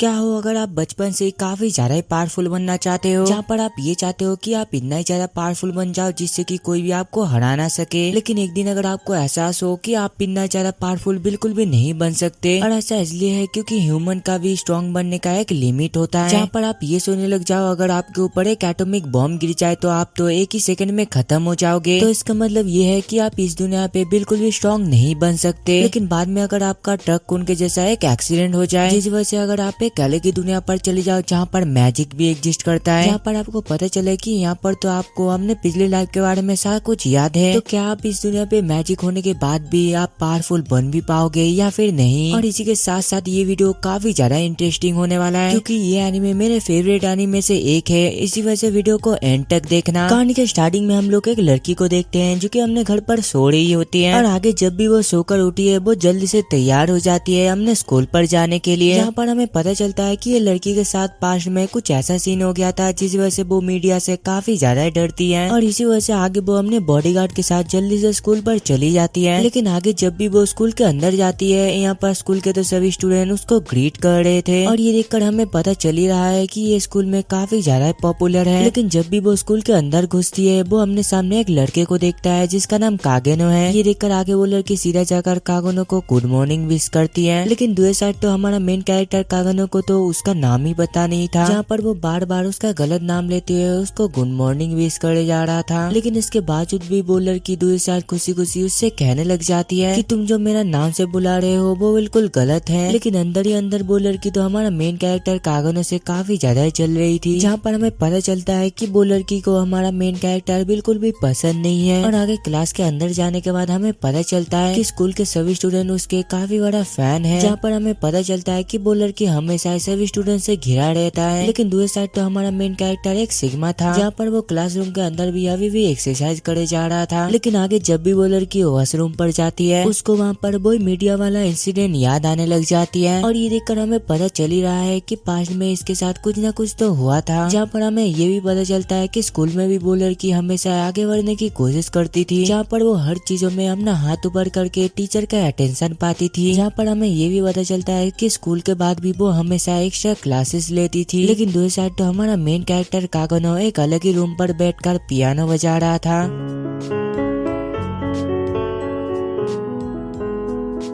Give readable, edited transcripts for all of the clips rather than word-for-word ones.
क्या हो अगर आप बचपन से काफी ज्यादा पावरफुल बनना चाहते हो, जहाँ पर आप ये चाहते हो कि आप इतना ही ज्यादा पावरफुल बन जाओ जिससे कि कोई भी आपको हरा ना सके। लेकिन एक दिन अगर आपको एहसास हो कि आप इतना ज्यादा पावरफुल बिल्कुल भी नहीं बन सकते, और ऐसा इसलिए है क्योंकि ह्यूमन का भी स्ट्रॉन्ग बनने का एक लिमिट होता है, जहाँ पर आप ये सोचने लग जाओ अगर आपके ऊपर एक एटॉमिक बॉम्ब गिर जाए तो आप तो एक ही सेकंड में खत्म हो जाओगे। तो इसका मतलब ये है कि आप इस दुनिया पे बिल्कुल भी स्ट्रॉन्ग नहीं बन सकते। लेकिन बाद में अगर आपका ट्रक उनके जैसा एक एक्सीडेंट हो जाए, जिस वजह से अगर आप एक अलग ही दुनिया पर चले जाओ जहाँ पर मैजिक भी एग्जिस्ट करता है, जहाँ पर आपको पता चले कि यहाँ पर तो आपको हमने पिछली लाइफ के बारे में सारा कुछ याद है, तो क्या आप इस दुनिया पे मैजिक होने के बाद भी आप पावरफुल बन भी पाओगे या फिर नहीं। और इसी के साथ साथ ये वीडियो काफी ज्यादा इंटरेस्टिंग होने वाला है क्योंकि ये एनिमे मेरे फेवरेट एनिमे से एक है, इसी वजह से वीडियो को एंड तक देखना। कहानी के स्टार्टिंग में हम लोग एक लड़की को देखते हैं जो कि अपने घर पर सो रही होती है, और आगे जब भी वो सोकर उठी है वो जल्दी से तैयार हो जाती है अपने स्कूल पर जाने के लिए। यहाँ पर हमें पता चलता है कि ये लड़की के साथ पास्ट में कुछ ऐसा सीन हो गया था जिस वजह से वो मीडिया से काफी ज्यादा डरती है, और इसी वजह से आगे वो अपने बॉडीगार्ड के साथ जल्दी से स्कूल पर चली जाती है। लेकिन आगे जब भी वो स्कूल के अंदर जाती है, यहाँ पर स्कूल के तो सभी स्टूडेंट उसको ग्रीट कर रहे थे, और ये देखकर हमें पता चल ही रहा है कि ये स्कूल में काफी ज्यादा पॉपुलर है। लेकिन जब भी वो स्कूल के अंदर घुसती है वो अपने सामने एक लड़के को देखता है जिसका नाम कागेनो है। ये देखकर आगे वो लड़की सीधा जाकर कागेनो को गुड मॉर्निंग विश करती है। लेकिन दूसरी साइड तो हमारा मेन कैरेक्टर कागेनो को तो उसका नाम ही पता नहीं था, जहाँ पर वो बार बार उसका गलत नाम लेते हुए उसको गुड मॉर्निंग विश करे जा रहा था। लेकिन इसके बावजूद भी वो लड़की दूसरी साइड खुशी खुशी उससे कहने लग जाती है कि तुम जो मेरा नाम से बुला रहे हो वो बिल्कुल गलत है। लेकिन अंदर ही अंदर वो लड़की तो हमारा मेन कैरेक्टर कागेनो से काफी ज्यादा चल रही थी, जहाँ पर हमें पता चलता है कि वो लड़की को हमारा मेन कैरेक्टर बिल्कुल भी पसंद नहीं है। और आगे क्लास के अंदर जाने के बाद हमें पता चलता है कि स्कूल के सभी स्टूडेंट उसके काफी बड़ा फैन है, जहाँ पर हमें पता चलता है कि वो लड़की हमेशा सभी स्टूडेंट से घिरा रहता है। लेकिन दूसरी साइड तो हमारा मेन कैरेक्टर एक सिग्मा था, जहाँ पर वो क्लासरूम के अंदर भी अभी भी एक्सरसाइज करे जा रहा था। लेकिन आगे जब भी वो लड़की वॉशरूम पर जाती है उसको वहाँ पर वो मीडिया वाला इंसिडेंट याद आने लग जाती है, और ये देखकर हमें पता चल ही रहा है कि पास्ट में इसके साथ कुछ न कुछ तो हुआ था। जहाँ पर हमें ये भी पता चलता है कि स्कूल में भी वो लड़की हमेशा आगे बढ़ने की कोशिश करती थी, जहाँ पर वो हर चीजों में अपना हाथ ऊपर करके टीचर का अटेंशन पाती थी। जहाँ पर हमें ये भी पता चलता है कि स्कूल के बाद भी वो हमेशा एक्स्ट्रा क्लासेस लेती थी। लेकिन दूसरी साइड तो हमारा मेन कैरेक्टर कागेनो एक अलग ही रूम पर बैठकर पियानो बजा रहा था।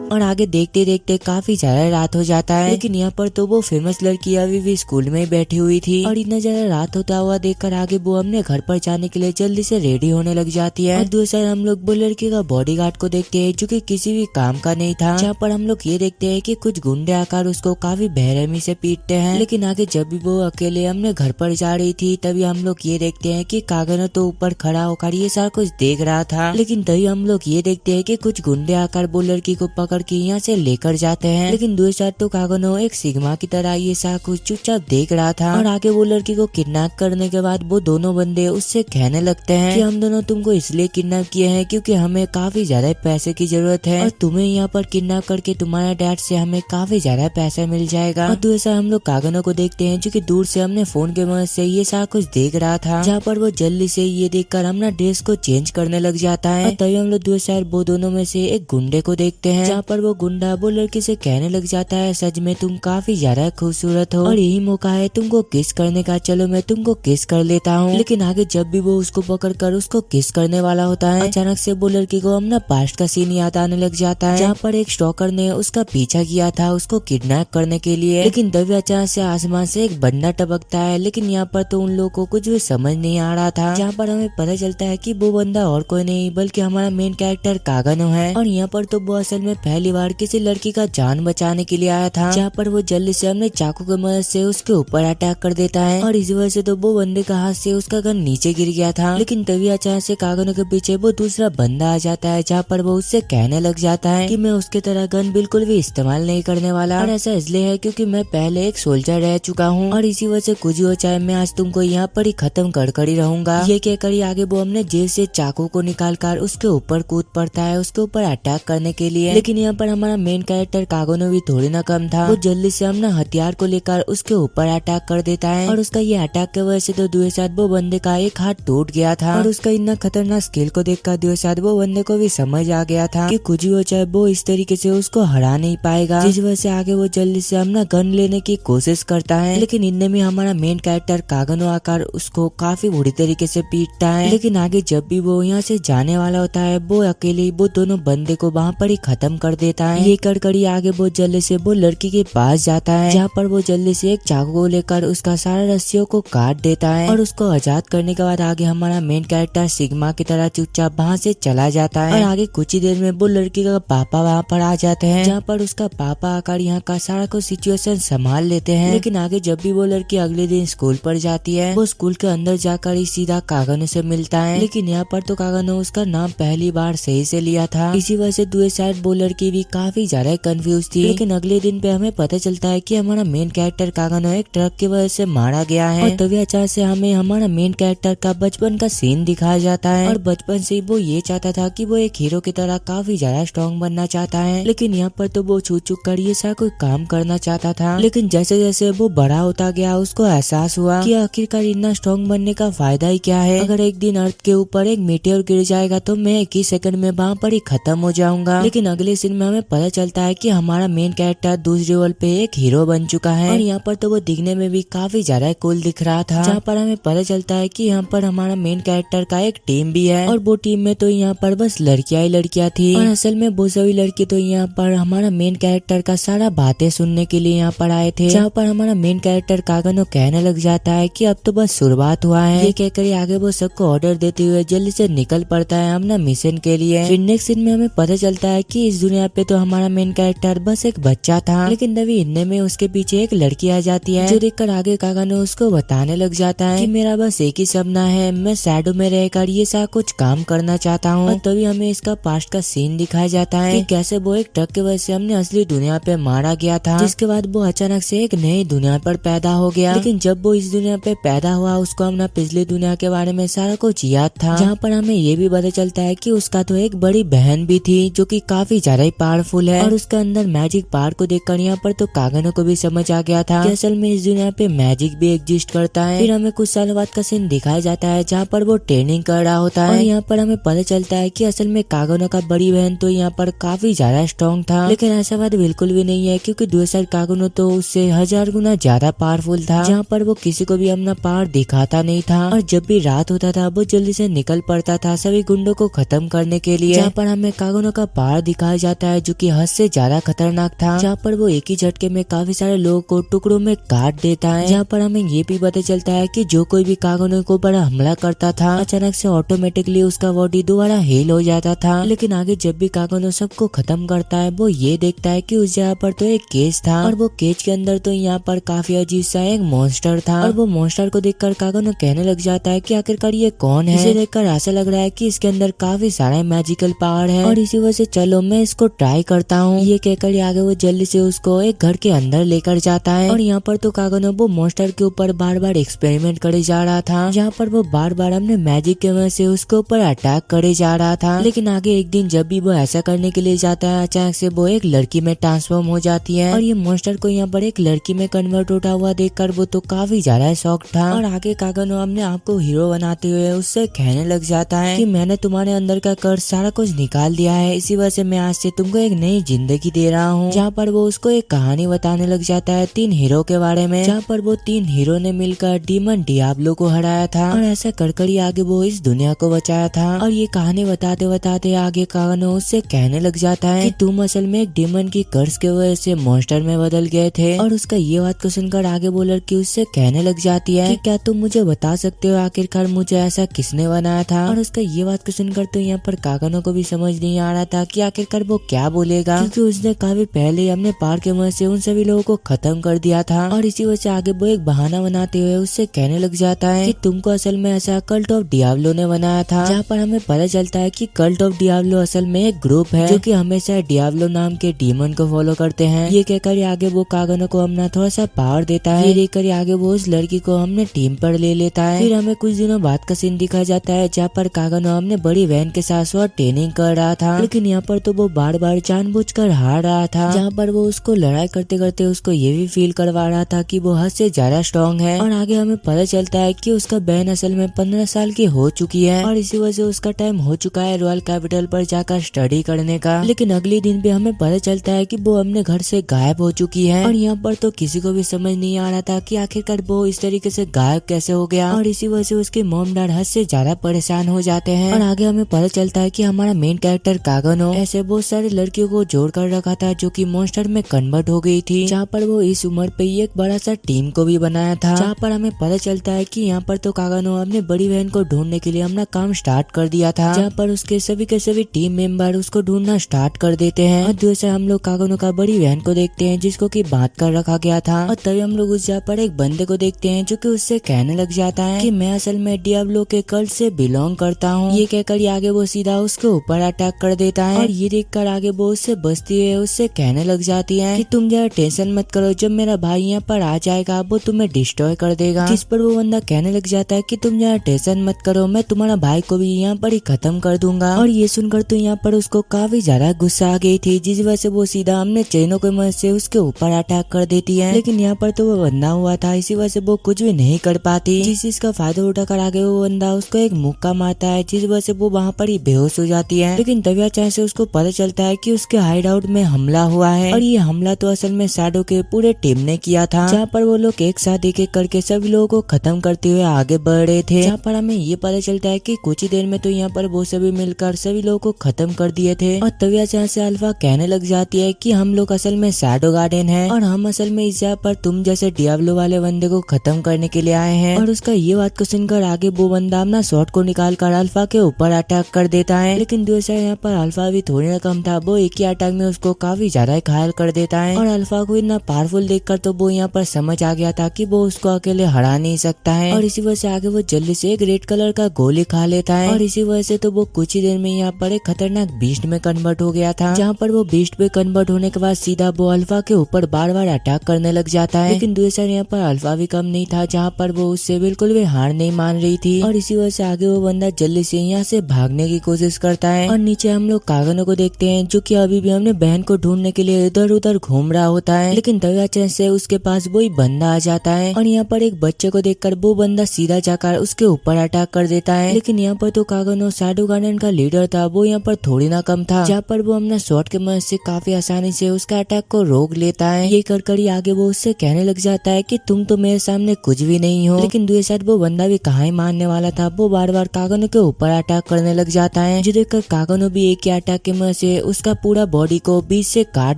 और आगे देखते देखते काफी ज्यादा रात हो जाता है, लेकिन यहाँ पर तो वो फेमस लड़की अभी भी स्कूल में बैठी हुई थी, और इतना ज्यादा रात होता हुआ देखकर आगे वो अपने घर पर जाने के लिए जल्दी से रेडी होने लग जाती है। और दूसरी हम लोग वो लड़की का बॉडीगार्ड को देखते हैं जो कि किसी भी काम का नहीं था, जहाँ पर हम लोग ये देखते हैं कि कुछ गुंडे आकर उसको काफी बेरहमी से पीटते हैं। लेकिन आगे जब भी वो अकेले अपने घर पर जा रही थी तभी हम लोग ये देखते हैं कि कागेनो तो ऊपर खड़ा होकर ये सारा कुछ देख रहा था। लेकिन तभी हम लोग ये देखते हैं कि कुछ गुंडे आकर वो लड़की को पकड़ कि यहाँ से लेकर जाते हैं। लेकिन दूसरी साइड तो कागेनो एक सिग्मा की तरह ये सारा कुछ चुपचाप देख रहा था, और आगे वो लड़की को किडनैप करने के बाद वो दोनों बंदे उससे कहने लगते हैं कि हम दोनों तुमको इसलिए किडनैप किए हैं क्योंकि हमें काफी ज्यादा पैसे की जरूरत है, और तुम्हें यहाँ पर किडनैप करके तुम्हारा डैड से हमें काफी ज्यादा पैसा मिल जाएगा। और दूसरी साइड हम लोग कागेनो को देखते हैं जो कि दूर से हमने फोन के मदद से ये सारा कुछ देख रहा था, जहाँ पर वो जल्दी से ये देखकर अपना ड्रेस को चेंज करने लग जाता है। और तभी हम लोग दूसरी साइड वो दोनों में से एक गुंडे को देखते हैं, जहाँ पर वो गुंडा वो लड़की से कहने लग जाता है सच में तुम काफी ज्यादा खूबसूरत हो और यही मौका है तुमको किस करने का, चलो मैं तुमको किस कर लेता हूँ। लेकिन आगे जब भी वो उसको पकड़कर उसको किस करने वाला होता है, अचानक से वो लड़की को अपना पास्ट का सीन याद आने लग जाता है, जहाँ पर एक स्टॉकर ने उसका पीछा किया था उसको किडनैप करने के लिए। लेकिन तभी अचानक से आसमान से एक बंदा टपकता है, लेकिन यहाँ पर तो उन लोगों को कुछ भी समझ नहीं आ रहा था, जहाँ पर हमें पता चलता है कि वो बंदा और कोई नहीं बल्कि हमारा मेन कैरेक्टर कागेनो है। और यहाँ पर तो वो असल में पहली बार किसी लड़की का जान बचाने के लिए आया था, जहाँ पर वो जल्दी से अपने चाकू की मदद से उसके ऊपर अटैक कर देता है, और इसी वजह से तो वो बंदे का हाथ से उसका गन नीचे गिर गया था। लेकिन तभी अचानक से कागेनो के पीछे वो दूसरा बंदा आ जाता है, जहाँ पर वो उससे कहने लग जाता है कि मैं उसके तरह गन बिल्कुल भी इस्तेमाल नहीं करने वाला, और ऐसा इसलिए है क्योंकि मैं पहले एक सोल्जर रह चुका हूँ, और इसी वजह से कुछ हो चाहे मैं आज तुमको यहाँ पर ही खत्म कर ही रहूंगा। ये कहकर ही आगे वो अपने जेब से चाकू को निकाल कर उसके ऊपर कूद पड़ता है उसके ऊपर अटैक करने के लिए। लेकिन यहाँ पर हमारा मेन कैरेक्टर कागनो भी थोड़ी ना कम था। वो जल्दी से अपना हथियार को लेकर उसके ऊपर अटैक कर देता है और उसका ये अटैक की वजह से तो दुएसाद वो बंदे का एक हाथ टूट गया था। और उसका इतना खतरनाक स्किल को देखकर दुएसाद वो बंदे को भी समझ आ गया था कि कुछ भी हो जाए वो इस तरीके से उसको हरा नहीं पाएगा, जिस वजह से आगे वो जल्दी से अपना गन लेने की कोशिश करता है। लेकिन इनमें में हमारा मेन कैरेक्टर कागनो आकर उसको काफी बुरी तरीके से पीटता है। लेकिन आगे जब भी वो यहाँ से जाने वाला होता है वो अकेले वो दोनों बंदे को वहाँ पर ही खत्म कर देता है। ये कर आगे वो जल्दी से वो लड़की के पास जाता है, जहाँ पर वो जल्दी से एक चाकू को लेकर उसका सारा रस्सियों को काट देता है और उसको आजाद करने के बाद आगे हमारा मेन कैरेक्टर सिग्मा की तरह चुपचाप वहाँ से चला जाता है। और आगे कुछ ही देर में वो लड़की का पापा वहाँ पर आ जाते हैं, जहाँ पर उसका पापा आकर यहाँ का सारा कुछ सिचुएशन संभाल लेते हैं। लेकिन आगे जब भी वो लड़की अगले दिन स्कूल पर जाती है वो स्कूल के अंदर जाकर ही सीधा कागनो से मिलता है। लेकिन यहाँ पर तो कागनो उसका नाम पहली बार सही से लिया था, इसी वजह से दुएसाद वो लड़की भी काफी ज्यादा कंफ्यूज थी। लेकिन अगले दिन पे हमें पता चलता है कि हमारा मेन कैरेक्टर कागनो एक ट्रक की वजह से मारा गया है। और तभी अचानक से हमें हमारा मेन कैरेक्टर का बचपन का सीन दिखाया जाता है। और बचपन से वो ये चाहता था कि वो एक हीरो की तरह काफी ज्यादा स्ट्रॉन्ग बनना चाहता है, लेकिन यहाँ पर तो वो छूट कर ये सारा कोई काम करना चाहता था। लेकिन जैसे जैसे वो बड़ा होता गया उसको एहसास हुआ कि आखिरकार इतना स्ट्रॉन्ग बनने का फायदा ही क्या है। अगर एक दिन अर्थ के ऊपर एक मीटियोर गिर जाएगा तो मैं एक ही सेकंड में वहाँ पर ही खत्म हो जाऊंगा। लेकिन अगले सीन में हमें पता चलता है कि हमारा मेन कैरेक्टर दूसरे लेवल पे एक हीरो बन चुका है। और यहाँ पर तो वो दिखने में भी काफी ज्यादा कूल दिख रहा था, जहाँ पर हमें पता चलता है कि यहाँ पर हमारा मेन कैरेक्टर का एक टीम भी है और वो टीम में तो यहाँ पर बस लड़कियां ही लड़कियां थी। और असल में वो सभी लड़की तो यहाँ पर हमारा मेन कैरेक्टर का सारा बातें सुनने के लिए यहाँ पर आए थे, जहाँ पर हमारा मेन कैरेक्टर कागनो कहने लग जाता है कि अब तो बस शुरुआत हुआ है। ये कहकर आगे वो सबको ऑर्डर देते हुए जल्दी से निकल पड़ता है अपना मिशन के लिए। फिर नेक्स्ट सीन में हमें पता चलता है कि इस दुनिया पे तो हमारा मेन कैरेक्टर बस एक बच्चा था, लेकिन तभी इतने में उसके पीछे एक लड़की आ जाती है, जो देखकर आगे कागनो उसको बताने लग जाता है कि मेरा बस एक ही सपना है, मैं शैडो में रहकर ये सारा कुछ काम करना चाहता हूँ। और तभी हमें इसका पास्ट का सीन दिखाया जाता है कि कैसे वो एक ट्रक की वजह से हमने असली दुनिया पे मारा गया था, जिसके बाद वो अचानक से एक नई दुनिया पर पैदा हो गया। लेकिन जब वो इस दुनिया पे पैदा हुआ उसको अपना पिछली दुनिया के बारे में सारा कुछ याद था, जहाँ पर हमें ये भी पता चलता है कि उसका तो एक बड़ी बहन भी थी जो कि काफी ज्यादा ही पावरफुल है। और उसके अंदर मैजिक पावर को देखकर यहाँ पर तो कागनो को भी समझ आ गया था कि असल में इस दुनिया पे मैजिक भी एग्जिस्ट करता है। फिर हमें कुछ साल बाद का सीन दिखाया जाता है जहाँ पर वो ट्रेनिंग कर रहा होता है और यहाँ पर हमें पता चलता है कि असल में कागनो का बड़ी बहन तो यहाँ पर काफी ज्यादा स्ट्रॉन्ग था, लेकिन ऐसा बात बिल्कुल भी नहीं है, क्योंकि दूसरा कागनो तो उससे 1000 गुना ज्यादा पावरफुल था, जहाँ पर वो किसी को भी अपना पावर दिखाता नहीं था। और जब भी रात होता था वो जल्दी से निकल पड़ता था सभी गुंडों को खत्म करने के लिए, जहाँ पर हमें कागनो का पावर दिखाया जाता है जो कि हद से ज्यादा खतरनाक था, जहाँ पर वो एक ही झटके में काफी सारे लोगों को टुकड़ों में काट देता है। जहाँ पर हमें ये भी पता चलता है कि जो कोई भी कागनो को बड़ा हमला करता था अचानक से ऑटोमेटिकली उसका बॉडी दोबारा हील हो जाता था। लेकिन आगे जब भी कागनो सबको खत्म करता है वो ये देखता है कि उस जगह पर तो एक केज था और वो केज के अंदर तो यहाँ पर काफी अजीब सा एक मॉन्स्टर था। और वो मॉन्स्टर को देखकर कागनो कहने लग जाता है कि आखिरकार ये कौन है। इसे देखकर ऐसा लग रहा है कि इसके अंदर काफी सारा मैजिकल पावर है और इसी वजह से चलो मैं इसको ट्राई करता हूँ। ये कहकर आगे वो जल्दी से उसको एक घर के अंदर लेकर जाता है और यहाँ पर तो कागनो वो मॉन्स्टर के ऊपर बार बार एक्सपेरिमेंट करे जा रहा था, जहाँ पर वो बार बार अपने मैजिक के वजह से उसके ऊपर अटैक करे जा रहा था। लेकिन आगे एक दिन जब भी वो ऐसा करने के लिए जाता है अचानक से वो एक लड़की में ट्रांसफॉर्म हो जाती है और ये मॉन्स्टर को यहाँ पर एक लड़की में कन्वर्ट होता हुआ देखकर वो तो काफी ज्यादा शॉक था। और आगे कागनो अपने आप को हीरो बनाते हुए उससे कहने लग जाता है कि मैंने तुम्हारे अंदर का कर्ज सारा कुछ निकाल दिया है, इसी वजह से मैं आज से तुमको एक नई जिंदगी दे रहा हूँ। जहाँ पर वो उसको एक कहानी बताने लग जाता है 3 हीरो के बारे में, जहाँ पर वो 3 हीरो ने मिलकर डीमन डियाब्लो को हराया था और ऐसा कर आगे वो इस दुनिया को बचाया था। और ये कहानी बताते बताते आगे कागनो उससे कहने लग जाता है कि तुम असल में एक डीमन की कर्ज के वजह से मॉन्स्टर में बदल गए थे। और उसका ये बात को सुनकर आगे वो लड़की उससे कहने लग जाती है कि क्या तुम मुझे बता सकते हो आखिरकार मुझे ऐसा किसने बनाया था। और उसका ये बात को सुनकर तो यहाँ पर कागनो को भी समझ नहीं आ रहा था कि आखिरकार वो क्या बोलेगा, क्योंकि उसने काफी पहले अपने पार के मदद से उन सभी लोगों को खत्म कर दिया था। और इसी वजह से आगे वो एक बहाना बनाते हुए उससे कहने लग जाता है कि तुमको असल में ऐसा कल्ट ऑफ डियाब्लो ने बनाया था, जहाँ पर हमें पता चलता है कि कल्ट ऑफ डियाब्लो असल में एक ग्रुप है जो कि हमेशा डियाब्लो नाम के डीमन को फॉलो करते हैं। ये कहकर आगे वो कागनो को अपना थोड़ा सा पावर देता है। ये देखकर आगे वो उस लड़की को हमने टीम पर ले लेता है। फिर हमें कुछ दिनों बाद का सीन दिखाया जाता है जहाँ पर कागनो हमने बड़ी बहन के साथ ट्रेनिंग कर रहा था, लेकिन यहाँ पर तो वो बार बार बार जानबूझकर हार रहा था, जहाँ पर वो उसको लड़ाई करते करते उसको ये भी फील करवा रहा था कि वो हद से ज्यादा स्ट्रॉन्ग है। और आगे हमें पता चलता है कि उसका बहन असल में 15 साल की हो चुकी है और इसी वजह से उसका टाइम हो चुका है रॉयल कैपिटल पर जाकर स्टडी करने का। लेकिन अगले दिन भी हमें पता चलता है कि वो अपने घर से गायब हो चुकी है और यहाँ पर तो किसी को भी समझ नहीं आ रहा था कि आखिरकार वो इस तरीके से गायब कैसे हो गया। और इसी वजह से उसके मॉम डैड हद से ज्यादा परेशान हो जाते हैं। और आगे हमें पता चलता है कि हमारा मेन कैरेक्टर कागनो ऐसे बहुत सारे लड़कियों को जोड़ कर रखा था जो कि मॉन्स्टर में कन्वर्ट हो गई थी, जहाँ पर वो इस उम्र पे ही एक बड़ा सा टीम को भी बनाया था। जहाँ पर हमें पता चलता है कि यहाँ पर तो कागनो अपने बड़ी बहन को ढूंढने के लिए अपना काम स्टार्ट कर दिया था, जहाँ पर उसके सभी के सभी टीम मेंबर उसको ढूंढना स्टार्ट कर देते हैं। और दूसरे हम लोग कागनो का बड़ी बहन को देखते हैं जिसको कि बांध कर रखा गया था। और तभी हम लोग उस जगह पर एक बंदे को देखते हैं जो कि उससे कहने लग जाता है कि मैं असल में डियाब्लो के कल्ट से बिलोंग करता हूँ। ये कहकर ही आगे वो सीधा उसके ऊपर अटैक कर देता है। और ये देखकर आगे वो उससे बचती है, उससे कहने लग जाती है कि तुम जरा टेंशन मत करो, जब मेरा भाई यहाँ पर आ जाएगा वो तुम्हें डिस्ट्रॉय कर देगा। जिस पर वो बंदा कहने लग जाता है कि तुम जरा टेंशन मत करो, मैं तुम्हारा भाई को भी यहाँ पर ही खत्म कर दूंगा। और ये सुनकर तो यहाँ पर उसको काफी ज्यादा गुस्सा आ गई थी, जिस वजह से वो सीधा हमने चैनों की मदद से उसके ऊपर अटैक कर देती है। लेकिन यहाँ पर तो वो बंदा हुआ था, इसी वजह से वो कुछ भी नहीं कर पाती। जिस चीज का फायदा उठाकर आगे वो बंदा उसको एक मुक्का मारता है, जिस वजह से वो वहाँ पर ही बेहोश हो जाती है। लेकिन तभी अचानक से उसको पता चलता है कि उसके हाइड आउट में हमला हुआ है। और ये हमला तो असल में शैडो के पूरे टीम ने किया था, जहाँ पर वो लोग एक साथ एक एक करके सभी लोगों को खत्म करते हुए आगे बढ़ रहे थे। जहाँ पर हमें ये पता चलता है कि कुछ ही देर में तो यहाँ पर वो सभी मिलकर सभी लोगों को खत्म कर दिए थे। और तभी अचानक से अल्फा कहने लग जाती है कि हम लोग असल में शैडो गार्डन है और हम असल में इस जगह पर तुम जैसे डियाब्लो वाले बंदे को खत्म करने के लिए आए हैं। और उसका ये बात को सुनकर आगे वो बंदा अपना शॉट को निकाल कर अल्फा के ऊपर अटैक कर देता है। लेकिन दूसरा यहाँ पर अल्फा भी थोड़ी ना कम था, वो एक ही अटैक में उसको काफी ज्यादा घायल कर देता है। और अल्फा को इतना पावरफुल देखकर तो वो यहाँ पर समझ आ गया था कि वो उसको अकेले हरा नहीं सकता है। और इसी वजह से आगे वो जल्दी से एक रेड कलर का गोली खा लेता है। और इसी वजह से तो वो कुछ ही देर में यहाँ पर एक खतरनाक बीस्ट में कन्वर्ट हो गया था, जहाँ पर वो बीस्ट पे कन्वर्ट होने के बाद सीधा वो अल्फा के ऊपर बार बार अटैक करने लग जाता है। लेकिन दूसरा यहाँ पर अल्फा भी कम नहीं था, जहाँ पर वो उससे बिल्कुल भी हार नहीं मान रही थी। और इसी वजह से आगे वो बंदा जल्दी से यहाँ से भागने की कोशिश करता है। और नीचे हम लोग कागनो को देखते हैं जो कि अभी भी अपने बहन को ढूंढने के लिए इधर उधर घूम रहा होता है। लेकिन तभी अचानक से उसके पास वही बंदा आ जाता है और यहाँ पर एक बच्चे को देखकर वो बंदा सीधा जाकर उसके ऊपर अटैक कर देता है। लेकिन यहाँ पर तो कागनो शैडो गार्डन का लीडर था, वो यहाँ पर थोड़ी ना कम था, जहाँ पर वो अपना शॉट के मदद से काफी आसानी से उसका अटैक को रोक लेता है। ये कर ही आगे वो उससे कहने लग जाता है कि तुम तो मेरे सामने कुछ भी नहीं हो। लेकिन दूसरे साइड वो बंदा भी कहाँ ही मानने वाला था, वो बार बार कागनो के ऊपर अटैक करने लग जाता है, जो देखकर कागनो भी एक ही अटैक के मदद से उसका पूरा बॉडी को बीच से काट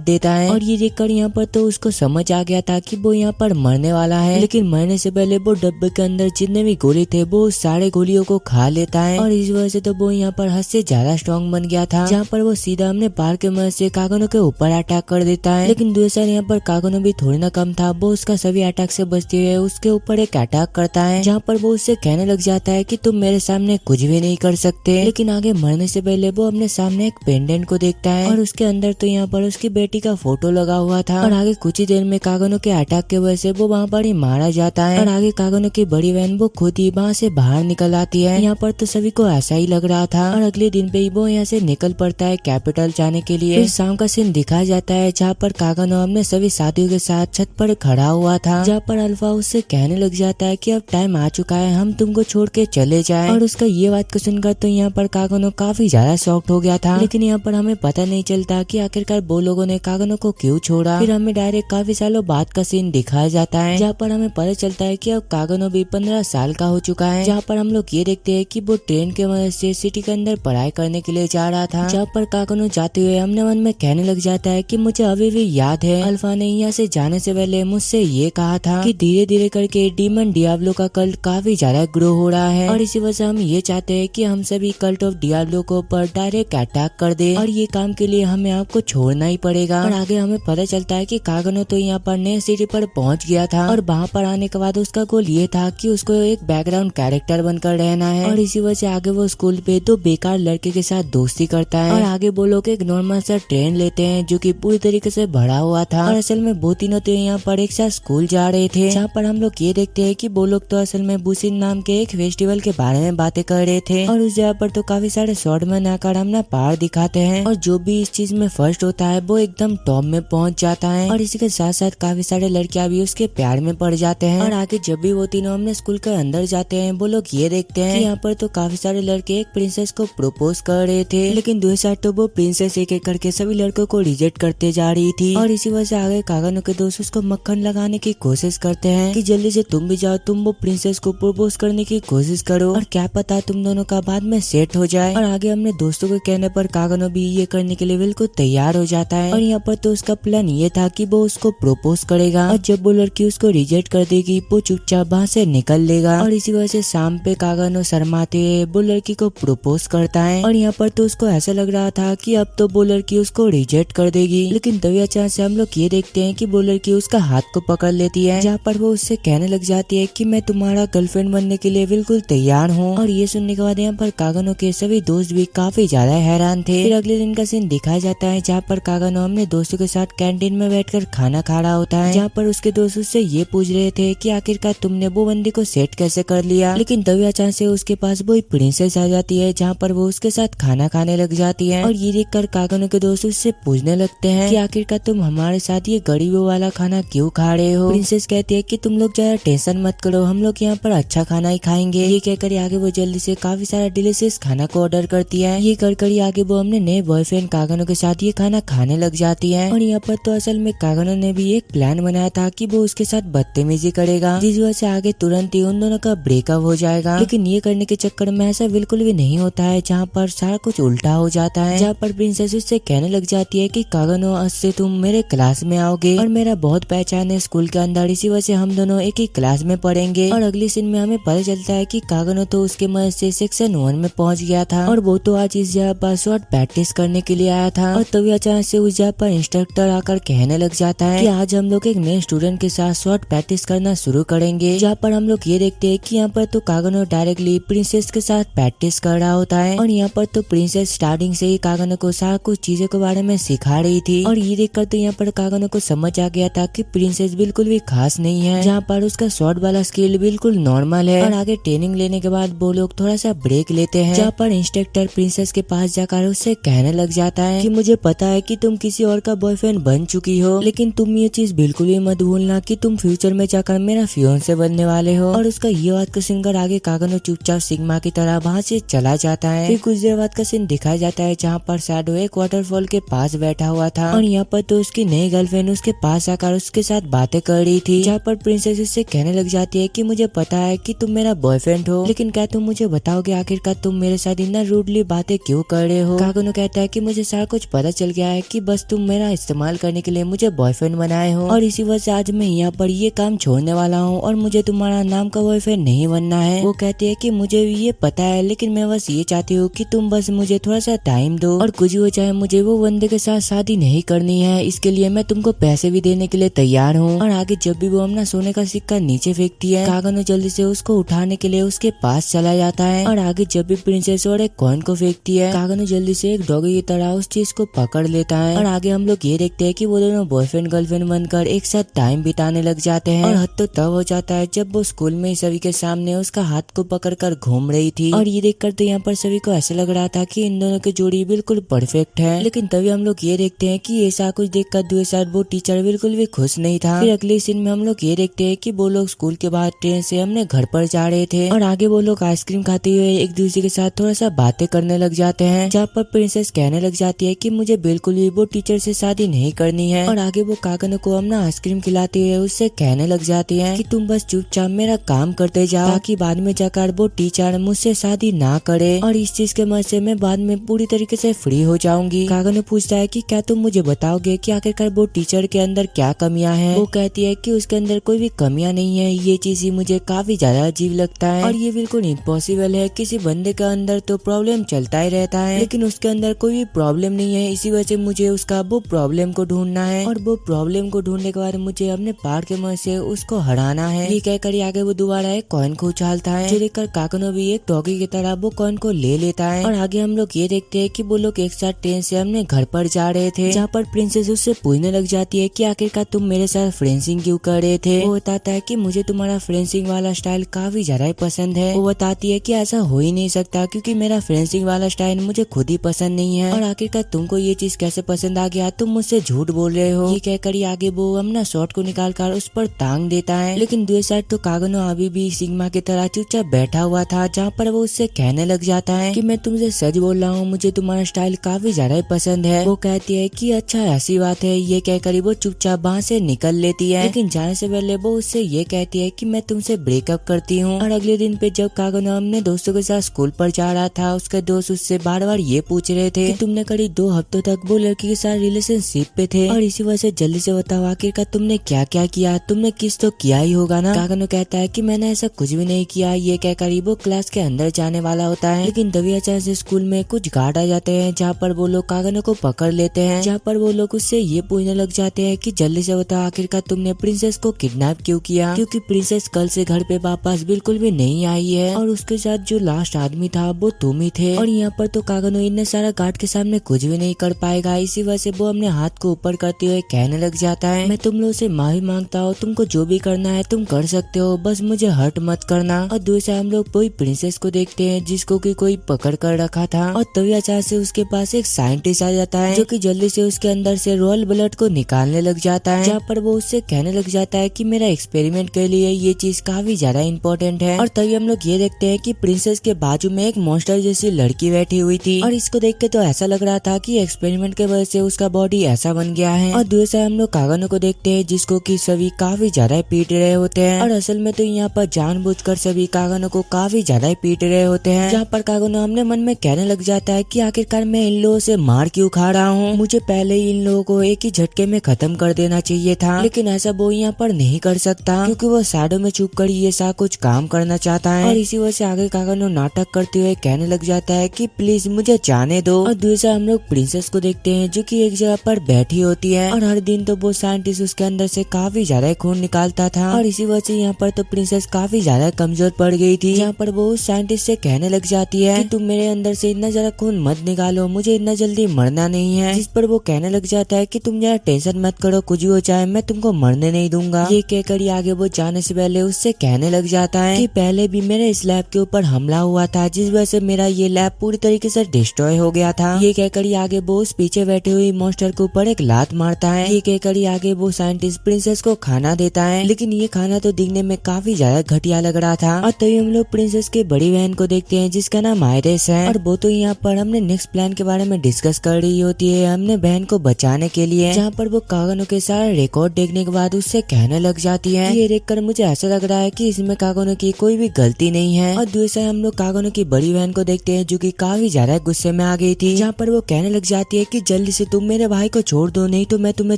देता है। और ये देखकर यहाँ पर तो उसको समझ आ गया था कि वो यहाँ पर मरने वाला है। लेकिन मरने से पहले वो डब्बे के अंदर जितने भी गोली थे वो सारे गोलियों को खा लेता है। और इस वजह से तो वो यहाँ पर हद से ज्यादा स्ट्रॉन्ग बन गया था, जहाँ पर वो सीधा अपने बार के मदद से कागनो के ऊपर अटैक कर देता है। लेकिन दूसरा यहाँ पर कागनो भी थोड़ी ना कम था, वो उसका सभी अटैक से बचते हुए उसके ऊपर एक अटैक करता है, जहाँ पर वो उससे कहने लग जाता है कि तुम मेरे सामने कुछ भी नहीं कर सकते। लेकिन आगे मरने से पहले वो अपने सामने एक पेंडेंट को देखता है और उसके अंदर तो यहाँ पर उसकी बेटी का फोटो लगा हुआ था। और आगे कुछ ही देर में कागनो के अटैक के वजह से वो वहाँ पर ही मारा जाता है। और आगे कागनो की बड़ी बहन वो खुद ही वहाँ से बाहर निकल आती है। यहाँ पर तो सभी को ऐसा ही लग रहा था। और अगले दिन पे ही वो यहाँ से निकल पड़ता है कैपिटल जाने के लिए। फिर शाम का सीन दिखाया जाता है, जहाँ पर कागनो अपने सभी साथियों के साथ छत पर खड़ा हुआ था, जहाँ पर अल्फा उससे कहने लग जाता है कि अब टाइम आ चुका है, हम तुमको छोड़ के चले जाएं। और उसका ये बात को सुनकर तो यहाँ पर कागनो काफी ज्यादा शॉक्ड हो गया था। लेकिन यहाँ पर हमें पता नहीं चलता कि आखिरकार वो लोगों ने कागनो को क्यों छोड़ा। फिर हमें डायरेक्ट काफी सालों बाद का सीन दिखाया जाता है, जहाँ पर हमें पता चलता है कि अब कागनो भी 15 साल का हो चुका है। जहाँ पर हम लोग ये देखते हैं कि वो ट्रेन के मदद से सिटी के अंदर पढ़ाई करने के लिए जा रहा था, जहाँ पर कागनो जाते हुए अपने मन में कहने लग जाता है कि मुझे अभी भी याद है अल्फा ने यहाँ से जाने से पहले मुझसे ये कहा था कि धीरे धीरे करके डीमन डियाब्लो का कल्ट काफी ज्यादा ग्रो हो रहा है। और इसी वजह से हम ये चाहते हैं कि हम सभी कल्ट ऑफ डियाब्लो को पर डायरेक्ट अटैक कर दे, और ये काम के लिए हमें आपको छोड़ना ही पड़ेगा। और आगे हमें पता चलता है कि कागनो तो यहाँ पर नए सिटी पर पहुंच गया था, और वहाँ पर आने के बाद उसका गोल ये था कि उसको एक बैकग्राउंड कैरेक्टर बनकर रहना है। और इसी वजह से आगे वो स्कूल पे दो बेकार लड़के के साथ दोस्ती करता है, और आगे वो लोग एक नॉर्मल सा ट्रेन लेते हैं जो कि पूरी तरीके से भरा हुआ था। और असल में वो तीनों तो यहाँ पर एक साथ स्कूल जा रहे थे, जहाँ पर हम लोग ये देखते हैं कि वो लोग तो असल में बुशिन नाम के एक फेस्टिवल के बारे में बातें कर रहे थे। और उस जगह पर तो काफी सारे शॉर्टमैन आकर अपना पावर दिखाते हैं, और जो भी इस चीज में फर्स्ट होता है वो एकदम टॉप में पहुंच जाता है और इसी के साथ साथ काफी सारे लड़कियां भी उसके प्यार में पड़ जाते हैं। और आगे जब भी वो तीनों अपने स्कूल के अंदर जाते हैं वो लोग ये देखते हैं कि यहाँ पर तो काफी सारे लड़के एक प्रिंसेस को प्रपोज कर रहे थे, लेकिन दूसरी साइड तो वो प्रिंसेस एक एक करके सभी लड़कों को रिजेक्ट करते जा रही थी। और इसी वजह से आगे कागनो के दोस्त उसको मक्खन लगाने की कोशिश करते हैं कि जल्दी से तुम भी जाओ, तुम वो प्रिंसेस को प्रपोज करने की कोशिश करो और क्या पता तुम दोनों का बाद में सेट हो जाए। और आगे अपने दोस्तों के कहने पर कागनो भी ये करने के लिए बिल्कुल तैयार हो जाता है। और यहाँ पर तो उसका प्लान ये था कि वो उसको प्रपोज करेगा और जब वो लड़की उसको रिजेक्ट कर देगी वो चुपचाप वहाँ से निकल लेगा। और इसी वजह से शाम पे कागनो शर्माते वो लड़की को प्रपोज करता है और यहाँ पर तो उसको ऐसा लग रहा था कि अब तो वो लड़की उसको रिजेक्ट कर देगी, लेकिन तभी अचानक से हम लोग ये देखते हैं कि वो लड़की उसका हाथ को पकड़ लेती है, जहाँ पर वो उससे कहने लग जाती है कि मैं तुम्हारा गर्लफ्रेंड बनने के लिए बिल्कुल तैयार हूँ। और ये सुनने के बाद यहाँ पर कागनो के सभी दोस्त भी काफी ज्यादा हैरान थे। फिर अगले दिन का सीन दिखाया जाता है जहाँ पर कागनो अपने दोस्तों के साथ कैंटीन में बैठकर खाना खा रहा होता है, जहाँ पर उसके दोस्त उससे ये पूछ रहे थे कि आखिरकार तुमने वो बंदी को सेट कैसे कर लिया। लेकिन तभी अचानक से उसके पास वो प्रिंसेस आ जाती है, जहाँ पर वो उसके साथ खाना खाने लग जाती है। और ये देखकर कागनो के दोस्त उससे पूछने लगते हैं कि आखिरकार तुम हमारे साथ ये गरीबों वाला खाना क्यों खा रहे हो। प्रिंसेस कहती है कि तुम लोग ज्यादा टेंशन मत करो, हम लोग यहाँ पर अच्छा खाना ही खाएंगे। ये कहकर आगे वो जल्दी से काफी सारा डिलीशियस खाना को ऑर्डर करती है। ये कर आगे वो अपने नए बॉयफ्रेंड कागनो के साथ ये खाना खाने लग जाती है। और यहाँ पर तो असल में कागनो ने भी एक प्लान बनाया था कि वो उसके साथ बदतमीजी करेगा, जिस वजह से आगे तुरंत ही उन दोनों का ब्रेकअप हो जाएगा। लेकिन ये करने के चक्कर में ऐसा बिल्कुल भी नहीं होता है, जहाँ पर सारा कुछ उल्टा हो जाता है। जहाँ पर प्रिंसेस उससे कहने लग जाती है कि कागनो आज से तुम मेरे क्लास में आओगे और मेरा बहुत पहचान है स्कूल के अंदर, इसी वजह से हम दोनों एक ही क्लास में पढ़ेंगे। और अगली सीन में हमें पता चलता है कि कागनो तो उसके मदद से सेक्शन 1 में पहुंच गया था और वो तो आज इस जगह पर शॉर्ट प्रैक्टिस करने के लिए आया था। और तभी अचानक से उस जगह पर इंस्ट्रक्टर आकर कहने लग जाता है कि आज हम लोग एक नए स्टूडेंट के साथ शॉर्ट प्रैक्टिस करना शुरू करेंगे। जहाँ पर हम लोग ये देखते हैं कि यहाँ पर तो कागनो डायरेक्टली प्रिंसेस के साथ प्रैक्टिस कर रहा होता है और यहाँ पर तो प्रिंसेस स्टार्टिंग से ही कागनो को सारा कुछ चीजों के बारे में सिखा रही थी। और ये देखकर तो यहाँ पर कागनो को समझ आ गया था कि प्रिंसेस बिल्कुल भी खास नहीं है, जहाँ पर उसका शॉर्ट वाला स्किल बिल्कुल नॉर्मल है। और आगे ट्रेनिंग लेने के बाद वो लोग थोड़ा सा ब्रेक लेते हैं, जहाँ पर इंस्ट्रक्टर प्रिंसेस के पास जाकर उससे कहने लग जाता है कि मुझे पता है कि तुम किसी और का बॉयफ्रेंड बन चुकी हो, लेकिन तुम ये चीज बिल्कुल भी मत भूलना कि तुम फ्यूचर में जाकर मेरा फियोंसे बनने वाले हो। और उसका ये बात का सुनकर आगे कागनो चुपचाप सिग्मा की तरह वहाँ से चला जाता है। फिर कुछ देर बाद का सीन दिखाया जाता है जहाँ पर शैडो एक वाटरफॉल के पास बैठा हुआ था और यहाँ पर तो उसकी नई गर्लफ्रेंड उसके पास आकर उसके साथ बातें कर रही थी, जहाँ पर प्रिंसेस उससे कहने लग जाती है कि मुझे पता है कि तुम मेरा बॉयफ्रेंड हो, लेकिन क्या तुम मुझे बताओगे आखिरकार तुम मेरे साथ इतना रूडली बातें क्यों कर रहे हो। कागनो कहता है कि मुझे सारा कुछ पता चल गया है कि बस तुम मेरा इस्तेमाल करने के लिए मुझे बॉयफ्रेंड बनाए हो और इसी वजह से आज मैं यहाँ पर ये काम छोड़ने वाला हूँ और मुझे तुम्हारा नाम का बॉयफ्रेंड नहीं बनना है। वो कहती है कि मुझे ये पता है, लेकिन मैं बस ये चाहती हूँ कि तुम बस मुझे थोड़ा सा टाइम दो और कुछ हो जाए मुझे वो बंदे के साथ शादी नहीं करनी है, इसके लिए मैं तुमको पैसे भी देने के लिए तैयार हूँ। और आगे जब भी वो अपना सोने का सिक्का नीचे फेंकती है, कागनो जल्दी से उसको उठाने के लिए उसके पास चला जाता है। और आगे जब भी प्रिंसेस और एक कॉइन को फेंकती है, कागनो जल्दी से एक डॉगी की तरह उस चीज को पकड़ लेता है। और आगे हम लोग ये देखते हैं कि वो दोनों बॉयफ्रेंड गर्लफ्रेंड बनकर एक साथ टाइम बिताने लग जाते हैं। और हद तो तब हो जाता है जब वो स्कूल में सभी के सामने उसका हाथ को पकड़कर घूम रही थी। और ये देखकर तो यहाँ पर सभी को ऐसा लग रहा था कि इन दोनों की जोड़ी बिल्कुल परफेक्ट है। लेकिन तभी हम लोग ये देखते हैं कि ऐसा कुछ देखकर दूसरे साइड वो टीचर बिल्कुल भी खुश नहीं था। फिर अगले सीन में हम लोग ये देखते हैं कि वो लोग स्कूल के बाद ट्रेन से अपने घर पर जा रहे थे और आगे वो लोग आइसक्रीम खाते हुए एक दूसरे के साथ थोड़ा सा बातें करने लग जाते हैं, जहाँ पर प्रिंसेस कहने लग जाती है कि मुझे बिल्कुल भी वो टीचर से शादी नहीं करनी है। और आगे वो कागनो को अपना आइसक्रीम खिलाते हुए उससे कहने लग जाती है कि तुम बस चुपचाप मेरा काम करते जाओ ताकि बाद में जाकर वो टीचर मुझसे शादी ना करे और इस चीज के मदद से मैं बाद में पूरी तरीके से फ्री हो जाऊंगी। कागनो पूछता है कि क्या तुम मुझे बताओगे कि आखिरकार वो टीचर के अंदर क्या कमियां हैं। वो कहती है कि उसके अंदर कोई भी कमियां नहीं है, ये चीज ही मुझे काफी ज्यादा अजीब लगता है और ये बिल्कुल इम्पॉसिबल है। किसी बंदे के अंदर तो प्रॉब्लम चलता ही रहता है लेकिन उसके अंदर कोई भी प्रॉब्लम नहीं है, इसी वजह से मुझे उसका वो प्रॉब्लम को ढूंढना है और वो प्रॉब्लम को ढूंढने के बाद मुझे अपने पार के मदद से उसको हराना है। ये कहकर आगे वो दोबारा एक कॉइन को उछालता है, जो देखकर कागनो भी एक डॉगी की तरह वो कॉइन को ले लेता है। और आगे हम लोग ये देखते हैं कि वो लोग एक साथ ट्रेन से अपने घर पर जा रहे थे, जहाँ पर प्रिंसेस उससे पूछने लग जाती है कि आखिरकार तुम मेरे साथ फ्रेंडसिंग क्यों कर रहे थे। वो बताता है कि मुझे तुम्हारा फ्रेंडसिंग वाला स्टाइल काफी ज्यादा पसंद है। वो बताती है कि ऐसा हो ही नहीं सकता क्योंकि मेरा फ्रेंडसिंग वाला स्टाइल मुझे खुद ही पसंद नहीं है और आखिरकार तुमको ये चीज कैसे पसंद आ गया, तुम मुझसे झूठ बोल रहे हो। ये कहकर आगे वो अपना शॉर्ट को निकाल कर उस पर टांग देता है। लेकिन दूसरी साइड तो कागनो अभी भी सिग्मा की तरह चुपचाप बैठा हुआ था, जहाँ पर वो उससे कहने लग जाता है कि मैं तुमसे सच बोल रहा हूँ, मुझे तुम्हारा स्टाइल काफी ज्यादा पसंद है। वो कहती है कि अच्छा ऐसी बात है। ये कहकर वो चुपचाप वहाँ से निकल लेती है। लेकिन जाने से पहले वो उससे ये कहती है कि मैं तुमसे ब्रेकअप करती हूँ। और अगले दिन पे जब कागनो अपने दोस्तों के साथ स्कूल पर जा रहा था, उसके दोस्त उससे बार बार ये पूछ रहे थे कि तुमने करीब 2 हफ्तों तक वो लड़की के साथ रिलेशनशिप पे थे और इसी वजह से जल्दी से बताओ आखिरकार तुमने क्या क्या किया, तुमने किस तो किया ही होगा ना। कागनो कहता है कि मैंने ऐसा कुछ भी नहीं किया। ये कहकर वो क्लास के अंदर जाने वाला होता है, लेकिन तभी अचानक से स्कूल में कुछ गार्ड आ जाते हैं, जहाँ पर वो लोग कागनो को पकड़ लेते हैं। जहाँ पर वो लोग उससे ये पूछने लग जाते हैं कि जल्दी से बताओ आखिरकार तुमने प्रिंसेस को किडनैप क्यों किया, क्योंकि प्रिंसेस कल से घर पे वापस बिल्कुल भी नहीं आई है और उसके साथ जो लास्ट आदमी था वो तुम ही थे। और यहाँ पर तो कागनो इतने सारा गार्ड के सामने कुछ भी नहीं कर पाएगा। इसी वजह से वो अपने हाथ को ऊपर करते हुए कहने लग जाता है मैं तुम लोगों से माफी मांगता हूँ, तुमको जो भी करना है तुम कर सकते हो, बस मुझे हर्ट मत करना। और दूसरा हम लोग वही प्रिंसेस को देखते हैं जिसको कि कोई पकड़ कर रखा था। और तभी अचानक से उसके पास एक साइंटिस्ट आ जाता है, जो कि जल्दी से उसके अंदर से रॉयल ब्लड को निकालने लग जाता है, जहाँ पर वो उससे कहने लग जाता है कि मेरा एक्सपेरिमेंट के लिए ये चीज काफी ज्यादा इम्पोर्टेंट है। और तभी हम लोग ये देखते हैं कि प्रिंसेस के बाजू में एक मॉन्स्टर जैसी लड़की बैठी हुई थी और इसको देख के तो ऐसा लग रहा था कि एक्सपेरिमेंट के वजह से उसका बॉडी ऐसा बन गया है। और दूसरा हम लोग कागनो को देखते हैं जिसको कि सभी काफी ज्यादा पीट रहे होते हैं और असल में तो यहाँ पर जानबूझकर सभी कागनो को काफी ज्यादा पीट रहे होते हैं, जहाँ पर कागनो अपने मन में कहने लग जाता है कि आखिरकार मैं इन लोगों से मार क्यों खा रहा हूँ, मुझे पहले ही इन लोगों को एक ही झटके में खत्म कर देना चाहिए था। लेकिन ऐसा वो यहाँ पर नहीं कर सकता क्योंकि वो शैडो में छुप कर ये सा कुछ काम करना चाहता है। और इसी वजह से आगे कागनो नाटक करते हुए कहने लग जाता है कि प्लीज मुझे जाने दो। और दूसरा हम लोग प्रिंसेस को देखते हैं जो कि एक जगह पर बैठी होती है और हर दिन तो वो साइंटिस्ट उसके अंदर से काफी ज्यादा खून निकालता था और इसी वजह से यहाँ पर तो प्रिंसेस काफी ज्यादा कमजोर पड़ गई थी, जहाँ पर वो उस साइंटिस्ट से कहने लग जाती है कि तुम मेरे अंदर से इतना ज्यादा खून मत निकालो, मुझे इतना जल्दी मरना नहीं है। जिस पर वो कहने लग जाता है कि तुम जरा टेंशन मत करो, कुछ भी हो जाए मैं तुमको मरने नहीं दूंगा। ये कहकर आगे वो जाने से पहले उससे कहने लग जाता है कि पहले भी मेरे इस लैब के ऊपर हमला हुआ था, जिस वजह से मेरा ये लैब पूरी तरीके से डिस्ट्रॉय हो गया था। ये कहकर आगे वो उस पीछे बैठे हुई मॉन्स्टर के ऊपर एक लात मारता है। ये कहकर आगे वो साइंटिस्ट प्रिंसेस को खाना देता है, लेकिन ये खाना तो दिखने में काफी ज्यादा घटिया लग रहा था। और तभी हम लोग प्रिंसेस की बड़ी बहन को देखते हैं जिसका नाम आयरिस है और वो तो यहाँ पर हमने नेक्स्ट प्लान के बारे में डिस्कस कर रही होती है हमने बहन को बचाने के लिए, जहाँ पर वो कागनो के सारा रिकॉर्ड देखने के बाद उससे कहने लग जाती है ये देखकर मुझे ऐसा लग रहा है कि इसमें कागनो की कोई भी गलती नहीं है। और दूसरा हम लोग कागनो की बड़ी बहन को देखते हैं जो कि काफी ज्यादा गुस्से में आ गई थी, जहाँ पर वो कहने लग जाती है कि जल्दी से तुम मेरे भाई को छोड़ दो, नहीं तो मैं तुम्हें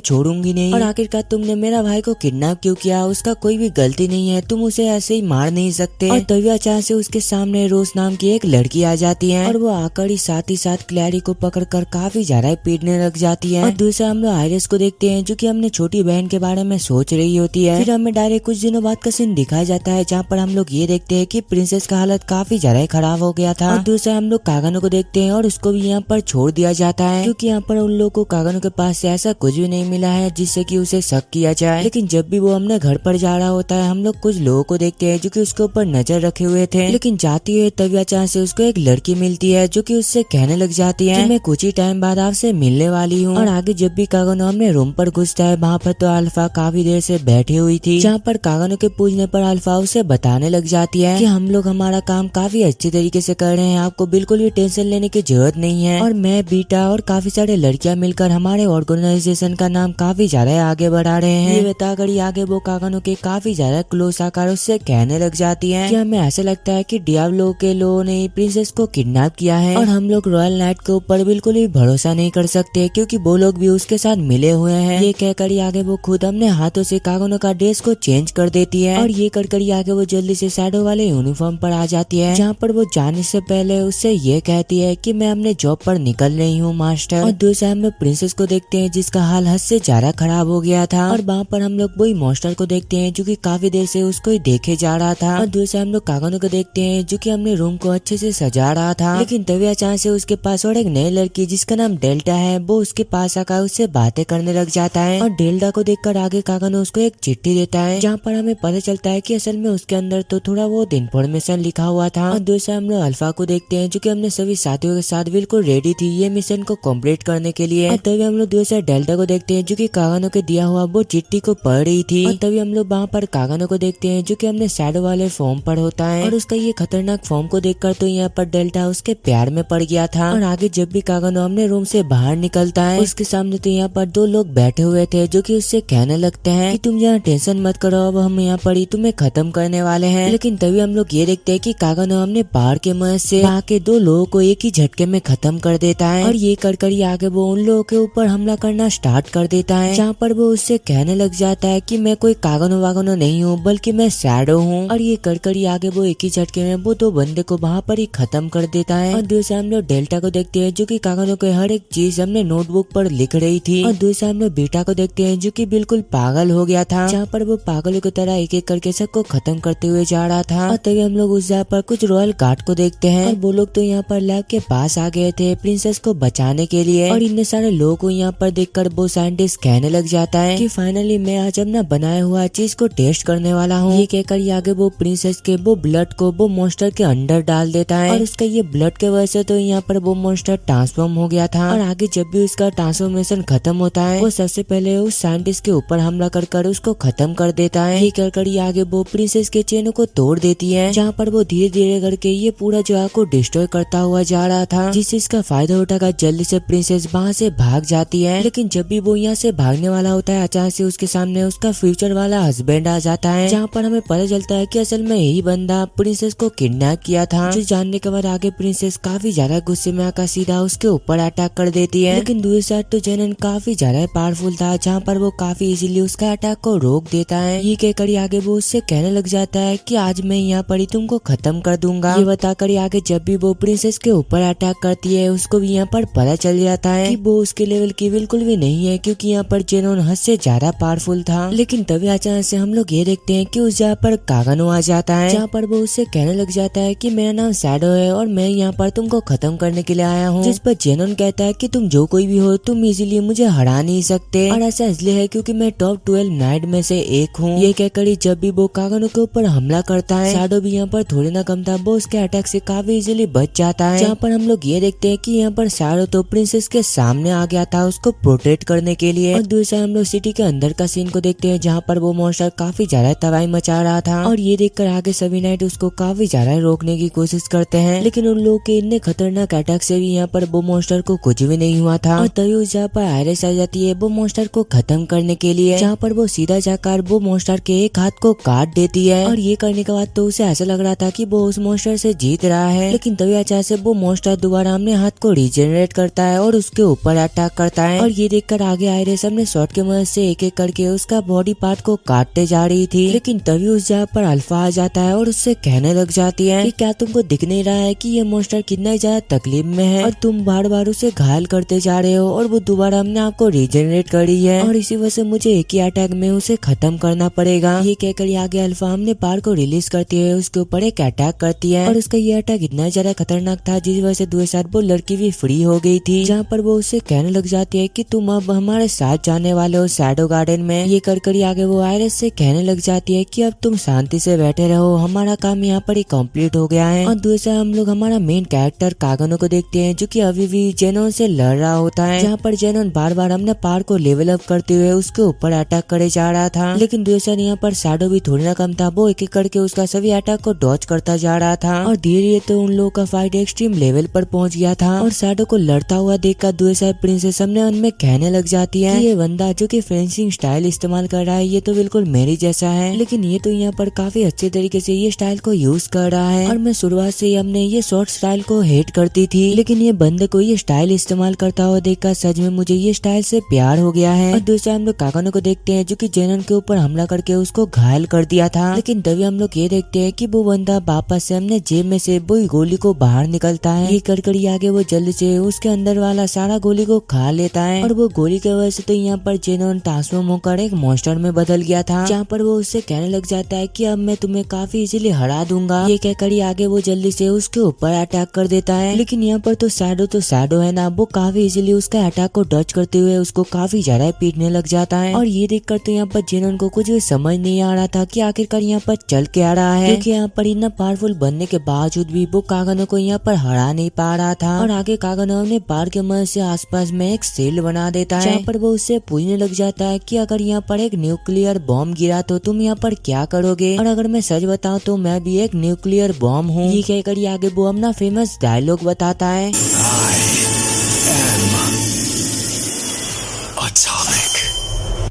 छोड़ूंगी नहीं। और आखिरकार तुमने मेरा भाई को किडनैप क्यों किया, उसका कोई भी गलती नहीं है, तुम उसे ऐसे ही मार नहीं सकते। और तभी अचानक से उसके सामने रोज नाम की एक लड़की आ जाती है और वो आकर ही साथ क्लैरी को पकड़कर काफी ज्यादा पीटने लग जाती है। और दूसरा हम लोग आयरिस को देखते हैं जो कि हमने छोटी बहन के बारे में सोच रही होती है। फिर हमें डायरेक्ट कुछ दिनों बाद का सीन दिखाया जाता है जहाँ पर हम लोग ये देखते हैं कि प्रिंसेस का हालत काफी ज्यादा खराब हो गया था। और दूसरा हम लोग कागनो को देखते हैं और उसको भी यहाँ पर छोड़ दिया जाता है क्योंकि यहाँ पर उन लोगों को कागनो के पास से ऐसा कुछ भी नहीं मिला है जिससे कि उसे शक किया जाए। लेकिन जब भी वो अपने घर पर जा रहा होता है हम लोग कुछ लोगों को देखते हैं जो कि उसके ऊपर नजर रखे हुए थे, लेकिन जाती है तभी अचानक से उसको एक लड़की मिलती है जो कि उससे कहने लग जाती है कि मैं कुछ ही टाइम बाद आपसे मिलने वाली हूँ। और आगे जब भी कागनो अपने रूम पर घुसता है वहाँ पर तो अल्फा काफी देर से बैठी हुई थी, जहाँ पर कागनो के पूछने पर अल्फा उसे बताने लग जाती है कि हम लोग हमारा काम काफी अच्छी तरीके से कर रहे हैं, आपको बिल्कुल भी टेंशन लेने की जरूरत नहीं है। और मैं बीटा और काफी सारे लड़कियां मिलकर हमारे ऑर्गेनाइजेशन का नाम काफी ज्यादा आगे बढ़ा रहे हैं। ये बताकर आगे वो कागनो के काफी ज्यादा क्लोज आकर उससे कहने लग जाती है कि हमें ऐसा लगता है कि डियाब्लो के लोगों ने प्रिंसेस को किडनैप किया है और हम लोग रॉयल नाइट के ऊपर बिल्कुल भी भरोसा नहीं कर सकते क्योंकि वो लोग भी उसके साथ मिले हुए हैं। ये कहकर आगे वो खुद अपने हाथों से कागनो का ड्रेस को चेंज कर देती है और ये कर आगे वो जल्दी से शैडो वाले यूनिफॉर्म पर आ जाती है, जहाँ पर वो जाने से पहले उससे ये कहती है कि मैं अपने जॉब पर निकल रही हूँ मास्टर। और दूसरा हम लोग प्रिंसेस को देखते हैं जिसका हाल हद से ज्यादा खराब हो गया था और वहाँ पर हम लोग वही मॉन्स्टर को देखते हैं जो कि काफी देर से उसको ही देखे जा रहा था। और दूसरा हम लोग कागनो को देखते हैं जो कि अपने रूम को अच्छे से सजा रहा था, लेकिन तभी अचानक से उसके पास और एक नई लड़की जिसका नाम डेल्टा है वो उसके पास आकर उससे बातें करने लग जाता है। और डेल्टा को देखकर आगे कागनो उसको एक चिट्ठी देता है जहाँ पर हमें पता चलता है कि असल में उसके अंदर तो थोड़ा बहुत इन्फॉर्मेशन लिखा हुआ था। और दूसरा हम लोग अल्फा को देखते हैं जो कि हमने सभी साथियों के साथ बिल्कुल रेडी थी ये मिशन को कंप्लीट करने के लिए। और तभी हम लोग दूसरे डेल्टा को देखते हैं जो कि कागानो के दिया हुआ वो चिट्ठी को पढ़ रही थी। और तभी हम लोग वहाँ पर कागानो को देखते हैं जो कि हमने शैडो वाले फॉर्म पर होता है। और उसका ये खतरनाक फॉर्म को देखकर तो यहाँ पर डेल्टा उसके प्यार में पड़ गया था। और आगे जब भी कागानो अपने रूम से बाहर निकलता है उसके सामने तो यहाँ पर दो लोग बैठे हुए थे जो कि उससे कहने लगते हैं कि तुम यहाँ टेंशन मत करो, अब हम यहाँ पर ही तुम्हें खत्म करने वाले हैं। लेकिन तभी हम लोग ये देखते हैं कि कागानो हमने पहाड़ के मदद से आके दो लोगों को एक ही झटके में खत्म कर देता है। और ये कर कर आगे वो उन लोगों के ऊपर हमला करना स्टार्ट कर देता है, जहाँ पर वो उससे कहने लग जाता है कि मैं कोई कागानो वागानो नहीं हूँ बल्कि मैं शैडो हूँ। और ये कर कर आगे वो एक ही झटके में वो दो बंदे को वहाँ पर ही खत्म कर देता है। और दूसरे हम लोग डेल्टा को देखते हैं जो कि कागानो के हर एक चीज हमने नोटबुक पर लिख रही थी। और दूसरे हम लोग बीटा को देखते हैं जो कि बिल्कुल पागल हो गया था, जहाँ पर वो पागलों की तरह एक एक करके सबको खत्म करते हुए जा रहा था। और तभी हम लोग उस जगह पर कुछ रॉयल गार्ड को देखते हैं और वो लोग तो यहाँ पर लैब के पास आ गए थे प्रिंसेस को बचाने के लिए। और इतने सारे लोगों को यहाँ पर देखकर वो साइंटिस्ट कहने लग जाता है कि फाइनली मैं आज अपना बनाया हुआ चीज को टेस्ट करने वाला हूँ। ये कहकर आगे वो प्रिंसेस के वो ब्लड को वो मॉन्स्टर के अंदर डाल देता है। और उसका ये ब्लड के वजह से तो यहाँ पर वो मॉन्स्टर ट्रांसफॉर्म हो गया था। और आगे जब भी उसका ट्रांसफॉर्मेशन खत्म होता है वो सबसे पहले उस साइंटिस्ट के ऊपर हमला कर उसको खत्म कर देता है। ये कर आगे वो प्रिंसेस के चेनों को तोड़ देती है, जहाँ पर वो धीरे धीरे करके ये पूरा जगह को डिस्ट्रॉय करता हुआ जा रहा था, जिस चीज का फायदा उठाकर जल्दी से प्रिंसेस वहाँ से भाग जाती है। लेकिन जब भी वो यहाँ से भागने वाला होता है अचानक से उसके सामने उसका फ्यूचर वाला हस्बैंड आ जाता है, जहाँ पर हमें पता चलता है कि असल में यही बंदा प्रिंसेस को किडनैप किया था। जो जानने के बाद आगे प्रिंसेस काफी ज्यादा गुस्से में आकर सीधा उसके ऊपर अटैक कर देती है। लेकिन दूसरी साइड तो जेनन काफी ज्यादा पावरफुल था, जहाँ पर वो काफी इजीली उसका अटैक को रोक देता है। ये कहकर आगे वो उससे कहने लग जाता है कि आज मैं यहाँ पर ही तुमको खत्म कर दूंगा। ये बताकर आगे जब भी वो प्रिंसेस के ऊपर अटैक करती है उसको भी यहाँ पर पता चल जाता है कि वो उसके लेवल की बिल्कुल भी नहीं है, क्योंकि यहाँ पर जेनन हद से ज्यादा पावरफुल था। लेकिन तभी अचानक से हम लोग ये देखते हैं कि उस जगह पर कागानो आ जाता है, जहाँ पर वो उससे कहने लग जाता है कि मेरा नाम शैडो है और मैं यहाँ पर तुमको खत्म करने के लिए आया हूँ। जिस पर जेनन कहता है कि तुम जो कोई भी हो तुम इजीली मुझे हरा नहीं सकते, और ऐसा इसलिए है क्योंकि मैं टॉप 12 नाइट में से एक हूँ। ये कहकर जब भी वो कागानो के ऊपर हमला करता है शैडो भी यहाँ पर थोड़ी ना कम था, वो उसके अटैक से काफी इजीली बच जाता है। जहाँ पर हम लोग ये देखते हैं कि यहाँ पर शैडो तो प्रिंसेस के सामने आ गया था उसको प्रोटेक्ट करने के लिए। और दूसरा हम लोग सिटी के अंदर का सीन को देखते हैं, जहाँ पर वो मॉन्स्टर काफी ज्यादा तबाही मचा रहा था। और ये देखकर आगे सभी नाइट उसको काफी ज्यादा रोकने की कोशिश करते हैं, लेकिन उन लोगों के इतने खतरनाक अटैक से भी यहाँ पर वो मॉन्स्टर को कुछ भी नहीं हुआ था। और तभी उस जगह पर आयरिस आ जाती है वो मॉन्स्टर को खत्म करने के लिए, जहाँ पर वो सीधा जाकर वो मॉन्स्टर के एक हाथ को काट देती है। और ये करने के बाद तो उसे ऐसा लग रहा था कि वो उस मॉन्स्टर से जीत रहा है, लेकिन तभी अचानक से वो मॉन्स्टर दोबारा अपने हाथ को रिजेनरेट करता है और उसके ऊपर अटैक करता है। और ये देखकर आगे आयरिस अपने शॉट के मदद से एक एक करके उसका बॉडी पार्ट को काटते जा रही थी। लेकिन तभी उस जगह पर अल्फा आ जाता है और उससे कहने लग जाती है कि क्या तुमको दिख नहीं रहा है कि ये मॉन्स्टर कितना ज्यादा तकलीफ में है और तुम बार बार उसे घायल करते जा रहे हो, और वो दोबारा अपने आप को रिजेनरेट कर रही है और इसी वजह से मुझे एक ही अटैक में उसे खत्म करना पड़ेगा। ये कहकर आगे अल्फा हमने पार को रिलीज करती है उसके ऊपर एक अटैक करती है, और उसका ये अटैक इतना ज्यादा खतरनाक था जिस वजह से दूसरे साथ वो लड़की भी फ्री हो गई थी, जहाँ पर वो उससे कहने लग जाती है कि तुम अब हमारे साथ जाने वाले हो शैडो गार्डन में। ये कर आगे वो आयरिस से कहने लग जाती है कि अब तुम शांति से बैठे रहो, हमारा काम यहाँ पर ही कंप्लीट हो गया है। और दूसरा हम लोग हमारा मेन कैरेक्टर कागानो को देखते हैं जो कि अभी भी जेनन से लड़ रहा होता है, जहाँ पर जेनन बार बार हमने पार को लेवल अप करते हुए उसके ऊपर अटैक करे जा रहा था। लेकिन दूसरा यहाँ पर शैडो भी थोड़ी ना कम था, वो एक एक करके उसका सभी अटैक को डॉज करता जा रहा था। और धीरे धीरे तो उन लोगों का फाइट एक्सट्रीम लेवल पर पहुंच गया था। और शैडो को लड़ता हुआ देखकर दूसरा प्रिंसेस हमने उनमें कहने लग जाती है कि ये बंदा जो कि फेंसिंग स्टाइल इस्तेमाल कर रहा है ये तो बिल्कुल मेरी जैसा है, लेकिन ये तो यहाँ पर काफी अच्छे तरीके से ये स्टाइल को यूज कर रहा है। और मैं शुरुआत से ही हमने ये शॉर्ट स्टाइल को हेट करती थी, लेकिन ये बंदे को ये स्टाइल इस्तेमाल करता हुआ देखकर सच में मुझे ये स्टाइल से प्यार हो गया है। और दूसरा हम लोग कागानो को देखते हैं जो कि जेनन के ऊपर हमला करके उसको घायल कर दिया था। लेकिन तभी हम लोग ये देखते हैं कि वो बंदा वापस से हमने जेब में से वो गोली को बाहर निकलता है। ये कर आगे वो जल्दी से उसके अंदर वाला सारा गोली को खा लेता है, और वो गोली की वजह से तो यहाँ पर जेनन ट्रांसफॉर्म होकर एक मॉन्स्टर में बदल गया था, जहाँ पर वो उससे कहने लग जाता है कि अब मैं तुम्हें काफी इजीली हरा दूंगा। ये कहकर आगे वो जल्दी से उसके ऊपर अटैक कर देता है। लेकिन यहाँ पर तो शैडो है ना, वो काफी इजीली उसका अटैक को डच करते हुए उसको काफी ज्यादा पीटने लग जाता है। और ये देखकर तो यहाँ पर जेनन को कुछ भी समझ नहीं आ रहा था कि आखिरकार यहाँ पर चल के आ रहा है, क्योंकि यहाँ पर इतना पावरफुल बनने के बावजूद भी वो कागानो को यहाँ पर हरा नहीं पा रहा था। और और आगे कागानो अपने बार के मदद से आसपास में एक शील्ड बना देता है, जहाँ पर वो उससे पूछने लग जाता है कि अगर यहाँ पर एक न्यूक्लियर बॉम्ब गिरा तो तुम यहाँ पर क्या करोगे। और अगर मैं सच बताऊं तो मैं भी एक न्यूक्लियर बॉम्ब हूँ। ये कहकर आगे वो अपना फेमस डायलॉग बताता है।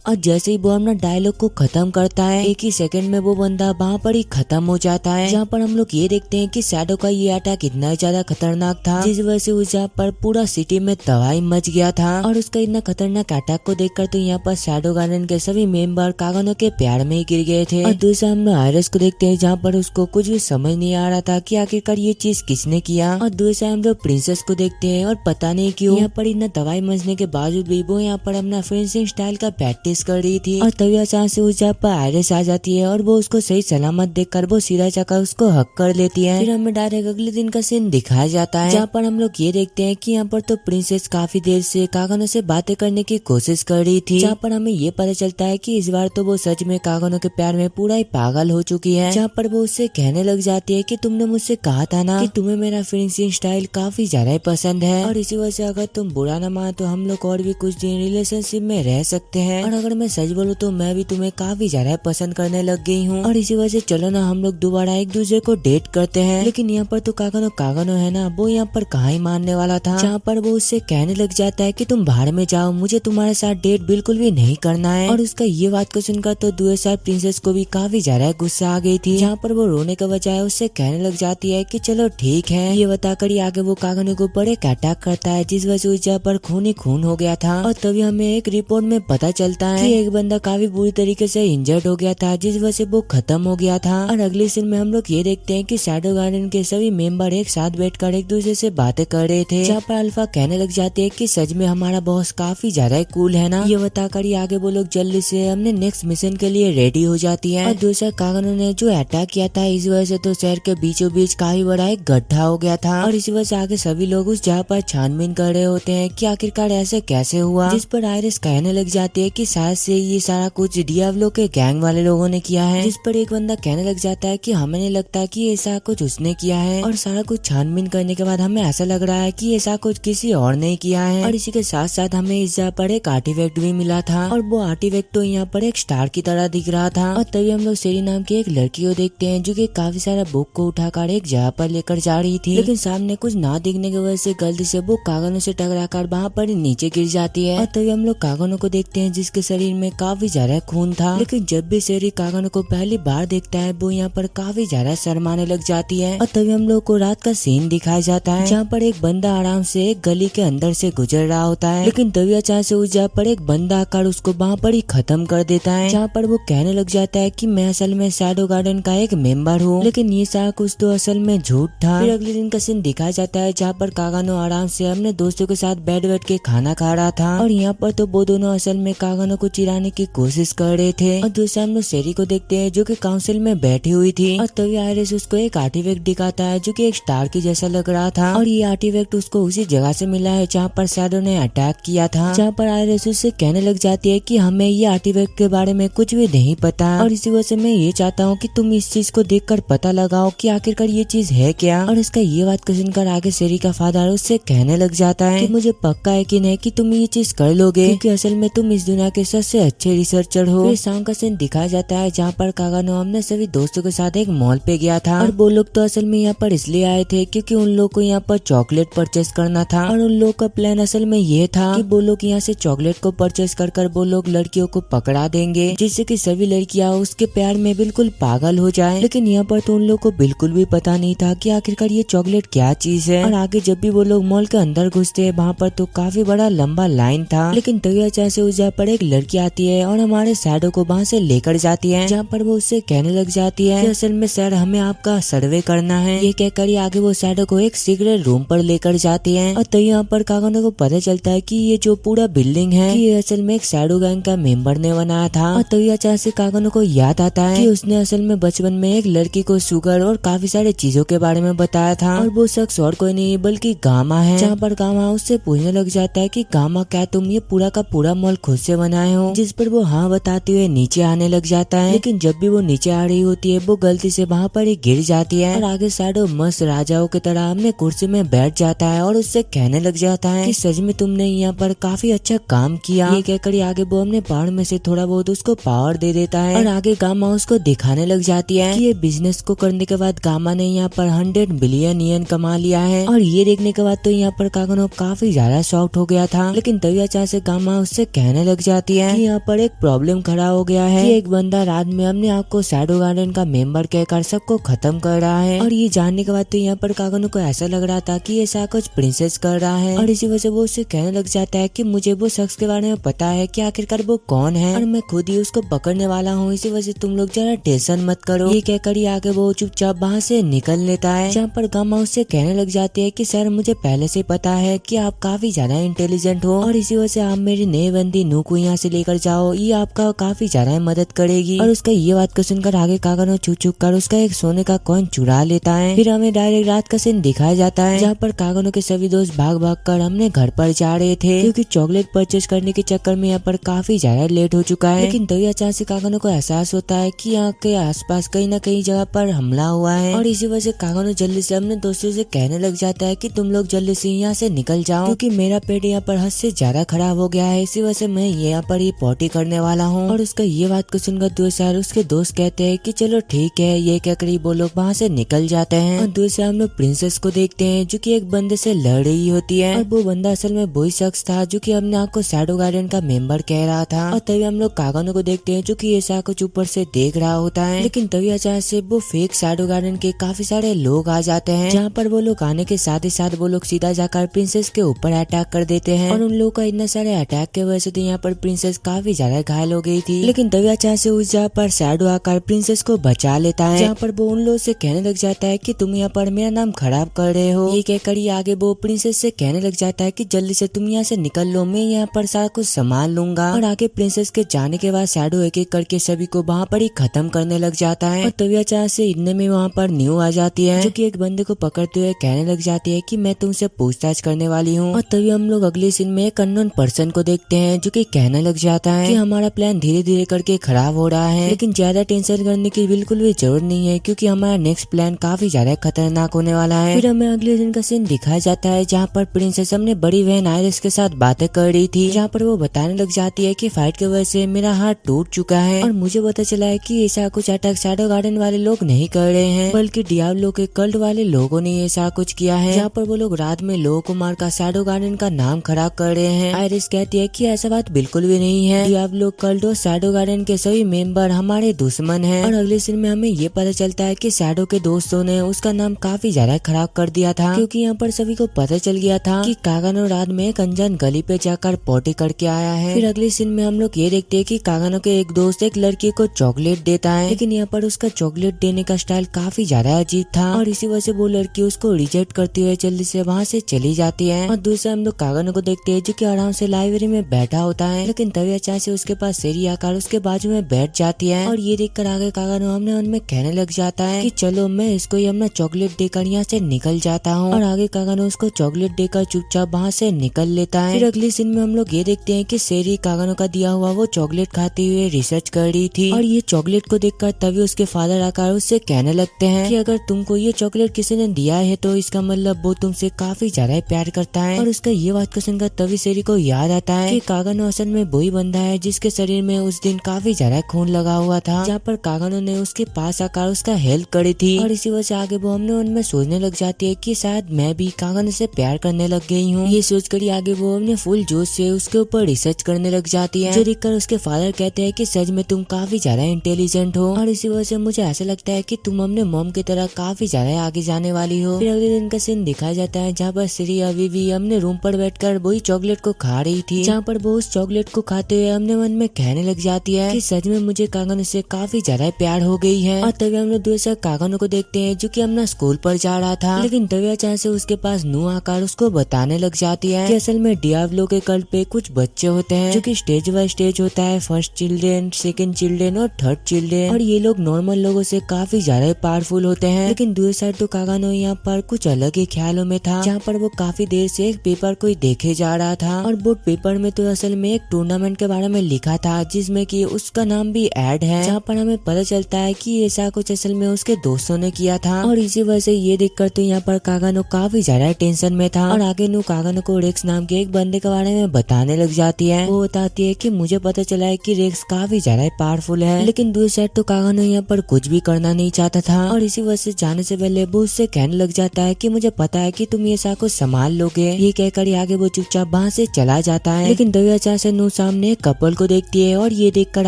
और जैसे ही वो अपना डायलॉग को खत्म करता है, एक ही सेकंड में वो बंदा वहाँ पर ही खत्म हो जाता है। जहाँ पर हम लोग ये देखते हैं कि शैडो का ये अटैक इतना ज्यादा खतरनाक था, जिस वजह से उस जहाँ पर पूरा सिटी में तबाही मच गया था। और उसका इतना खतरनाक अटैक को देखकर तो यहाँ पर शैडो गार्डन के सभी मेंबर कागानो के प्यार में ही गिर गए थे। और दूसरा हम लोग आयरस को देखते हैं, जहाँ पर उसको कुछ भी समझ नहीं आ रहा था कि आखिरकार ये चीज किसने किया। और दूसरा हम लोग प्रिंसेस को देखते हैं, और पता नहीं क्यों यहाँ पर इतना तबाही मचने के बावजूद भी वो यहाँ पर अपना फेंसिंग स्टाइल का प्रैक्टिस कर रही थी। और तभी अचानक से उस जगह पर आयरिस आ जाती है, और वो उसको सही सलामत देखकर वो सीधा जाकर उसको हक कर लेती है। फिर हमें डायरेक्ट अगले दिन का सीन दिखाया जाता है, जहाँ पर हम लोग ये देखते हैं कि यहाँ पर तो प्रिंसेस काफी देर से कागानो से बातें करने की कोशिश कर रही थी, जहाँ पर हमें ये पता चलता है कि इस बार तो वो सच में कागानो के प्यार में पूरा ही पागल हो चुकी है। जहाँ पर वो उससे कहने लग जाती है कि तुमने मुझसे कहा था ना कि तुम्हें मेरा फिनिशिंग स्टाइल काफी ज्यादा ही पसंद है, और इसी वजह से अगर तुम बुरा न मानो तो हम लोग और भी कुछ दिन रिलेशनशिप में रह सकते हैं। और अगर मैं सच बोलूं तो मैं भी तुम्हें काफी ज्यादा पसंद करने लग गई हूँ, और इसी वजह से चलो ना हम लोग दोबारा एक दूसरे को डेट करते हैं। लेकिन यहाँ पर तो कागानो है ना, वो यहाँ पर कहाँ ही मानने वाला था। जहाँ पर वो उससे कहने लग जाता है कि तुम बाहर में जाओ, मुझे तुम्हारे साथ डेट बिल्कुल भी नहीं करना है। और उसका ये बात को सुनकर तो दूसरे प्रिंसेस को भी काफी ज्यादा गुस्सा आ गई थी, जहाँ पर वो रोने के बजाय उससे कहने लग जाती है कि चलो ठीक है। ये बताकर ही आगे वो कागानो को बड़े अटैक करता है, जिस वजह से उस जगह पर खून ही खून हो गया था। और तभी हमें एक रिपोर्ट में पता चलता है कि एक बंदा काफी बुरी तरीके से इंजर्ड हो गया था, जिस वजह से वो खत्म हो गया था। और अगले सीन में हम लोग ये देखते हैं कि शैडो गार्डन के सभी मेंबर एक साथ बैठकर एक दूसरे से बातें कर रहे थे, जहाँ पर अल्फा कहने लग जाती है कि सच में हमारा बॉस काफी ज्यादा कूल है ना। ये बताकर ही आगे वो लोग जल्दी से हमने नेक्स्ट मिशन के लिए रेडी हो जाती है। और दूसरा कागानो ने जो अटैक किया था, इस वजह से तो शहर के बीचों बीच काफी बड़ा एक गड्ढा हो गया था, और इसी वजह से आगे सभी लोग उस जगह पर छानबीन कर रहे होते हैं कि आखिरकार ऐसे कैसे हुआ। जिस पर आयरिस कहने लग जाती है कि शायद से ये सारा कुछ डियाब्लो के गैंग वाले लोगों ने किया है। जिस पर एक बंदा कहने लग जाता है कि हमें नहीं लगता कि ऐसा कुछ उसने किया है, और सारा कुछ छानबीन करने के बाद हमें ऐसा लग रहा है कि ऐसा कुछ किसी और ने किया है। और इसी के साथ साथ हमें इस जगह पर एक आर्टिफैक्ट भी मिला था, और वो आर्टिफैक्ट तो यहाँ पर एक स्टार की तरह दिख रहा था। और तभी हम लोग सेरी नाम की एक लड़की को देखते हैं, जो कि काफी सारा बुक को उठाकर एक जगह पर लेकर जा रही थी, लेकिन सामने कुछ ना दिखने की वजह से गलती से वो कागानो से टकराकर वहाँ पर नीचे गिर जाती है। और तभी हम लोग कागानो को देखते हैं, जिसके शरीर में काफी ज्यादा खून था। लेकिन जब भी सेरी कागानो को पहली बार देखता है, वो यहाँ पर काफी ज्यादा शर्माने लग जाती है। और तभी हम लोग को रात का सीन दिखाया जाता है, जहाँ पर एक बंदा आराम से एक गली के अंदर से गुजर रहा होता है, लेकिन तभी अचानक से उस जगह पर एक बंदा आकर उसको वहाँ पर ही खत्म कर देता है। जहाँ पर वो कहने लग जाता है कि मैं असल में शैडो गार्डन का एक मेंबर हूँ, लेकिन ये सारा कुछ तो असल में झूठ था। फिर अगले दिन का सीन दिखाया जाता है, जहाँ पर कागानो आराम से अपने दोस्तों के साथ बैठ के खाना खा रहा था, और यहाँ पर तो वो दोनों असल में कागानो को चिढ़ाने की कोशिश कर रहे थे। और दूसरा हम लोग सेरी को देखते हैं, जो कि काउंसिल में बैठी हुई थी। और तभी आयरिस उसको एक आर्टिफैक्ट दिखाता है, जो कि एक स्टार की जैसा लग रहा था, और ये आर्टिफैक्ट उसको उसी जगह से मिला है जहाँ पर शैडो ने अटैक किया था। जहाँ पर आयरिस उससे कहने लग जाती है कि हमें ये आर्टिफैक्ट के बारे में कुछ भी नहीं पता, और इसी वजह से मैं ये चाहता हूँ कि तुम इस चीज को देखकर पता लगाओ कि आखिरकार ये चीज है क्या। और इसका ये बात को सुनकर आगे सेरी का फादर उससे कहने लग जाता है कि मुझे पक्का यकीन है कि तुम ये चीज कर लोगे, क्योंकि असल में तुम इस दुनिया के सबसे अच्छे रिसर्चर हो। फिर शाम का सीन दिखाया जाता है, जहाँ पर कागानो हमने सभी दोस्तों के साथ एक मॉल पे गया था, और वो लोग तो असल में यहाँ पर इसलिए आए थे क्योंकि उन लोग को यहाँ पर चॉकलेट परचेस करना था। और उन लोग का प्लान असल में ये था कि वो लोग यहाँ से चॉकलेट को परचेस कर वो लोग लड़कियों को पकड़ा देंगे, जिससे कि सभी लड़कियां उसके प्यार में बिल्कुल पागल हो जाए। लेकिन यहाँ पर तो उन लोग को बिल्कुल भी पता नहीं था कि आखिरकार ये चॉकलेट क्या चीज है। और आगे जब भी वो लोग मॉल के अंदर घुसते हैं, वहाँ पर तो काफी बड़ा लंबा लाइन था। लेकिन तभी अचानक से उस जगह पर एक लड़की आती है और हमारे शैडो को वहाँ से लेकर जाती है, जहाँ पर वो उससे कहने लग जाती है कि असल में सर हमें आपका सर्वे करना है। ये कहकर आगे वो शैडो को एक सीक्रेट रूम पर लेकर जाती है। और तभी यहाँ पर कागानो को पता चलता है कि ये जो पूरा बिल्डिंग है कि ये असल में एक शैडो गैंग का मेंबर ने बनाया था। और तभी अचानक से कागानो को याद आता है कि उसने असल में बचपन में एक लड़की को शुगर और काफी सारे चीजों के बारे में बताया था, और वो शख्स और कोई नहीं बल्कि गामा है। जहाँ पर गामा उससे पूछने लग जाता है कि गामा क्या तुम ये पूरा का पूरा मॉल खुद से बनाए आए हो, जिस पर वो हाँ बताते हुए नीचे आने लग जाता है। लेकिन जब भी वो नीचे आ रही होती है वो गलती से वहाँ पर ही गिर जाती है और आगे शैडो मस्त राजाओं की तरह अपने कुर्सी में बैठ जाता है और उससे कहने लग जाता है कि सच में तुमने यहाँ पर काफी अच्छा काम किया। ये कहकर आगे वो अपने पावर में से थोड़ा बहुत उसको पावर दे देता है और आगे गामा उसको दिखाने लग जाती है कि ये बिजनेस को करने के बाद गामा ने यहाँ पर 100 बिलियन येन कमा लिया है। और ये देखने के बाद तो यहाँ पर कागनो काफी ज्यादा शॉक्ड हो गया था। लेकिन तभी अचानक से गामा उससे कहने लग जाती है कि यहाँ पर एक प्रॉब्लम खड़ा हो गया है कि एक बंदा रात में अपने आप को शैडो गार्डन का मेंबर कहकर सबको खत्म कर रहा है। और ये जानने के बाद तो यहाँ पर कागनो को ऐसा लग रहा था कि ऐसा कुछ प्रिंसेस कर रहा है और इसी वजह से वो उससे कहने लग जाता है कि मुझे वो शख्स के बारे में पता है कि आखिरकार वो कौन है और मैं खुद ही उसको पकड़ने वाला हूँ, इसी वजह से तुम लोग जरा टेंशन मत करो। ये कहकर आगे वो चुपचाप वहाँ से निकल लेता है। जहाँ पर गामा उससे कहने लग जाती है कि सर मुझे पहले से पता है कि आप काफी ज्यादा इंटेलिजेंट हो और इसी वजह से आप मेरी नई बंदी नू को यहाँ से लेकर जाओ, ये आपका काफी ज्यादा मदद करेगी। और उसका ये बात को सुनकर आगे कागनो छुप छुप कर उसका एक सोने का कॉइन चुरा लेता है। फिर हमें डायरेक्ट रात का सीन दिखाया जाता है जहाँ पर कागनो के सभी दोस्त भाग भाग कर हमने घर पर जा रहे थे क्योंकि चॉकलेट परचेज करने के चक्कर में यहाँ पर काफी ज्यादा लेट हो चुका है। लेकिन तभी अचानक से कागनो को एहसास होता है कि यहाँ के आसपास कहीं ना कहीं जगह पर हमला हुआ है और इसी वजह से कागनो जल्दी से अपने दोस्तों से कहने लग जाता है कि तुम लोग जल्दी से यहाँ से निकल जाओ क्योंकि मेरा पेट यहाँ पर हद से ज्यादा खराब हो गया है, इसी वजह से मैं यहाँ पर ही पॉटी करने वाला हूँ। और उसका ये बात को सुनकर दूसरा उसके दोस्त कहते हैं कि चलो ठीक है, ये कहकर वो लोग वहाँ से निकल जाते हैं। और दूसरा हम लोग प्रिंसेस को देखते हैं जो कि एक बंदे से लड़ रही होती है और वो बंदा असल में वही शख्स था जो कि अपने आप को शैडो गार्डन का मेंबर कह रहा था। और तभी हम लोग कागनो को देखते हैं जो कि ऐसा कुछ ऊपर से देख रहा होता है। लेकिन तभी अचानक से वो फेक शैडो गार्डन के काफी सारे लोग आ जाते हैं जहाँ पर वो लोग आने के साथ ही साथ वो लोग सीधा जाकर प्रिंसेस के ऊपर अटैक कर देते हैं और उन लोगों का इतना सारे अटैक के वजह से तो यहाँ पर प्रिंसेस काफी ज्यादा घायल हो गई थी। लेकिन तभी अचानक से उस जगह पर शैडो आकर प्रिंसेस को बचा लेता है जहाँ पर वो उन लोगों से कहने लग जाता है कि तुम यहाँ पर मेरा नाम खराब कर रहे हो। ये कहकर आगे वो प्रिंसेस से कहने लग जाता है कि जल्दी से तुम यहाँ से निकल लो, मैं यहाँ पर सारा कुछ संभाल लूंगा। और आगे प्रिंसेस के जाने के बाद शैडो एक एक करके सभी को वहाँ पर ही खत्म करने लग जाता है। और तभी अचानक से इतने में वहाँ पर न्यू आ जाती है जो कि एक बंदे को पकड़ते हुए कहने लग जाती है कि मैं तुमसे पूछताछ करने वाली हूँ। और तभी हम लोग अगले सीन में एक अननोन पर्सन को देखते हैं जो कि कहने लग जाता है कि हमारा प्लान धीरे धीरे करके खराब हो रहा है, लेकिन ज्यादा टेंशन करने की बिल्कुल भी जरूरत नहीं है क्योंकि हमारा नेक्स्ट प्लान काफी ज्यादा खतरनाक होने वाला है। फिर हमें अगले दिन का सीन दिखाया जाता है जहाँ पर प्रिंसेस अपने बड़ी बहन आयरिस के साथ बातें कर रही थी, जहाँ पर वो बताने लग जाती है कि फाइट की वजह से मेरा हाथ टूट चुका है और मुझे पता चला है कि ऐसा कुछ अटैक शैडो गार्डन वाले लोग नहीं कर रहे हैं बल्कि डियाब्लो के कल्ट वाले लोगों ने ऐसा कुछ किया है, जहाँ पर वो लोग रात में लोगों को मारकर शैडो गार्डन का नाम खराब कर रहे हैं। आयरिस कहती है कि ऐसा बात बिल्कुल भी नहीं है, डियाब्लो कल्ट और शैडो गार्डन के सभी मेंबर हमारे दुश्मन हैं। और अगले सीन में हमें ये पता चलता है कि शैडो के दोस्तों ने उसका नाम काफी ज्यादा खराब कर दिया था क्योंकि यहाँ पर सभी को पता चल गया था कि कागानो रात में एक अनजान गली पे जाकर पॉटी करके आया है। फिर अगले सीन में हम लोग ये देखते हैं कि कागानो के एक दोस्त एक लड़की को चॉकलेट देता है, लेकिन यहाँ पर उसका चॉकलेट देने का स्टाइल काफी ज्यादा अजीब था और इसी वजह से वो लड़की उसको रिजेक्ट करती हुए जल्दी से वहाँ से चली जाती है। और दूसरा हम लोग कागानो को देखते हैं जो कि आराम से लाइब्रेरी में बैठा होता है, लेकिन तभी अचानक से उसके पास सेरी आकर उसके बाजू में बैठ जाती है और ये देखकर आगे कागानो हमने उनमें कहने लग जाता है कि चलो मैं इसको ही अपना चॉकलेट देकर यहाँ से निकल जाता हूँ। और आगे कागानो उसको चॉकलेट देकर चुपचाप वहाँ से निकल लेता है। फिर अगले सीन में हम लोग ये देखते हैं कि सेरी कागानो का दिया हुआ वो चॉकलेट खाते हुए रिसर्च कर रही थी और ये चॉकलेट को देखकर तभी उसके फादर आकर उससे कहने लगते हैं कि अगर तुमको ये चॉकलेट किसी ने दिया है तो इसका मतलब वो तुमसे काफी ज्यादा प्यार करता है। और उसका ये बात को सुनकर तभी सेरी को याद आता है कि कागानो असल में वही बंदा है जिसके शरीर में उस दिन काफी ज्यादा खून लगा हुआ था, जहाँ पर कागानो ने उसके पास आकर उसका हेल्प करी थी। और इसी वजह से आगे वो हमने उनमें सोचने लग जाती है कि शायद मैं भी कागानो से प्यार करने लग गई हूँ। ये सोचकर आगे वो अपने फुल जोश से उसके ऊपर रिसर्च करने लग जाती है, जो देखकर उसके फादर कहते हैं कि सच में तुम काफी ज्यादा इंटेलिजेंट हो और इसी वजह से मुझे ऐसा लगता है कि तुम अपने मॉम की तरह काफी ज्यादा आगे जाने वाली हो। फिर अगले दिन का सीन दिखाया जाता है जहाँ पर श्री अभी भी अपने रूम पर बैठकर वही चॉकलेट को खा रही थी, जहाँ पर वो उस चॉकलेट को खाते हुए अपने मन में कहने लग जाती है कि सच में मुझे कागानो से काफी ज्यादा प्यार हो गई है। और तभी हम लोग दूसरे कागानो को देखते हैं जो कि अपना स्कूल पर जा रहा था, लेकिन तभी अचानक से उसके पास नू आकर उसको बताने लग जाती है कि असल में डियाब्लो के कल्ट पे कुछ बच्चे होते हैं जो कि स्टेज बाय स्टेज होता है, फर्स्ट चिल्ड्रेन, सेकंड चिल्ड्रेन और थर्ड चिल्ड्रेन, और ये लोग नॉर्मल लोगों से काफी ज्यादा पावरफुल होते हैं। लेकिन दूसरी साइड तो कागानो यहाँ पर कुछ अलग ही ख्यालों में था, जहाँ पर वो काफी देर से एक पेपर को ही देखे जा रहा था और वो पेपर में तो असल में एक टूर्नामेंट टूर्नामेंट के बारे में लिखा था जिसमें कि उसका नाम भी ऐड है, जहाँ पर हमें पता चलता है कि ऐसा कुछ असल में उसके दोस्तों ने किया था। और इसी वजह से ये देखकर तो यहाँ पर कागानो काफी ज्यादा टेंशन में था और आगे नु कागानो को रेक्स नाम के एक बंदे के बारे में बताने लग जाती है। वो बताती है कि मुझे पता चला है कि रेक्स काफी ज्यादा पावरफुल है, लेकिन दूसरी साइड तो कागानो यहाँ पर कुछ भी करना नहीं चाहता था और इसी वजह से जाने से पहले वो उससे कहने लग जाता है कि मुझे पता है कि तुम ये साको संभाल लोगे। ये कहकर आगे वो चुपचाप वहाँ से चला जाता है। लेकिन तभी अचानक से नु सामने एक कपल को देखती है और ये देखकर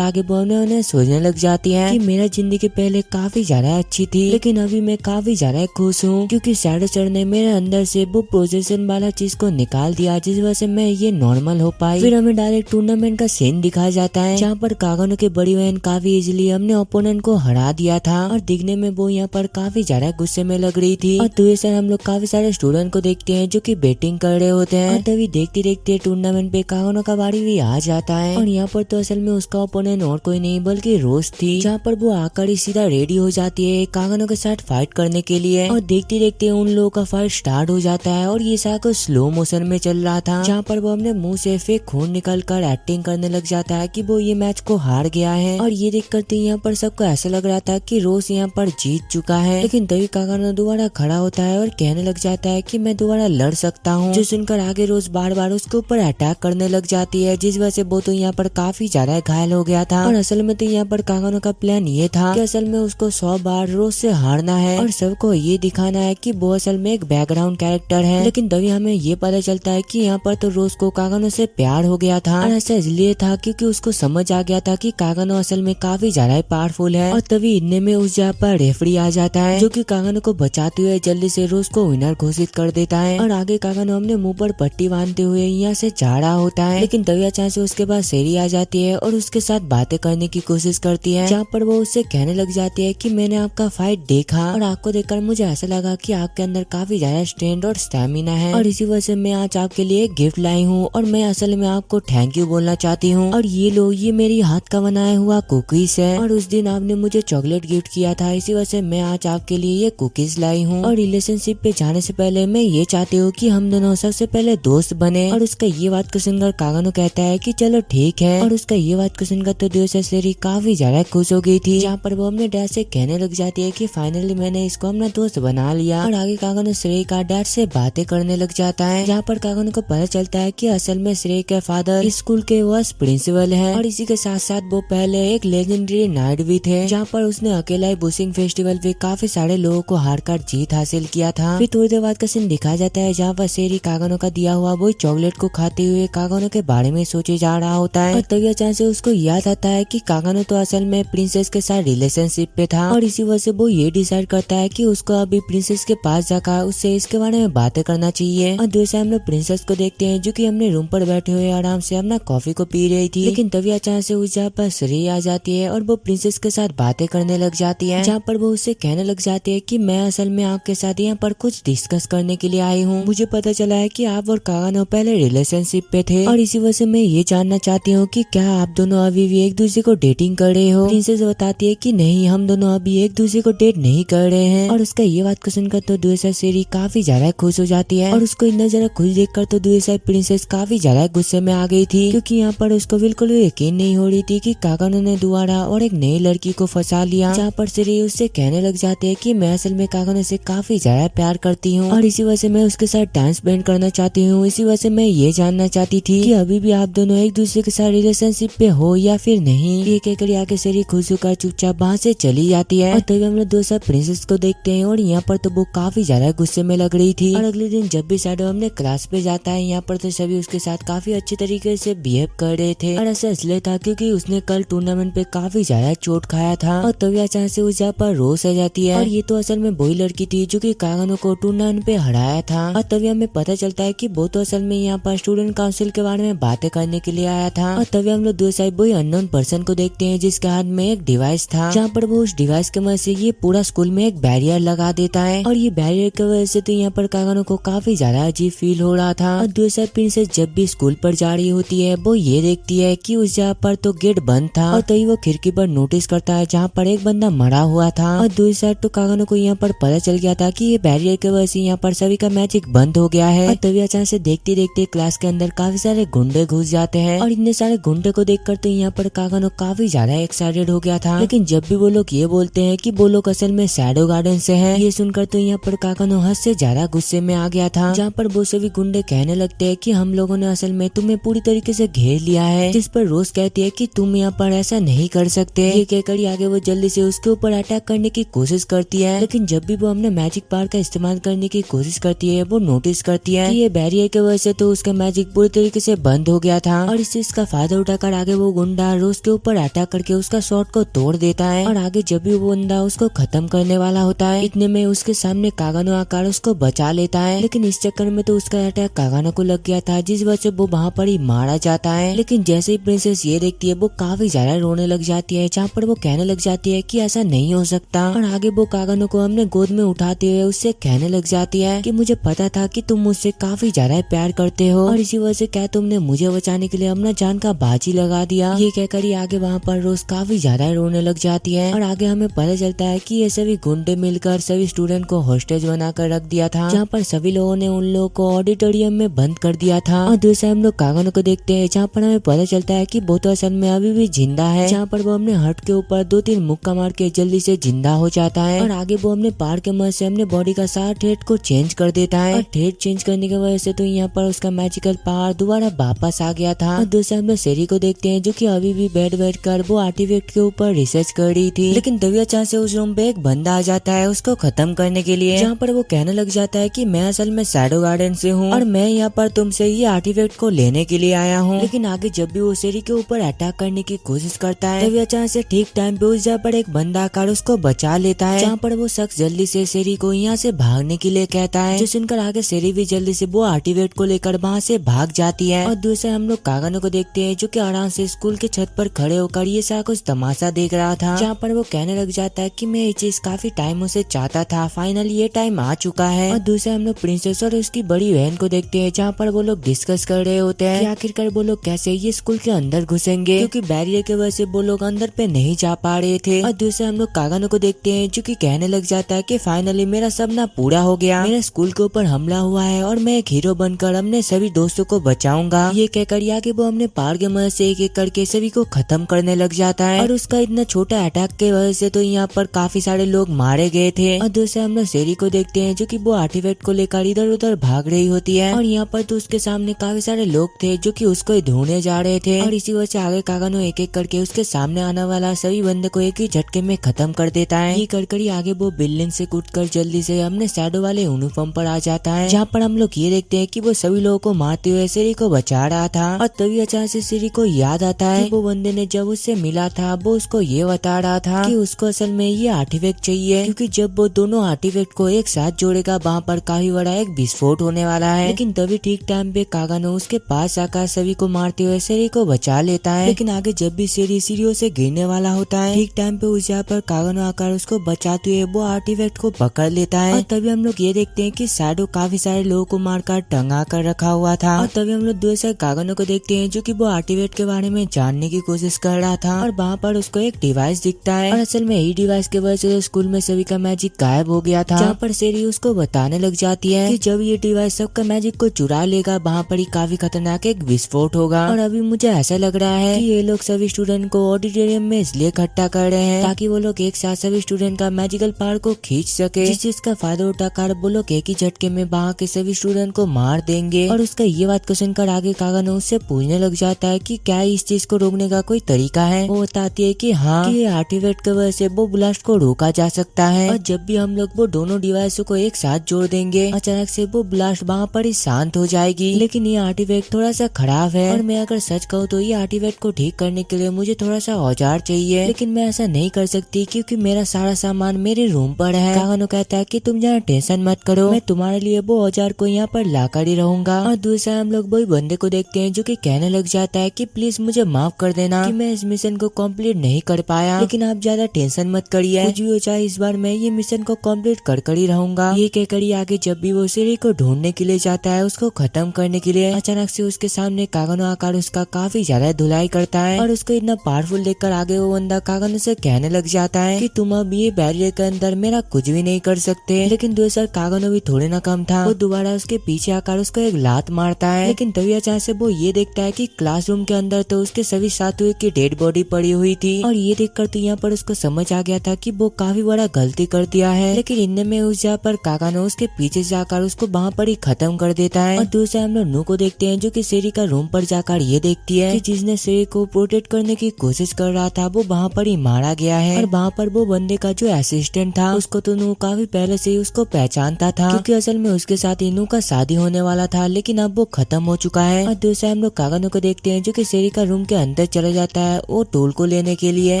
आगे बोलने उन्हें सोचने लग जाती है कि मेरा जिंदगी पहले काफी ज्यादा अच्छी थी, लेकिन अभी मैं काफी ज्यादा खुश हूँ क्योंकि सैडो सर ने मेरे अंदर से वो प्रोजेक्शन वाला चीज को निकाल दिया जिस वजह से मैं ये नॉर्मल हो पाई। फिर हमें डायरेक्ट टूर्नामेंट का सीन दिखाया जाता है जहाँ पर कागानो की बड़ी बहन काफी इजीली हमने ओपोनेंट को हरा दिया था और दिखने में वो यहाँ पर काफी ज्यादा गुस्से में लग रही थी। और दूसरी साइड हम लोग काफी सारे स्टूडेंट को देखते हैं जो कि बैटिंग कर रहे होते हैं और तभी देखते देखते टूर्नामेंट पे कागानो का बारी भी आ जाता है और यहाँ पर तो असल में उसका ओपोनेंट और कोई नहीं बल्कि रोज थी, जहाँ पर वो आकर ही सीधा रेडी हो जाती है कागानो के साथ फाइट करने के लिए। और देखते देखते उन लोगों का फाइट स्टार्ट हो जाता है और ये सारा स्लो मोशन में चल रहा था, जहाँ पर वो अपने मुंह से फेक खून निकल कर एक्टिंग करने लग जाता है कि वो ये मैच को हार गया है। और ये देख कर यहाँ पर सबको ऐसा लग रहा था कि रोज यहाँ पर जीत चुका है, लेकिन तभी कागानो दोबारा खड़ा होता है और कहने लग जाता है कि मैं दोबारा लड़ सकता हूँ, जो सुनकर आगे रोज बार बार उसके ऊपर अटैक करने लग जाती है, जिस वजह से वो तो यहाँ पर काफी ज्यादा घायल हो गया था। और असल में तो यहाँ पर कागानो का प्लान ये था कि असल में उसको 100 बार रोज से हारना है और सबको ये दिखाना है कि वो असल में एक बैकग्राउंड कैरेक्टर है। लेकिन तभी हमें ये पता चलता है कि यहाँ पर तो रोज को कागानो से प्यार हो गया था और ऐसा इसलिए था क्योंकि उसको समझ आ गया था कि कागानो असल में काफी ज्यादा पावरफुल है। और तभी इतने में उस जगह पर रेफरी आ जाता है जो कि कागानो को बचाते हुए जल्दी से रोज को विनर घोषित कर देता है और आगे कागानो अपने मुंह पर पट्टी बांधते हुए यहाँ से जा रहा होता है। लेकिन तभी अचानक से उसके पास शेरी आ जाती है और उसके साथ बातें करने की कोशिश करती है, जहाँ पर वो उससे कहने लग जाती है कि मैंने आपका फाइट देखा और आपको देखकर मुझे ऐसा लगा कि आपके अंदर काफी ज्यादा स्ट्रेंथ और स्टैमिना है और इसी वजह से मैं आज आपके लिए एक गिफ्ट लाई हूँ और मैं असल में आपको थैंक यू बोलना चाहती हूँ। और ये लो, ये मेरी हाथ का बनाया हुआ कुकीज है और उस दिन आपने मुझे चॉकलेट गिफ्ट किया था, इसी वजह से मैं आज आपके लिए ये कुकीज लाई हूँ। और रिलेशनशिप पे जाने से पहले मैं ये चाहती हूँ कि हम दोनों सबसे पहले दोस्त बने। और उसका ये बात को सुनकर कागानो कहता है कि चलो ठीक है। और उसका ये बात को सुनकर तो दिल से शेरी काफी ज्यादा खुश हो गई थी, जहाँ पर वो अपने डैड से कहने लग जाती है कि फाइनली मैंने इसको अपना दोस्त बना लिया। और आगे कागानो श्रेय का डैड से बातें करने लग जाता है, जहाँ पर कागानो को पता चलता है कि असल में श्रेय के फादर स्कूल के वाइस प्रिंसिपल है और इसी के साथ साथ वो पहले एक लेजेंडरी नाइट भी थे, जहाँ पर उसने अकेला ही बुशिंग फेस्टिवल पे काफी सारे लोगों को हार कर जीत हासिल किया था। फिर थोड़ी देर बाद का सीन दिखाया जाता है जहाँ पर शेरी कागानो का दिया हुआ वो चॉकलेट को खाते हुए कागानो के बारे में सोचे जा रहा होता है। और तभी अचानक से उसको याद आता है कि कागानो तो असल में प्रिंसेस के साथ रिलेशनशिप पे था और इसी वजह से वो ये डिसाइड करता है कि उसको अभी प्रिंसेस के पास जाकर उससे इसके बारे में बातें करना चाहिए। और दूसरे हम लोग प्रिंसेस को देखते हैं जो कि हमने रूम पर बैठे हुए आराम से अपना कॉफी को पी रही थी, लेकिन तभी अचानक से उस जगह पर श्रेय आ जाती है और वो प्रिंसेस के साथ बातें करने लग जाती है, जहाँ पर वो उससे कहने लग जाती है कि मैं असल में आपके साथ यहाँ पर कुछ डिस्कस करने के लिए आई हूँ। मुझे पता चला है कि आप और कागानो पहले रिलेशनशिप पे थे और इसी वजह से मैं ये जानना चाहती हूँ कि क्या आप दोनों अभी भी एक दूसरे को डेटिंग कर रहे हो। प्रिंसेस बताती है कि नहीं, हम दोनों अभी एक दूसरे को डेट नहीं कर रहे हैं। और उसका ये बात को सुनकर तो दूसरा शेरी काफी ज्यादा खुश हो जाती है और उसको इतना ज्यादा खुश देखकर तो दूसरा प्रिंसेस काफी ज्यादा गुस्से में आ गई थी, क्योंकि यहाँ पर उसको बिल्कुल भी यकीन नहीं हो रही थी कि कागानो ने दोबारा और एक नई लड़की को फंसा लिया, जहाँ पर शेरी उससे कहने लग जाते हैं कि मैं असल में कागानो से काफी ज्यादा प्यार करती हूँ और इसी वजह से मैं उसके साथ टाइम स्पेंड करना चाहती हूँ। इसी वजह से मैं ये जानना चाहती थी कि अभी भी आप दोनों एक दूसरे के साथ रिलेशनशिप पे हो या फिर नहीं। ये कहकर आके शेरी खुश होकर चुपचाप वहाँ से चली जाती है। और तभी हम लोग दूसरा प्रिंसेस को देखते हैं और यहाँ पर तो वो काफी ज्यादा गुस्से में लग रही थी। और अगले दिन जब भी शैडो हमने क्लास पे जाता है, यहाँ पर तो सभी उसके साथ काफी अच्छे तरीके से बिहेव कर रहे थे और ऐसा इसलिए था क्योंकि उसने कल टूर्नामेंट पे काफी ज्यादा चोट खाया था। और तभी अचानक से उस जगह पर रोज आ जाती है और ये तो असल में वही लड़की थी जो कि कागानो को टूर्नामेंट पे हराया था। और तभी हमें पता चलता है कि वो तो असल में यहाँ पर स्टूडेंट काउंसिल के बारे में बातें करने के लिए आया था। और तभी हम लोग दूसरी साइड वही अननोन पर्सन को देखते हैं जिसके हाथ में एक डिवाइस था, जहाँ पर वो उस डिवाइस के मदद से ये पूरा स्कूल में एक बैरियर लगा देता है। और ये बैरियर की वजह से तो यहाँ पर कागानो को काफी ज्यादा अजीब फील हो रहा था। और दूसरी साइड प्रिंसेस जब भी स्कूल पर जा रही होती है वो ये देखती है कि उस जगह पर तो गेट बंद था और तभी वो खिड़की पर नोटिस करता है जहाँ पर एक बंदा मरा हुआ था। और दूसरी साइड तो कागानो को यहाँ पर पता चल गया था कि ये बैरियर की वजह से यहाँ पर सभी का मैजिक बंद हो गया है। और तभी अचानक से देखते देखते क्लास के अंदर काफी सारे गुंडे घुस जाते हैं। और इतने सारे गुंडे को देखकर तो यहाँ पर कागानो काफी ज्यादा एक्साइटेड हो गया था। लेकिन जब भी वो लोग ये बोलते हैं कि वो लोग असल में शैडो गार्डन से हैं, ये सुनकर तो यहाँ पर कागानो हद से ज्यादा गुस्से में आ गया था। जहाँ पर वो सभी गुंडे कहने लगते हैं कि हम लोगों ने असल में तुम्हें पूरी तरीके से घेर लिया है। जिस पर रोज कहती है कि तुम यहाँ पर ऐसा नहीं कर सकते। ये कहकर आगे वो जल्दी से उसके ऊपर अटैक करने की कोशिश करती है। लेकिन जब भी वो अपने मैजिक पावर का इस्तेमाल करने की कोशिश करती है, वो नोटिस करती है कि ये बैरियर की वजह से तो उसका मैजिक पूरी तरीके से बंद हो गया था। और इस चीज का फायदा उठाकर आगे वो गुंडा रोज के ऊपर अटैक करके उसका शॉट को तोड़ देता है। और आगे जब भी वो बंदा उसको खत्म करने वाला होता है, इतने में उसके सामने कागानो आकर उसको बचा लेता है। लेकिन इस चक्कर में तो उसका अटैक कागानो को लग गया था, जिस वजह से वो वहाँ पर ही मारा जाता है। लेकिन जैसे ही प्रिंसेस ये देखती है, वो काफी ज्यादा रोने लग जाती है। जहाँ पर वो कहने लग जाती है कि ऐसा नहीं हो सकता। और आगे वो कागानो को अपने गोद में उठाते हुए उससे कहने लग जाती है कि मुझे पता था कि तुम मुझसे काफी ज्यादा प्यार करते हो, और इसी वजह से क्या तुमने मुझे बचाने के लिए अपना जान का बाजी लगा दिया। ये कहकर ही आगे वहाँ पर रोज काफी ज्यादा रोने लग जाती है। और आगे हमें पता चलता है कि ये सभी गुंडे मिलकर सभी स्टूडेंट को हॉस्टेज बनाकर रख दिया था, जहाँ पर सभी लोगों ने उन लोगों को ऑडिटोरियम में बंद कर दिया था। और दूसरे हम लोग कागानो को देखते हैं, जहाँ पर हमें पता चलता है कि वो तो असल में अभी भी जिंदा है। जहाँ पर वो अपने हट के ऊपर 2-3 मुक्का मार के जल्दी से जिंदा हो जाता है। और आगे वो अपने पार के मदद से अपने बॉडी का सारा ट्रेड को चेंज कर देता है। और ट्रेड चेंज करने की वजह से तो यहाँ पर उसका मैजिकल पावर दोबारा वापस आ गया था। और दूसरे हम लोग सेरी को देखते हैं, जो कि अभी भी बैठ कर वो आर्टिफैक्ट के ऊपर रिसर्च कर रही थी। लेकिन तभी अचानक से उस रूम पे एक बंदा आ जाता है उसको खत्म करने के लिए, जहाँ पर वो कहने लग जाता है कि मैं असल में शैडो गार्डन से हूँ और मैं यहाँ पर तुमसे ये आर्टिफैक्ट को लेने के लिए आया हूँ। लेकिन आगे जब भी वो सेरी के ऊपर अटैक करने की कोशिश करता है, तभी अचानक से ठीक टाइम पे उस जगह पर एक बंदा आकर उसको बचा लेता है। जहाँ पर वो शख्स जल्दी से सेरी को यहाँ से भागने के लिए कहता है, जो सुनकर आगे सेरी भी जल्दी से वो आर्टिफैक्ट को लेकर वहाँ से भाग जाती है। और दूसरे हम लोग कागानो को देखते हैं, जो कि आराम से स्कूल के छत पर खड़े होकर ये सारा कुछ तमाशा देख रहा था। जहाँ पर वो कहने लग जाता है कि मैं ये चीज काफी टाइमों से चाहता था, फाइनली ये टाइम आ चुका है। और दूसरे हम लोग प्रिंसेस और उसकी बड़ी बहन को देखते हैं, जहाँ पर वो लोग डिस्कस कर रहे होते हैं कि आखिरकार वो लोग कैसे ये स्कूल के अंदर घुसेंगे, क्योंकि बैरियर की वजह से वो लोग अंदर पे नहीं जा पा रहे थे। और दूसरे हम लोग कागानो को देखते हैं, जो कि कहने लग जाता है कि फाइनली मेरा सपना पूरा हो गया, मेरा स्कूल के ऊपर हमला हुआ है और मैं एक हीरो बनकर अपने सभी दोस्तों को बचाऊंगा। ये कहकर आगे वो अपने पावर के मदद से एक एक करके सभी को खत्म करने लग जाता है। और उसका इतना छोटा अटैक के वजह से तो यहाँ पर काफी सारे लोग मारे गए थे। और दूसरे हम लोग सेरी को देखते हैं, जो कि वो आर्टिफैक्ट को लेकर इधर उधर भाग रही होती है। और यहाँ पर तो उसके सामने काफी सारे लोग थे, जो कि उसको ढूंढने जा रहे थे। और इसी वजह से आगे कागानो एक एक करके उसके सामने आने वाला सभी बंदे को एक ही झटके में खत्म कर देता है। ये कर आगे वो बिल्डिंग से कूदकर जल्दी से अपने शैडो वाले यूनिफॉर्म पर आ जाता है, जहाँ पर हम लोग ये देखते हैं कि वो सभी लोगों को मारते हुए सेरी को बचा रहा था। और तभी अचानक से सेरी को याद आता है कि वो बंदे ने जब उससे मिला था, वो उसको ये बता रहा था कि उसको असल में ये आर्टिफैक्ट चाहिए, क्योंकि जब वो दोनों आर्टिफैक्ट को एक साथ जोड़ेगा, वहाँ पर काफी बड़ा एक विस्फोट होने वाला है। लेकिन तभी ठीक टाइम पे कागानो उसके पास आकर सभी को मारते हुए सेरी को बचा लेता है। लेकिन आगे जब भी सेरी सीढ़ियों से गिरने वाला होता है, ठीक टाइम पे उस जगह पर कागानो आकर उसको बचाते हुए वो आर्टिफैक्ट को पकड़ लेता है। और तभी हम लोग ये देखते हैं कि शैडो काफी सारे लोगों को मारकर टंगा कर रखा हुआ था। और तभी हम लोग दूसरे कागानो को देखते हैं, जो कि वो आर्टिफैक्ट के बारे में जानने की कोशिश कर रहा था। और वहाँ पर उसको एक डिवाइस दिखता है, और असल में यही डिवाइस के वजह से स्कूल में सभी का मैजिक गायब हो गया था। जहाँ पर सेरी उसको बताने लग जाती है कि जब ये डिवाइस सबका मैजिक को चुरा लेगा, वहाँ पर ही काफी खतरनाक एक विस्फोट होगा। और अभी मुझे ऐसा लग रहा है कि ये लोग सभी स्टूडेंट को ऑडिटोरियम में इसलिए इकट्ठा कर रहे हैं ताकि वो लोग एक साथ सभी स्टूडेंट का मैजिकल पावर को खींच सके, जिस चीज का फायदा उठाकर वो लोग एक ही झटके में वहाँ के सभी स्टूडेंट को मार देंगे। और उसका ये बात को सुनकर आगे कागानो उससे पूछने लग जाता है कि क्या इस चीज को रोकने का कोई तरीका है। वो बताती है कि हाँ, कि ये आर्टिफैक्ट की वजह से वो ब्लास्ट को रोका जा सकता है, और जब भी हम लोग वो दोनों डिवाइसों को एक साथ जोड़ देंगे, अचानक से वो ब्लास्ट वहाँ पर ही शांत हो जाएगी। लेकिन ये आर्टिफैक्ट थोड़ा सा खराब है, और मैं अगर सच कहूँ तो ये आर्टिफैक्ट को ठीक करने के लिए मुझे थोड़ा सा औजार चाहिए, लेकिन मैं ऐसा नहीं कर सकती क्योंकि मेरा सारा सामान मेरे रूम पर है। कागानो कहता है कि तुम जरा टेंशन मत करो, मैं तुम्हारे लिए वो औजार को यहाँ पर ला कर ही रहूंगा। और दूसरा हम लोग वही बंदे को देखते हैं, जो कि कहने लग जाता है कि प्लीज मुझे माफ कर देना कि मैं इस मिशन को कंप्लीट नहीं कर पाया, लेकिन आप ज्यादा टेंशन मत करिए, कुछ भी हो जाए इस बार मैं ये मिशन को कंप्लीट कर ही रहूंगा। ये कहकर आगे जब भी वो सेरी को ढूंढने के लिए जाता है, उसको खत्म करने के लिए, अचानक से उसके सामने कागानो आकर उसका काफी ज्यादा धुलाई करता है। और उसको इतना पावरफुल देखकर आगे वो बंदा कागानो से कहने लग जाता है कि तुम अब ये बैरियर के अंदर मेरा कुछ भी नहीं कर सकते। लेकिन दूसरा कागानो भी थोड़े ना कम था, वो दोबारा उसके पीछे आकर उसको एक लात मारता है। लेकिन तभी अचानक से वो ये देखता है कि क्लासरूम के अंदर तो उसके सभी साथियों की डेड बॉडी पड़ी हुई थी और ये देखकर तो यहाँ पर उसको समझ आ गया था कि वो काफी बड़ा गलती कर दिया है। लेकिन इनमें में उस जगह पर कागानो उसके पीछे जाकर उसको वहाँ पर ही खत्म कर देता है। और दूसरे हम लोग नू को देखते हैं जो कि सेरी का रूम पर जाकर ये देखती है कि जिसने सेरी को प्रोटेक्ट करने की कोशिश कर रहा था वो वहाँ पर ही मारा गया है। और वहाँ पर वो बंदे का जो असिस्टेंट था उसको तो नू काफी पहले से ही उसको पहचानता था, क्योंकि असल में उसके साथ नू का शादी होने वाला था, लेकिन अब वो खत्म हो चुका है। और दूसरे हम लोग कागानो को देखते हैं जो कि सेरी का रूम के अंदर चला जाता है वो टूल को लेने के लिए।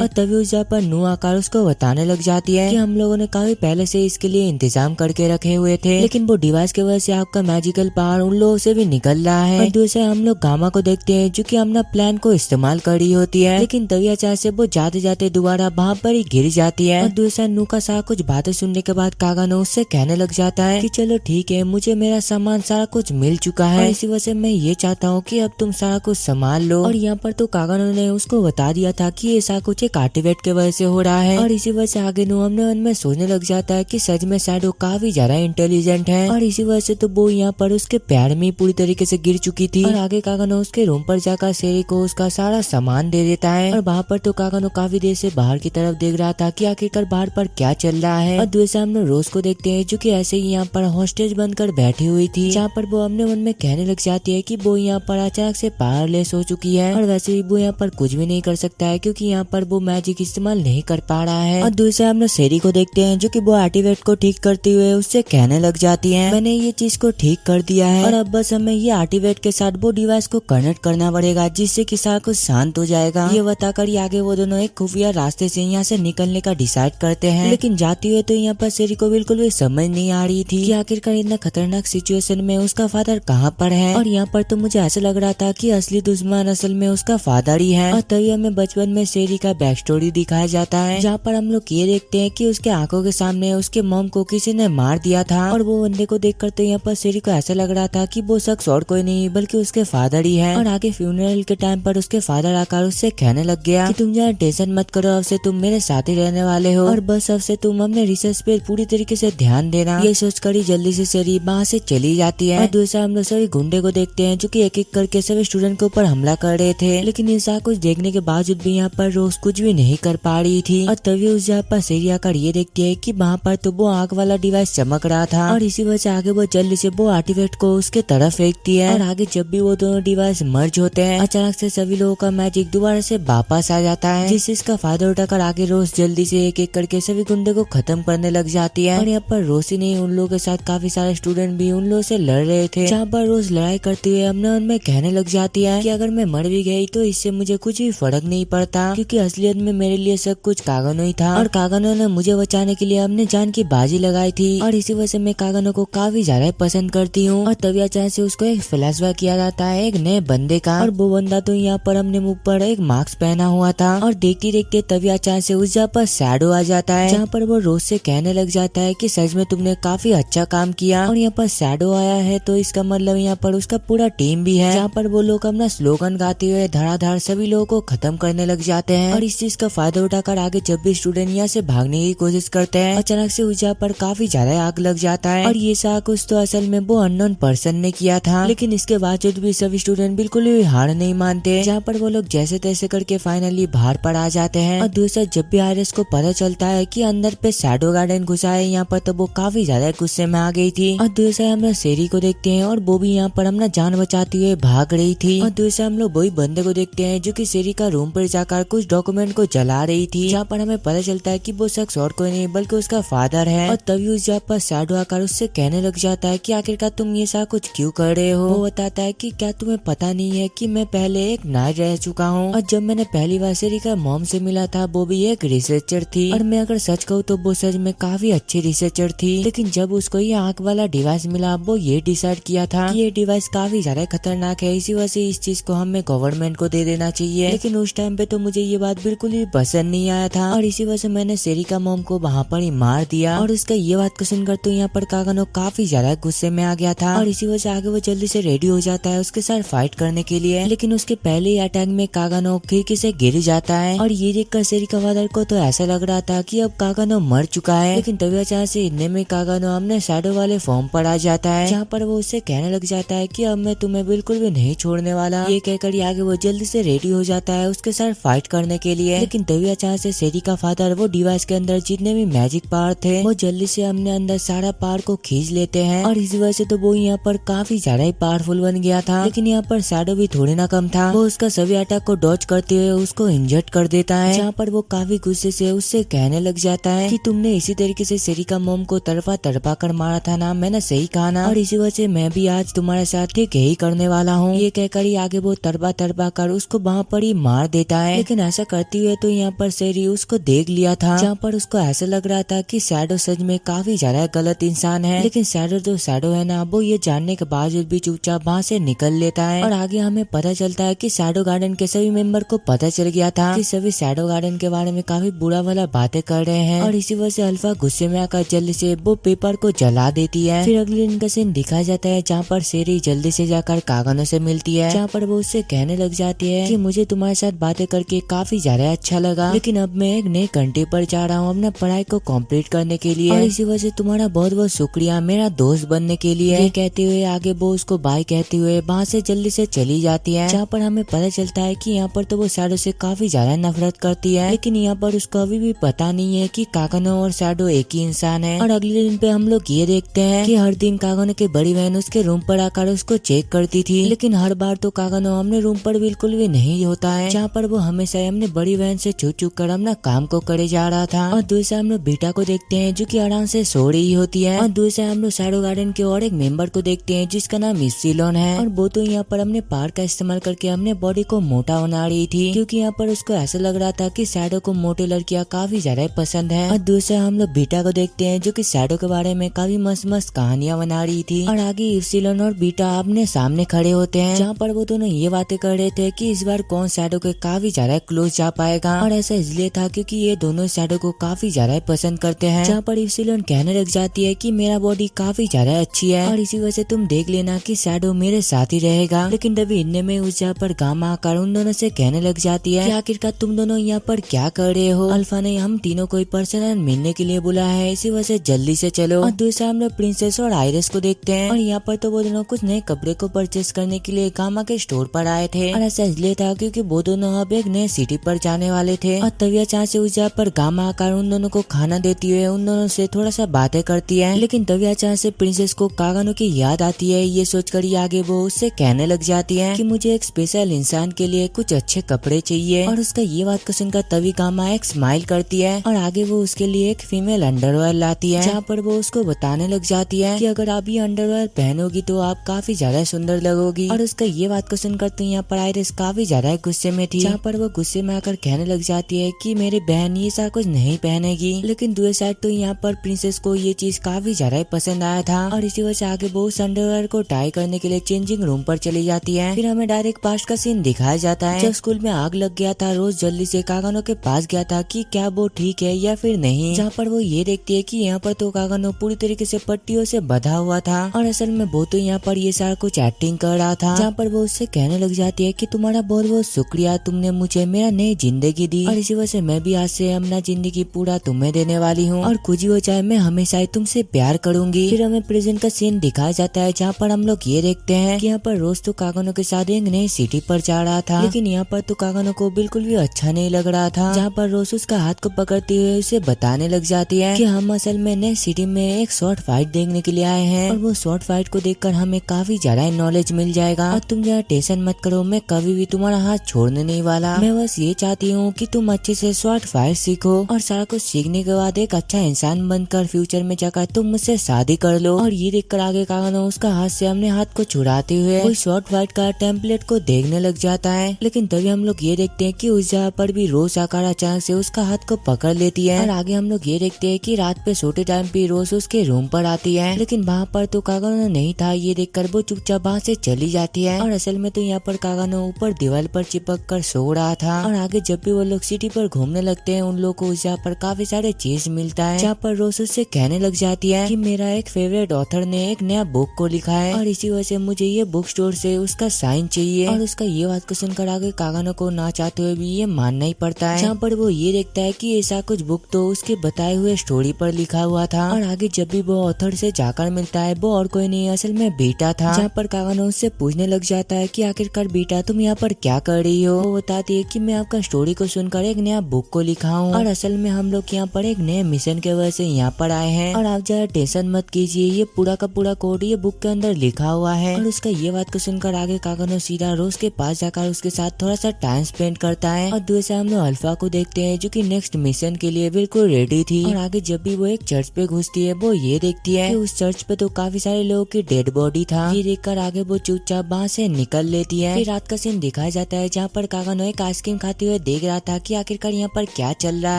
और तभी उस जगह पर नू आकर उसको बताने लग जाती है कि हम लोगों ने काफी पहले से इसके लिए इंतजाम करके रखे हुए थे, लेकिन वो डिवाइस की वजह से आपका मैजिकल पावर उन लोगों से भी निकल रहा है। और दूसरे हम लोग गामा को देखते हैं जो कि अपना प्लान को इस्तेमाल कर रही होती है, लेकिन तभी अचानक से वो जाते जाते दोबारा वहाँ पर ही गिर जाती है। और दूसरा नू का सारा कुछ बातें सुनने के बाद कागानो उससे कहने लग जाता है कि चलो ठीक है, मुझे मेरा सामान सारा कुछ मिल चुका है, इसी वजह से मैं ये चाहता हूँ कि अब तुम सारा कुछ संभाल लो। और यहाँ पर तो कागानो ने उसको बता दिया था कि ये सारा कुछ एक आर्टिफैक्ट के वजह से हो रहा है। और इसी वजह से आगे नू अपने मन में सोचने लग जाता है कि सच में शैडो काफी ज्यादा इंटेलिजेंट है, और इसी वजह से तो वो यहाँ पर उसके पैर में पूरी तरीके से गिर चुकी थी। और आगे कागानो उसके रूम पर जाकर सेरी को उसका सारा सामान दे देता है। और वहाँ पर तो कागानो काफी देर से बाहर की तरफ देख रहा था कि आखिरकार बाहर पर क्या चल रहा है। और दूसरे हम लोग रोज को देखते हैं जो कि ऐसे ही यहाँ पर हॉस्टेज बनकर बैठी हुई थी, जहाँ पर वो अपने मन में कहने लग जाती है कि वो यहाँ पर अचानक से पावरलेस हो चुकी है, और वैसे भी वो यहाँ पर कुछ भी नहीं कर सकता है क्योंकि यहाँ पर वो मैजिक इस्तेमाल नहीं कर पा रहा है। और दूसरे हम लोग सेरी को देखते हैं जो कि वो आर्टिफैक्ट को ठीक करते हुए उससे कहने लग जाती है मैंने ये चीज को ठीक कर दिया है, और अब बस हमें ये आर्टिफैक्ट के साथ वो डिवाइस को कनेक्ट करना पड़ेगा जिससे कि सारा कुछ शांत हो जाएगा। ये बताकर ही आगे वो दोनों एक खुफिया रास्ते से यहाँ से निकलने का डिसाइड करते हैं। लेकिन जाते हुए तो यहाँ पर सेरी को बिल्कुल भी समझ नहीं आ रही थी कि आखिरकार इतना खतरनाक सिचुएशन में उसका फादर कहाँ पर है। और यहाँ पर तो मुझे ऐसा लग रहा था कि असली दुश्मन असल में उसका फादर ही है। और तभी हमें बचपन में सेरी का बैक स्टोरी दिखाया जाता है, जहाँ पर हम लोग ये देखते हैं कि उसके आंखों के सामने उसके मॉम को किसी ने मार दिया था। और वो बंदे को देखकर तो यहाँ पर सेरी को ऐसा लग रहा था कि वो शख्स और कोई नहीं बल्कि उसके फादर ही है। और आगे फ्यूनरल के टाइम पर उसके फादर आकर उससे कहने लग गया कि तुम जरा टेंशन मत करो, अब से तुम मेरे साथ ही रहने वाले हो, और बस अब से तुम अपने रिसर्च पे पूरी तरीके से ध्यान देना। ये सोचकर ही जल्दी से सेरी वहाँ से चली जाती है। और दूसरा हम लोग सभी गुंडे को देखते हैं जो कि एक एक करके सभी स्टूडेंट के ऊपर हमला कर रहे थे, लेकिन ऐसा कुछ देखने के बावजूद भी यहाँ पर रोज कुछ भी नहीं कर पा रही थी। और तभी उस जगह पर सेरी आकर ये देखती है कि वहाँ पर तो वो आग वाला डिवाइस चमक रहा था, और इसी वजह से आगे वो जल्दी से वो आर्टिफैक्ट को उसके तरफ फेंकती है। और आगे जब भी वो दोनों डिवाइस मर्ज होते हैं अचानक से सभी लोगों का मैजिक दोबारा से वापस आ जाता है, जिससे इसका फायदा उठाकर आगे रोज जल्दी से एक एक करके सभी गुंडे को खत्म करने लग जाती है। और यहाँ पर रोज ही नहीं उन लोगों के साथ काफी सारे स्टूडेंट भी उन लोगों से लड़ रहे थे, जहाँ पर रोज लड़ाई करते हुए अपने मन में कहने लग जाती है कि अगर मैं मर भी गई तो इससे मुझे कुछ भी फर्क नहीं पड़ता, क्योंकि असलियत में मेरे लिए सब कुछ कागानो ही था, और कागानो ने मुझे बचाने के लिए अपने जान की बाजी लगाई थी, और इसी वजह से मैं कागानो को काफी ज्यादा पसंद करती हूँ। और तभी अचानक से उसको एक फ्लैशबैक किया जाता है एक नए बंदे का, और वो बंदा तो यहाँ पर अपने मुंह पर एक मास्क पहना हुआ था। और देखते देखते तभी अचानक से उस जगह पर शैडो आ जाता है, जहाँ पर वो रोज से कहने लग जाता है कि सच में तुमने काफी अच्छा काम किया। और यहाँ पर शैडो आया है तो इसका मतलब यहाँ पर उसका पूरा टीम भी है, जहाँ पर वो लोग अपना स्लोगन गाते हुए धड़ाधड़ सभी लोगों को खत्म करने लग जाते हैं। और इस चीज का फायदा उठाकर आगे जब भी स्टूडेंट यहाँ से भागने की कोशिश करते हैं अचानक से उस जगह पर काफी ज्यादा आग लग जाता है। और ये सारा कुछ तो असल में वो अननोन पर्सन ने किया था, लेकिन इसके बावजूद भी सभी स्टूडेंट बिल्कुल भी हार नहीं मानते, जहाँ पर वो लोग जैसे तैसे करके फाइनली बाहर पर आ जाते हैं। और दूसरा जब भी आयरिस को पता चलता है कि अंदर पे शैडो गार्डन घुसा है यहाँ पर, तो वो काफी ज्यादा गुस्से में आ गई थी। और दूसरा हम लोग सेरी को देखते हैं और वो भी यहाँ पर अपना जान बचाते हुए भाग रही थी। और दूसरा हम लोग वही बंदे को देखते हैं जो कि सेरी का रूम पर जाकर कुछ डॉक्यूमेंट को जला रही थी, जहाँ पर हमें पता चलता है कि वो शख्स और कोई नहीं बल्कि उसका फादर है। और तभी उस जगह पर शैडो आकर उससे कहने लग जाता है कि आखिरकार तुम ये सारा कुछ क्यों कर रहे हो। वो बताता है कि क्या तुम्हें पता नहीं है कि मैं पहले एक नाइट रह चुका हूँ, और जब मैंने पहली बार सेरी का मॉम से मिला था वो भी एक रिसर्चर थी, और मैं अगर सच कहूँ तो वो सच में काफी अच्छी रिसर्चर थी, लेकिन जब उसको ये आंख वाला डिवाइस मिला वो ये डिसाइड किया था कि ये डिवाइस काफी ज्यादा खतरनाक है, इसी वजह से इस चीज को हमें गवर्नमेंट को दे देना चाहिए। लेकिन उस टाइम पे तो मुझे ये बात बिल्कुल भी पसंद नहीं आया था, और इसी वजह से मैंने सेरी का मॉम को वहाँ पर ही मार दिया। और उसका ये बात को सुनकर तो यहाँ पर कागानो काफी ज्यादा गुस्से में आ गया था, और इसी वजह से आगे वो जल्दी से रेडी हो जाता है उसके साथ फाइट करने के लिए। लेकिन उसके पहले ही अटैक में कागानो खिड़की से गिर जाता है, और ये देखकर सेरी का फादर को तो ऐसा लग रहा था कि अब कागानो मर चुका है। लेकिन तभी अचानक से इतने में कागानो अपने शैडो वाले फॉर्म पर आ जाता है, जहाँ पर वो उससे कहने लग जाता है कि अब मैं तुम्हें बिल्कुल भी नहीं नहीं छोड़ने वाला। ये कहकर आगे वो जल्दी से रेडी हो जाता है उसके साथ फाइट करने के लिए। लेकिन तभी अचानक से शेरी का फादर वो डिवाइस के अंदर जितने भी मैजिक पावर थे वो जल्दी से अपने अंदर सारा पावर को खींच लेते हैं और इस वजह से तो वो यहाँ पर काफी ज्यादा ही पावरफुल बन गया था। लेकिन यहाँ पर शैडो भी थोड़ी ना कम था, वो उसका सभी अटैक को डॉज करते हुए उसको इंजर्ड कर देता है, जहाँ पर वो काफी गुस्से से उससे कहने लग जाता है कि तुमने इसी तरीके से शेरी का मोम को तड़पा तड़पा कर मारा था ना, मैंने सही कहा ना, और इसी वजह से मैं भी आज तुम्हारे साथ ठीक यही करने वाला हूँ। ये कहकर ही आगे वो तड़पा तड़पा कर उसको वहाँ पर ही मार देता है। लेकिन ऐसा करते हुए तो यहाँ पर शेरी उसको देख लिया था, जहाँ पर उसको ऐसा लग रहा था कि शैडो सच में काफी ज्यादा गलत इंसान है। लेकिन शैडो जो शैडो है ना, वो ये जानने के बावजूद भी चुपचाप वहाँ से निकल लेता है। और आगे हमें पता चलता है कि शैडो गार्डन के सभी मेंबर को पता चल गया था कि सभी शैडो गार्डन के बारे में काफी बुरा वाला बातें कर रहे हैं, और इसी वजह से अल्फा गुस्से में आकर जल्दी से वो पेपर को जला देती है। फिर अगले दिन का सीन दिखाया जाता है जहाँ पर शेरी जल्दी से जाकर कागनों से मिलती है, जहाँ पर वो उससे कहने लग जाती है कि मुझे तुम्हारे साथ बातें करके काफी ज्यादा अच्छा लगा, लेकिन अब मैं एक नई कंट्री पर जा रहा हूँ अपना पढ़ाई को कंप्लीट करने के लिए, और इसी वजह से तुम्हारा बहुत बहुत शुक्रिया मेरा दोस्त बनने के लिए। ये कहते हुए आगे वो उसको बाय कहते हुए वहाँ से जल्दी से चली जाती है, जहाँ पर हमें पता चलता है कि यहाँ पर तो वो शैडो से काफी ज्यादा नफरत करती है, लेकिन यहाँ पर उसको अभी भी पता नहीं है कि कागनो और शैडो एक ही इंसान है। और अगले दिन पे हम लोग ये देखते हैं कि हर दिन कागनो की बड़ी बहन उसके रूम पर आकर उसको चेक करती थी, लेकिन हर बार तो कागनो अपने रूम पर बिल्कुल भी नहीं होता है, जहाँ पर वो हमेशा अपने बड़ी बहन से छुप छुप कर अपना काम को करे जा रहा था। और दूसरे हम लोग बीटा को देखते हैं जो कि आराम से सो रही होती है, और दूसरे हम लोग शैडो गार्डन के और एक मेंबर को देखते हैं जिसका नाम इप्सिलॉन है, और वो तो यहाँ पर अपने पावर का इस्तेमाल करके अपने बॉडी को मोटा बना रही थी, क्योंकि यहाँ पर उसको ऐसा लग रहा था कि शैडो को मोटे लड़कियां काफी ज्यादा पसंद है। और दूसरे हम लोग बीटा को देखते हैं जो कि शैडो के बारे में काफी मस्त मस्त कहानियां बना रही थी, और आगे इप्सिलॉन और बीटा अपने सामने खड़े होते हैं, जहाँ पर वो दोनों ये बातें कर रहे थे कि इस बार कौन शैडो के काफी ज्यादा क्लोज जा पाएगा। और ऐसा इसलिए था क्योंकि ये दोनों शैडो को काफी ज्यादा पसंद करते हैं, जहाँ पर इप्सिलॉन कहने लग जाती है कि मेरा बॉडी काफी ज्यादा अच्छी है और इसी वजह से तुम देख लेना कि शैडो मेरे साथ ही रहेगा। लेकिन तभी इतने में उस जगह पर गामा आकर उन दोनों से कहने लग जाती है कि आखिरकार तुम दोनों यहाँ पर क्या कर रहे हो, अल्फा ने हम तीनों को पर्सनल मिलने के लिए बुलाया है, इसी वजह से जल्दी से चलो। और दूसरा हम लोग प्रिंसेस और आइरिस को देखते हैं, और यहाँ पर तो वो दोनों कुछ नए कपड़े को परचेस करने के लिए गामा के स्टोर पर आए थे, और ऐसा इसलिए था क्योंकि वो दोनों अब एक नए सिटी पर जाने वाले थे। और तभी अचानक से उस जगह पर गामा आकर उन दोनों को खाना देती हुए उन दोनों से थोड़ा सा बातें करती है, लेकिन तभी अचानक से प्रिंसेस को कागानो की याद आती है। ये सोचकर ही आगे वो उससे कहने लग जाती है कि मुझे एक स्पेशल इंसान के लिए कुछ अच्छे कपड़े चाहिए, और उसका ये बात को सुनकर तभी गामा एक स्माइल करती है, और आगे वो उसके लिए एक फीमेल अंडरवेयर लाती है, जहाँ पर वो उसको बताने लग जाती है कि अगर आप ये अंडरवेयर पहनोगी तो आप काफी ज्यादा सुंदर लगोगी। और उसका ये बात को सुनकर तो यहाँ पर आइरिस काफी ज्यादा गुस्से में थी, जहाँ पर वो गुस्से में आकर कहने लग जाती है कि मेरी बहन ये सारा कुछ नहीं पहनेगी। लेकिन दूसरी साइड तो यहाँ पर प्रिंसेस को ये चीज काफी ज्यादा पसंद आया था, और इसी वजह से आगे वो उस अंडरवेयर को टाई करने के लिए चेंजिंग रूम पर चली जाती है। फिर हमें डायरेक्ट पास्ट का सीन दिखाया जाता है, जब स्कूल में आग लग गया था रोज जल्दी से कागानो के पास गया था कि क्या वो ठीक है या फिर नहीं, जहाँ पर वो ये देखती है कि यहाँ पर तो कागानो पूरी तरीके से पट्टियों से बंधा हुआ था, और असल में वो तो यहाँ पर ये सारा कुछ एक्टिंग कर रहा था, जहाँ पर वो उससे कहने लग जाती है कि तुम्हारा बहुत बहुत शुक्रिया, तुमने मुझे मेरा नई जिंदगी दी, और इसी वजह से मैं भी आज से अपना जिंदगी पूरा तुम्हें देने वाली हूँ, और कुछ ही हो जाए मैं हमेशा ही तुमसे प्यार करूंगी। फिर हमें प्रेजेंट का सीन दिखाया जाता है, जहाँ पर हम लोग ये देखते हैं कि यहाँ पर रोज तो कागानो के साथ एक नई सिटी पर जा रहा था, लेकिन यहाँ पर तो कागानो को बिल्कुल भी अच्छा नहीं लग रहा था, जहाँ पर रोज उसका हाथ को पकड़ते हुए उसे बताने लग जाती है कि हम असल में नई सिटी में एक शॉर्ट फाइट देखने के लिए आए हैं, और वो शॉर्ट फाइट को देखकर हमें काफी ज्यादा नॉलेज मिल जाएगा, और तुम जरा टेंशन मत करो, मैं कभी भी तुम्हारा हाथ छोड़ने नहीं वाला। मैं बस ये चाहती हूँ कि तुम अच्छे से शॉर्ट फाइट सीखो, और सारा कुछ सीखने के बाद एक अच्छा इंसान बनकर फ्यूचर में जाकर तुम मुझसे शादी कर लो। और ये देखकर आगे कागानो उसका हाथ से अपने हाथ को छुड़ाते हुए वो शॉर्ट फाइट का टेम्पलेट को देखने लग जाता है, लेकिन तभी हम लोग ये देखते हैं कि उस जगह पर भी रोज आकर अचानक से उसका हाथ को पकड़ लेती है, और आगे हम लोग ये देखते हैं कि रात पे सोते टाइम पे रोज उसके रूम पर आती है, लेकिन वहाँ पर तो कागानो नहीं था। ये देखकर वो चुपचाप वहाँ से चली जाती है, और असल में तो यहाँ पर कागानो ऊपर दीवार पर चिपक कर सो रहा था, और आगे जब भी वो लोग सिटी पर घूमने लगते हैं उन लोग को उस जगह पर काफी सारे चीज मिलता है, जहाँ पर रोज उससे कहने लग जाती है कि मेरा एक फेवरेट ऑथर ने एक नया बुक को लिखा है, और इसी वजह से मुझे ये बुक स्टोर से उसका साइन चाहिए। और उसका ये बात को सुनकर आगे कागानो को ना चाहते हुए भी ये मानना ही पड़ता है, जहाँ पर वो ये देखता है कि ऐसा कुछ बुक तो उसके बताए हुए स्टोरी पर लिखा हुआ था, और आगे जब भी वो ऑथर से जाकर मिलता है वो और कोई नहीं असल में बेटा था, जहाँ पर कागानो उससे पूछने पूछने लग जाता है कि आखिरकार बेटा तुम यहाँ पर क्या कर रही हो। वो बताती है कि मैं आपका स्टोरी को सुनकर एक नया बुक को लिखा हूँ और असल में हम लोग यहाँ पर एक नए मिशन के वजह से यहाँ पर आए हैं और आप ज्यादा टेंशन मत कीजिए, ये पूरा का पूरा कोड ये बुक के अंदर लिखा हुआ है। और उसका ये बात को सुनकर आगे कागनो सीधा रोज के पास जाकर उसके साथ थोड़ा सा टाइम स्पेंड करता है। और दूसरे हम लोग अल्फा को देखते हैं जो कि नेक्स्ट मिशन के लिए बिल्कुल रेडी थी। और आगे जब भी वो एक चर्च पे घुसती है वो ये देखती है कि उस चर्च पे तो काफी सारे लोगों की डेड बॉडी था। ये देखकर आगे वो चुपचाप वहाँ से निकल लेती है। फिर रात का सीन दिखाया जाता है जहाँ पर कागनो एक आइसक्रीम खाते हुए देख रहा था कि आखिरकार यहाँ पर क्या चल रहा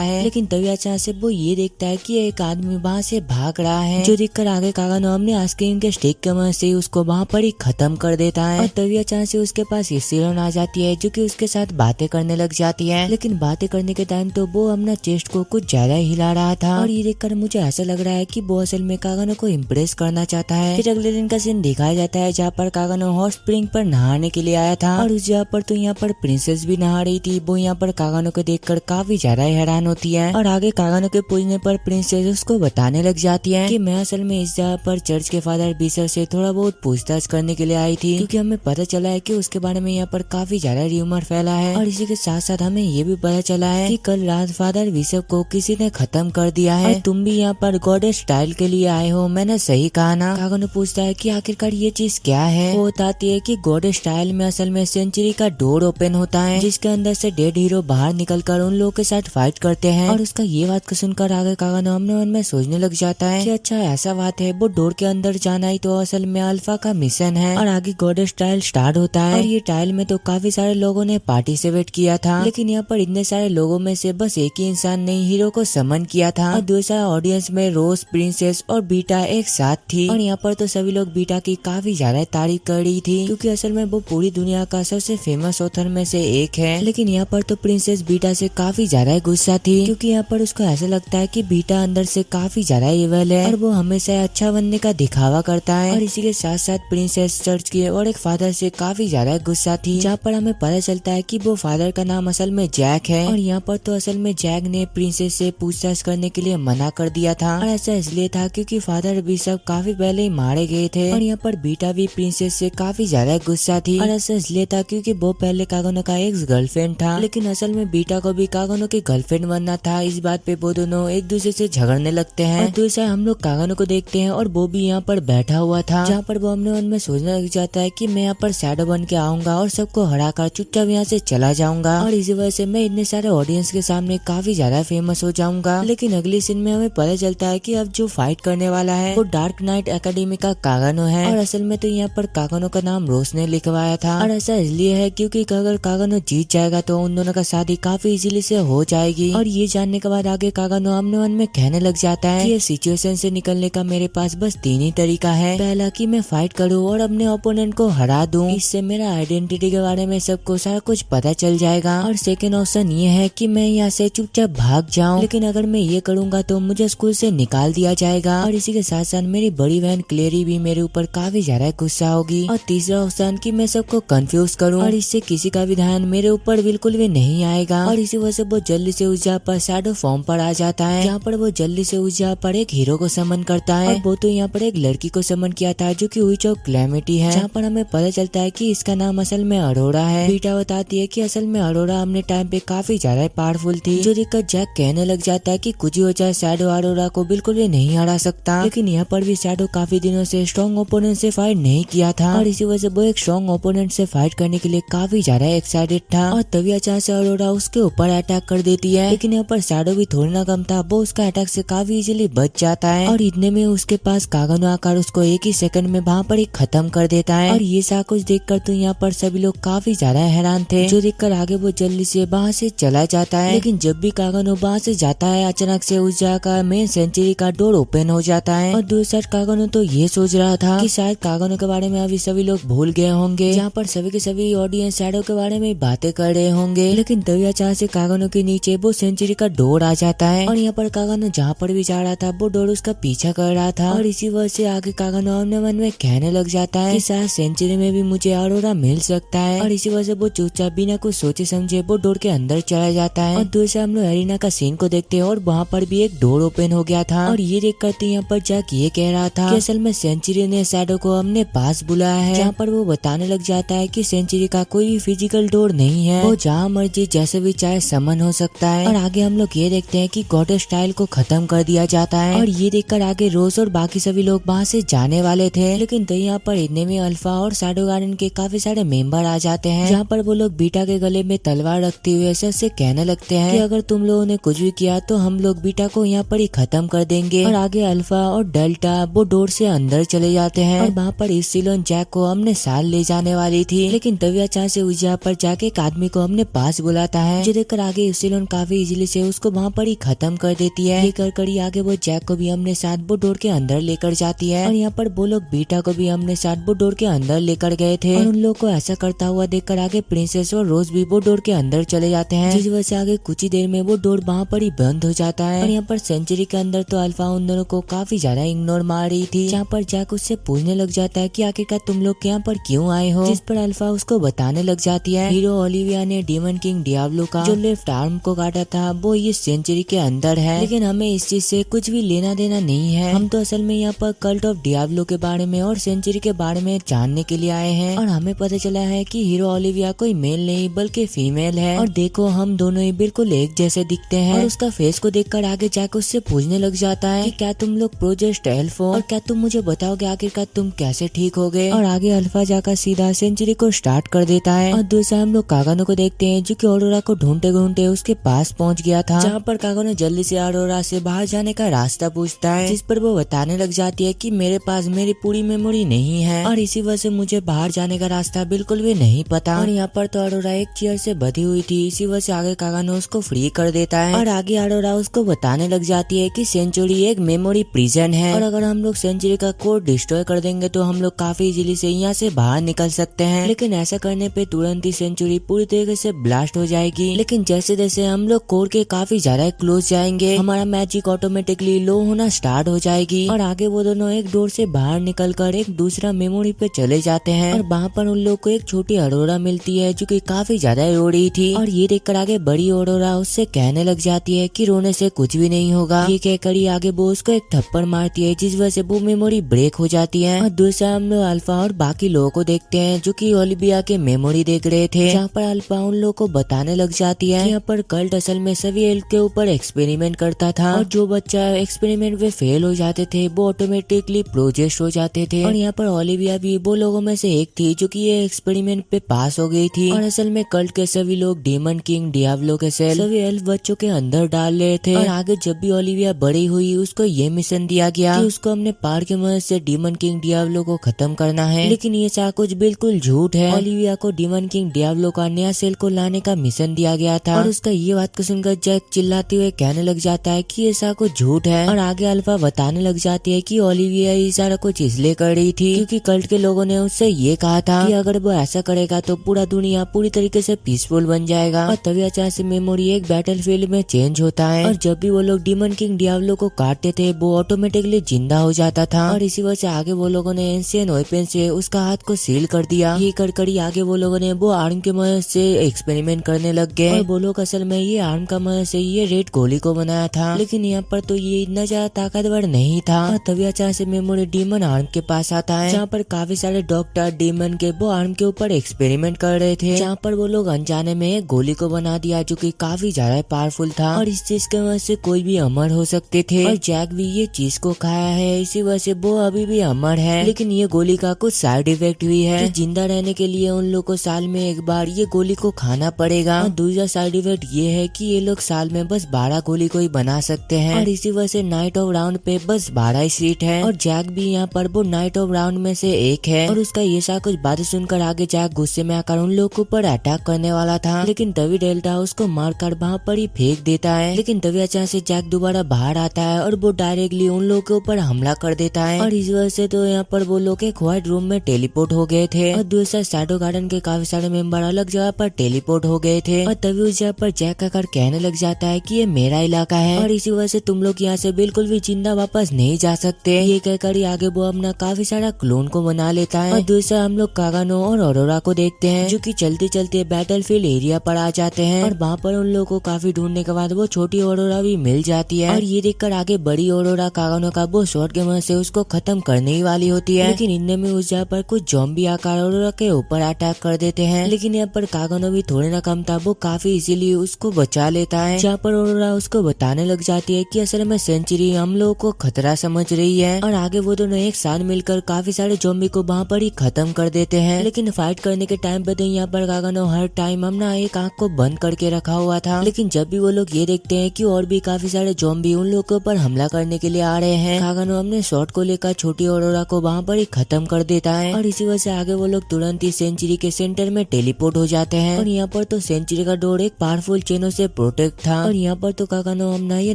है, लेकिन तभी अचानक से वो ये देखता है कि एक आदमी वहाँ से भाग रहा है, जो देखकर आगे कागनो अपने आइसक्रीम के स्टिक के मदद से उसको वहाँ पर ही खत्म कर देता है। और तभी अचानक से उसके पास सिरोन आ जाती है जो कि उसके साथ बातें करने लग जाती है, लेकिन बातें करने के टाइम तो वो अपना चेस्ट को कुछ ज्यादा हिला रहा था। और ये देखकर मुझे ऐसा लग रहा है कि वो असल में कागनो को इम्प्रेस करना चाहता है। फिर अगले दिन का सीन दिखाया जाता है जहाँ पर कागनो हॉट स्प्रिंग पर नहाने के लिए आया था और उस जगह पर तो यहाँ पर प्रिंसेस भी नहा रही थी। वो यहाँ पर कागनो को देखकर काफी ज्यादा हैरान होती है और आगे कागनो के पूछने पर प्रिंसेस उसको बताने लग जाती है कि मैं असल में इस जगह पर चर्च के फादर बिशप से थोड़ा बहुत पूछताछ करने के लिए आई थी, क्योंकि हमें पता चला है कि उसके बारे में यहाँ पर काफी ज्यादा र्यूमर फैला है। और इसी के साथ साथ हमें ये भी पता चला है कि कल रात फादर बिशप को किसी ने खत्म कर दिया है। और तुम भी यहाँ पर गॉड स्टाइल के लिए आए हो, मैंने सही कहा ना? कागनो पूछता है कि आखिरकार ये चीज क्या है। वो बताती है कि गॉड स्टाइल में असल में सेंचुरी का डोर ओपन होता है जिसके अंदर से डेड हीरो बाहर निकलकर उन लोगों के साथ फाइट करते हैं। और उसका ये बात को सुनकर आगे कागनो अपने मन में सोचने लग जाता है कि अच्छा ऐसा बात है, वो डोर के अंदर जाना ही तो असल में अल्फा का मिशन है। और आगे गॉड स्टाइल स्टार्ट होता है और ये टाइल में तो काफी सारे लोगों ने पार्टिसिपेट किया था, लेकिन यहाँ पर इतने सारे लोगों में से बस एक ही इंसान ने हीरो को समन किया था। और दूसरा ऑडियंस में रोज, प्रिंसेस और बीटा एक साथ थी। और यहाँ पर तो सभी लोग बीटा की काफी ज्यादा तारीफ कर रही थी, क्योंकि असल में वो पूरी दुनिया का सबसे फेमस ऑथर में से एक है। लेकिन यहाँ पर तो प्रिंसेस बीटा से काफी ज्यादा गुस्सा थी, क्योंकि यहाँ पर उसको ऐसा लगता है कि बीटा अंदर से काफी ज्यादा इविल है और वो हमेशा अच्छा बनने का दिखावा करता है। और इसी के साथ साथ प्रिंसेस चर्च की और एक फादर से काफी ज्यादा गुस्सा थी, जहाँ पर हमें पता चलता है कि वो फादर का नाम असल में जैक है। और यहाँ पर तो असल में जैक ने प्रिंसेस से पूछताछ करने के लिए मना कर दिया था, और ऐसा इसलिए था क्योंकि फादर बिशप काफी पहले ही मारे गए थे। और यहाँ पर बीटा भी प्रिंसेस से काफी ज्यादा गुस्सा थी, और ऐसा इसलिए था क्योंकि वो पहले कागनो का एक्स गर्लफ्रेंड था, लेकिन असल में बीटा को भी कागनो की गर्लफ्रेंड बनना था। इस बात पे वो दोनों एक दूसरे से झगड़ने लगते हैं। और दूसरा हम लोग कागनो को देखते हैं और वो भी यहाँ पर बैठा हुआ था, जहाँ पर वो अपने मन में सोचने लग जाता है कि मैं यहाँ पर शैडो बन के आऊंगा और सबको हराकर चुपचाप यहाँ से चला जाऊंगा, और इसी वजह से मैं इतने सारे ऑडियंस के सामने काफी ज्यादा फेमस हो जाऊंगा। लेकिन अगले सीन में हमें पता चलता है कि अब जो फाइट करने वाला है वो डार्क नाइट एकेडमी का कागनो है। और असल में तो यहाँ पर कागनो का नाम रोज ने लिखवाया था, और ऐसा इसलिए है क्योंकि अगर कागनो जीत जाएगा तो उन दोनों का शादी काफी इजीली से हो जाएगी। और ये जानने के बाद आगे कागनो अपने मन में कहने लग जाता है कि ये सिचुएशन से निकलने का मेरे पास बस 3 ही तरीका है। पहला कि मैं फाइट करूँ और अपने ओपोनेंट को हरा दूं, इससे मेरा आइडेंटिटी के बारे में सबको सारा कुछ पता चल जाएगा। और सेकंड ऑप्शन ये है कि मैं यहाँ से चुपचाप भाग जाऊं, लेकिन अगर मैं ये करूंगा तो मुझे स्कूल से निकाल दिया जाएगा, और इसी के साथ साथ मेरी बड़ी बहन क्लेरी भी मेरे ऊपर काफी ज्यादा गुस्सा होगी। और तीसरा ऑप्शन कि मैं सबको कंफ्यूज करूं, और इससे किसी का भी ध्यान मेरे ऊपर बिल्कुल भी नहीं आएगा। और इसी वजह से वो जल्दी से उस जगह पर शैडो फॉर्म पर आ जाता है, जहाँ पर वो जल्दी से उस जगह पर एक हीरो को समन करता है। और वो तो यहाँ पर एक लड़की को समन किया था जो कि विच ऑफ कैलेमिटी है, जहाँ पर हमें पता चलता है कि इसका नाम असल में अरोरा है। बीटा बताती है कि असल में अरोरा अपने टाइम पे काफी ज्यादा पावरफुल थी, जो देखकर जैक कहने लग जाता है कि कुछ ही हो जाए शैडो अरोरा को बिल्कुल भी नहीं हरा सकता। लेकिन यहाँ पर भी शैडो काफी दिनों से स्ट्रॉन्ग ओपोनेंट से फाइट नहीं किया था, और इसी वजह से वो एक स्ट्रॉन्ग ओपोनेंट से फाइट करने के लिए काफी ज्यादा एक्साइटेड था। और तभी अचानक से अरोरा उसके ऊपर अटैक कर देती है, लेकिन यहाँ पर शैडो भी थोड़ी ना कम था, वो उसका अटैक से काफी इजीली बच जाता है। और इतने में उसके पास कागनो आकर उसको एक ही सेकंड में वहाँ पर ही खत्म कर देता है। और ये सब कुछ देखकर तो यहाँ पर सभी लोग काफी ज्यादा हैरान थे, जो देखकर आगे वो जल्दी से वहाँ से चला जाता है। लेकिन जब भी कागनो वहाँ से जाता है अचानक से उस जगह का मेन सेंचुरी का डोर ओपन हो जाता है। और दूसरा कागनो तो ये सोच रहा था कि शायद कागनो के बारे में अभी सभी लोग भूल गए होंगे, जहाँ पर सभी के सभी ऑडियंस शैडो के बारे में बातें कर रहे होंगे। लेकिन तभी अचानक से कागनो के नीचे वो सेंचुरी का डोर आ जाता है, और यहाँ पर कागनो जहाँ पर भी जा रहा था वो डोर उसका पीछा कर रहा था। और इसी वजह से आगे कागनो अपने मन में कहने लग जाता है कि शायद सेंचुरी में भी मुझे अरोरा मिल सकता है। और इसी वजह से वो चुपचाप बिना कुछ सोचे समझे वो डोर के अंदर चला जाता है। और दूसरा हम लोग एरिना का सीन को देखते हैं, और वहाँ पर भी एक डोर ओपन हो गया था। और ये देख कर यहाँ पर जैक ये कह रहा था कि असल में सेंचुरी ने शैडो को अपने पास बुलाया है, जहाँ जहाँ पर वो बताने लग जाता है कि सेंचुरी का कोई भी फिजिकल डोर नहीं है, वो जहाँ मर्जी जैसे भी चाहे समन हो सकता है। और आगे हम लोग ये देखते हैं कि गॉड स्टाइल को खत्म कर दिया जाता है और ये देखकर आगे रोज और बाकी सभी लोग वहाँ से जाने वाले थे, लेकिन तो यहाँ पर इतने में अल्फा और शैडो गार्डन के काफी सारे मेंबर आ जाते हैं, जहाँ पर वो लोग बीटा के गले में तलवार रखते हुए ऐसे उससे कहने लगते हैं कि अगर तुम लोगों ने कुछ भी किया तो हम लोग बीटा को यहाँ पर ही खत्म कर देंगे। और आगे अल्फा और डेल्टा वो डोर से अंदर चले जाते हैं और वहाँ पर इप्सिलॉन जैक को हमने साथ ले जाने वाली थी, लेकिन तभी अचानक से उस जगह पर जाके एक आदमी को हमने पास बुलाता है, जो देखकर आगे इप्सिलॉन काफी इजीली से उसको वहाँ पर ही खत्म कर देती है। ये कर ही आगे वो जैक को भी हमने साथ वो डोर के अंदर लेकर जाती है और यहाँ पर वो लोग बीटा को भी हमने साथ वो डोर के अंदर लेकर गए थे। और उन लोग को ऐसा करता हुआ देखकर आगे प्रिंसेस और रोज भी वो डोर के अंदर चले जाते हैं, जिस वजह से आगे कुछ ही देर में वो डोर वहाँ पर ही बंद हो जाता है। और यहाँ पर सेंचुरी के अंदर तो अल्फा उन दोनों को काफी ज्यादा इग्नोर मार रही थी, जहाँ पर जैक उससे पूछने लग जाता है कि आखिरकार तुम लोग यहाँ पर क्यों आए हो, जिस पर अल्फा उसको बताने लग जाती है हीरो ओलिविया ने डीमन किंग डियाब्लो का जो लेफ्ट आर्म को काटा था वो ये सेंचुरी के अंदर है, लेकिन हमें इस चीज से कुछ भी लेना देना नहीं है। हम तो असल में यहाँ पर कल्ट ऑफ डियाब्लो के बारे में और सेंचुरी के बारे में जानने के लिए आए हैं और हमें पता चला है कि हीरो ओलिविया कोई मेल नहीं बल्कि फीमेल है और देखो हम दोनों ही बिल्कुल एक जैसे दिखते हैं। और उसका फेस को देखकर आगे जाकर उससे पूछने लग जाता है कि क्या तुम लोग प्रोजेक्ट एल्फ हो और क्या तुम मुझे बताओगे आखिरकार तुम कैसे ठीक हो गए। और आगे अल्फा जाकर सीधा सेंचुरी को स्टार्ट कर देता है और दूसरा हम लोग कागानो को देखते हैं जो कि ऑरोरा को ढूंढते ढूंढते उसके पास पहुंच गया था, जहाँ पर कागानो जल्दी से ऑरोरा से बाहर जाने का रास्ता पूछता है, जिस पर वो बताने लग जाती है कि मेरे पास मेरी पूरी मेमोरी नहीं है और इसी वजह से मुझे बाहर जाने का रास्ता बिल्कुल भी नहीं पता। और यहाँ पर तो ऑरोरा एक चेयर से बधी हुई थी, इसी वजह से आगे कागानो उसको फ्री कर देता है और आगे ऑरोरा उसको बताने लग जाती है कि सेंचुरी एक मेमोरी प्रिजन है और अगर हम लोग सेंचुरी का कोड डिस्ट्रॉय कर देंगे तो हम लोग काफी इजीली से यहाँ से बाहर निकल सकते हैं, लेकिन ऐसा करने पे तुरंत ही सेंचुरी पूरी तरीके से ब्लास्ट हो जाएगी। लेकिन जैसे जैसे हम लोग कोड के काफी ज्यादा क्लोज जाएंगे हमारा मैजिक ऑटोमेटिकली लो होना स्टार्ट हो जाएगी और आगे वो दोनों एक डोर से बाहर निकलकर एक दूसरा मेमोरी पे चले जाते हैं और वहाँ पर उन लोग को एक छोटी अरोरा मिलती है जो कि काफी ज्यादा रो रही थी और ये देखकर आगे बड़ी अरोरा उससे कहने लग जाती है कि रोने से कुछ भी नहीं होगा। ये कहकर ही आगे वो उसको एक थप्पड़ मारती है जिस वजह से वो मेमोरी ब्रेक हो जाती है। और दूसरा हम लोग अल्फा और बाकी लोगों को देखते हैं जो कि ओलिविया के मेमोरी देख रहे थे, जहाँ पर अल्फा उन लोगों को बताने लग जाती है यहाँ पर कल्ट असल में सभी एल्फ के ऊपर एक्सपेरिमेंट करता था और जो बच्चा एक्सपेरिमेंट में फेल हो जाते थे वो ऑटोमेटिकली प्रोजेक्ट हो जाते थे। और यहाँ पर ओलिविया भी वो लोगों में से एक थी जो कि ये एक्सपेरिमेंट पे पास हो गई थी और असल में कल्ट के सभी लोग डीमन किंग डियाब्लो के सेल सभी एल्फ बच्चों के अंदर डाल रहे थे। और आगे जब भी ओलिविया बड़ी हुई उसको ये मिशन दिया गया कि उसको हमने पार की मदद से डीमन किंग डियाब्लो को खत्म करना है, लेकिन ये सारा कुछ बिल्कुल झूठ है। ओलिविया को डीमन किंग डियाब्लो का नया सेल को लाने का मिशन दिया गया था और उसका ये बात को सुनकर जैक चिल्लाते हुए कहने लग जाता है कि ये सारा कुछ झूठ है। और आगे अल्फा बताने लग जाती है कि ओलिविया ये सारा कुछ इसलिए कर रही थी क्योंकि कल्ट के लोगों ने उससे ये कहा था कि अगर वो ऐसा करेगा तो पूरा दुनिया पूरी तरीके से पीसफुल बन जाएगा। और तभी अचानक से मेमोरी एक बैटलफील्ड में चेंज होता है और जब भी वो लोग डीमन किंग डियाब्लो को काटते थे वो ऑटोमेटिकली जिंदा हो जाता था और इसी वजह से आगे वो लोगों ने एंशियन वेपन से उसका हाथ को सील कर दिया। ये कर ही आगे वो लोगों ने वो आर्म के मदद से एक्सपेरिमेंट करने लग गए और वो लोग असल में ये आर्म का मदद से ये रेड गोली को बनाया था, लेकिन यहाँ पर तो ये इतना ज्यादा ताकतवर नहीं था। और तभी अचानक से मेमोरी डीमन आर्म के पास आता है जहाँ पर काफी सारे डॉक्टर डीमन के वो आर्म के ऊपर एक्सपेरिमेंट कर रहे थे, जहाँ पर वो लोग अनजाने में एक गोली को बना दिया जो कि काफी ज्यादा पावरफुल था और इस चीज के वजह से कोई भी अमर हो सकते थे। और जैक भी ये चीज को खाया है, इसी वजह से वो अभी भी अमर है, लेकिन ये गोली का कुछ साइड इफेक्ट भी है कि जिंदा रहने के लिए उन लोग को साल में एक बार ये गोली को खाना पड़ेगा। और दूसरा साइड इफेक्ट ये है कि ये लोग साल में बस 12 गोली को ही बना सकते हैं और इसी वजह से नाइट ऑफ राउंड पे बस 12 ही सीट है और जैक भी यहाँ पर वो नाइट ऑफ राउंड में से एक है। और उसका ये सा कुछ बातें सुनकर आगे जैक गुस्से में आकर उन लोगों के ऊपर अटैक करने वाला था, लेकिन तभी डेल्टा उसको मारकर वहाँ पर ही फेंक देता है। लेकिन तभी अचानक से जैक दोबारा बाहर आता है और वो डायरेक्टली उन लोगों के ऊपर हमला कर देता है और इस वजह से तो यहाँ पर वो लोग एक व्हाइट रूम में टेलीपोर्ट हो गए थे और दूसरा शैडो गार्डन के काफी सारे मेंबर अलग जगह पर टेलीपोर्ट हो गए थे। और तभी उस जगह पर जैक आकर कहने लग जाता है कि ये मेरा इलाका है और इसी वजह से तुम लोग यहाँ से बिल्कुल भी जिंदा वापस नहीं जा सकते। ये कहकर ही आगे वो अपना काफी सारा क्लोन को बना लेता है। और दूसरा हम लोग कागानो और ऑरोरा को देखते हैं जो कि चलते चलते बैटलफील्ड एरिया पर आ जाते हैं और वहाँ पर उन लोगों को काफी ढूंढने के बाद वो छोटी ऑरोरा भी मिल जाती है और ये देखकर आगे बड़ी ऑरोरा कागानो का वो शॉट के मदद से उसको खत्म करने ही वाली होती है, लेकिन इनमें में उस जगह पर कुछ ज़ॉम्बी आकर ऑरोरा के ऊपर अटैक कर देते हैं। लेकिन यहाँ पर कागानो भी थोड़े ना कम था, वो काफी इजीली उसको बचा लेता है। जहाँ पर ऑरोरा उसको बताने लग जाती है कि असल में सेंचुरी हम लोगों को खतरा समझ रही है और आगे वो दोनों एक साथ मिलकर काफी सारे ज़ॉम्बी को वहाँ पर ही खत्म कर देते हैं। लेकिन फाइट करने के टाइम पे यहाँ पर कागानो हर टाइम अपना एक आंख को बंद करके रखा हुआ था। लेकिन जब भी वो लोग ये देखते हैं कि और भी काफी सारे ज़ॉम्बी उन लोगों के ऊपर हमला करने के लिए आ रहे हैं, कागानो अपने शॉट को लेकर छोटी ऑरोरा को वहाँ पर ही खत्म कर देता है। और इसी वजह से आगे वो लोग तुरंत ही सेंचुरी के सेंटर में टेलीपोर्ट हो जाते हैं। और यहाँ पर तो सेंचुरी का डोर एक पावरफुल चेनों से प्रोटेक्ट था और यहाँ पर तो कागानो अपना ये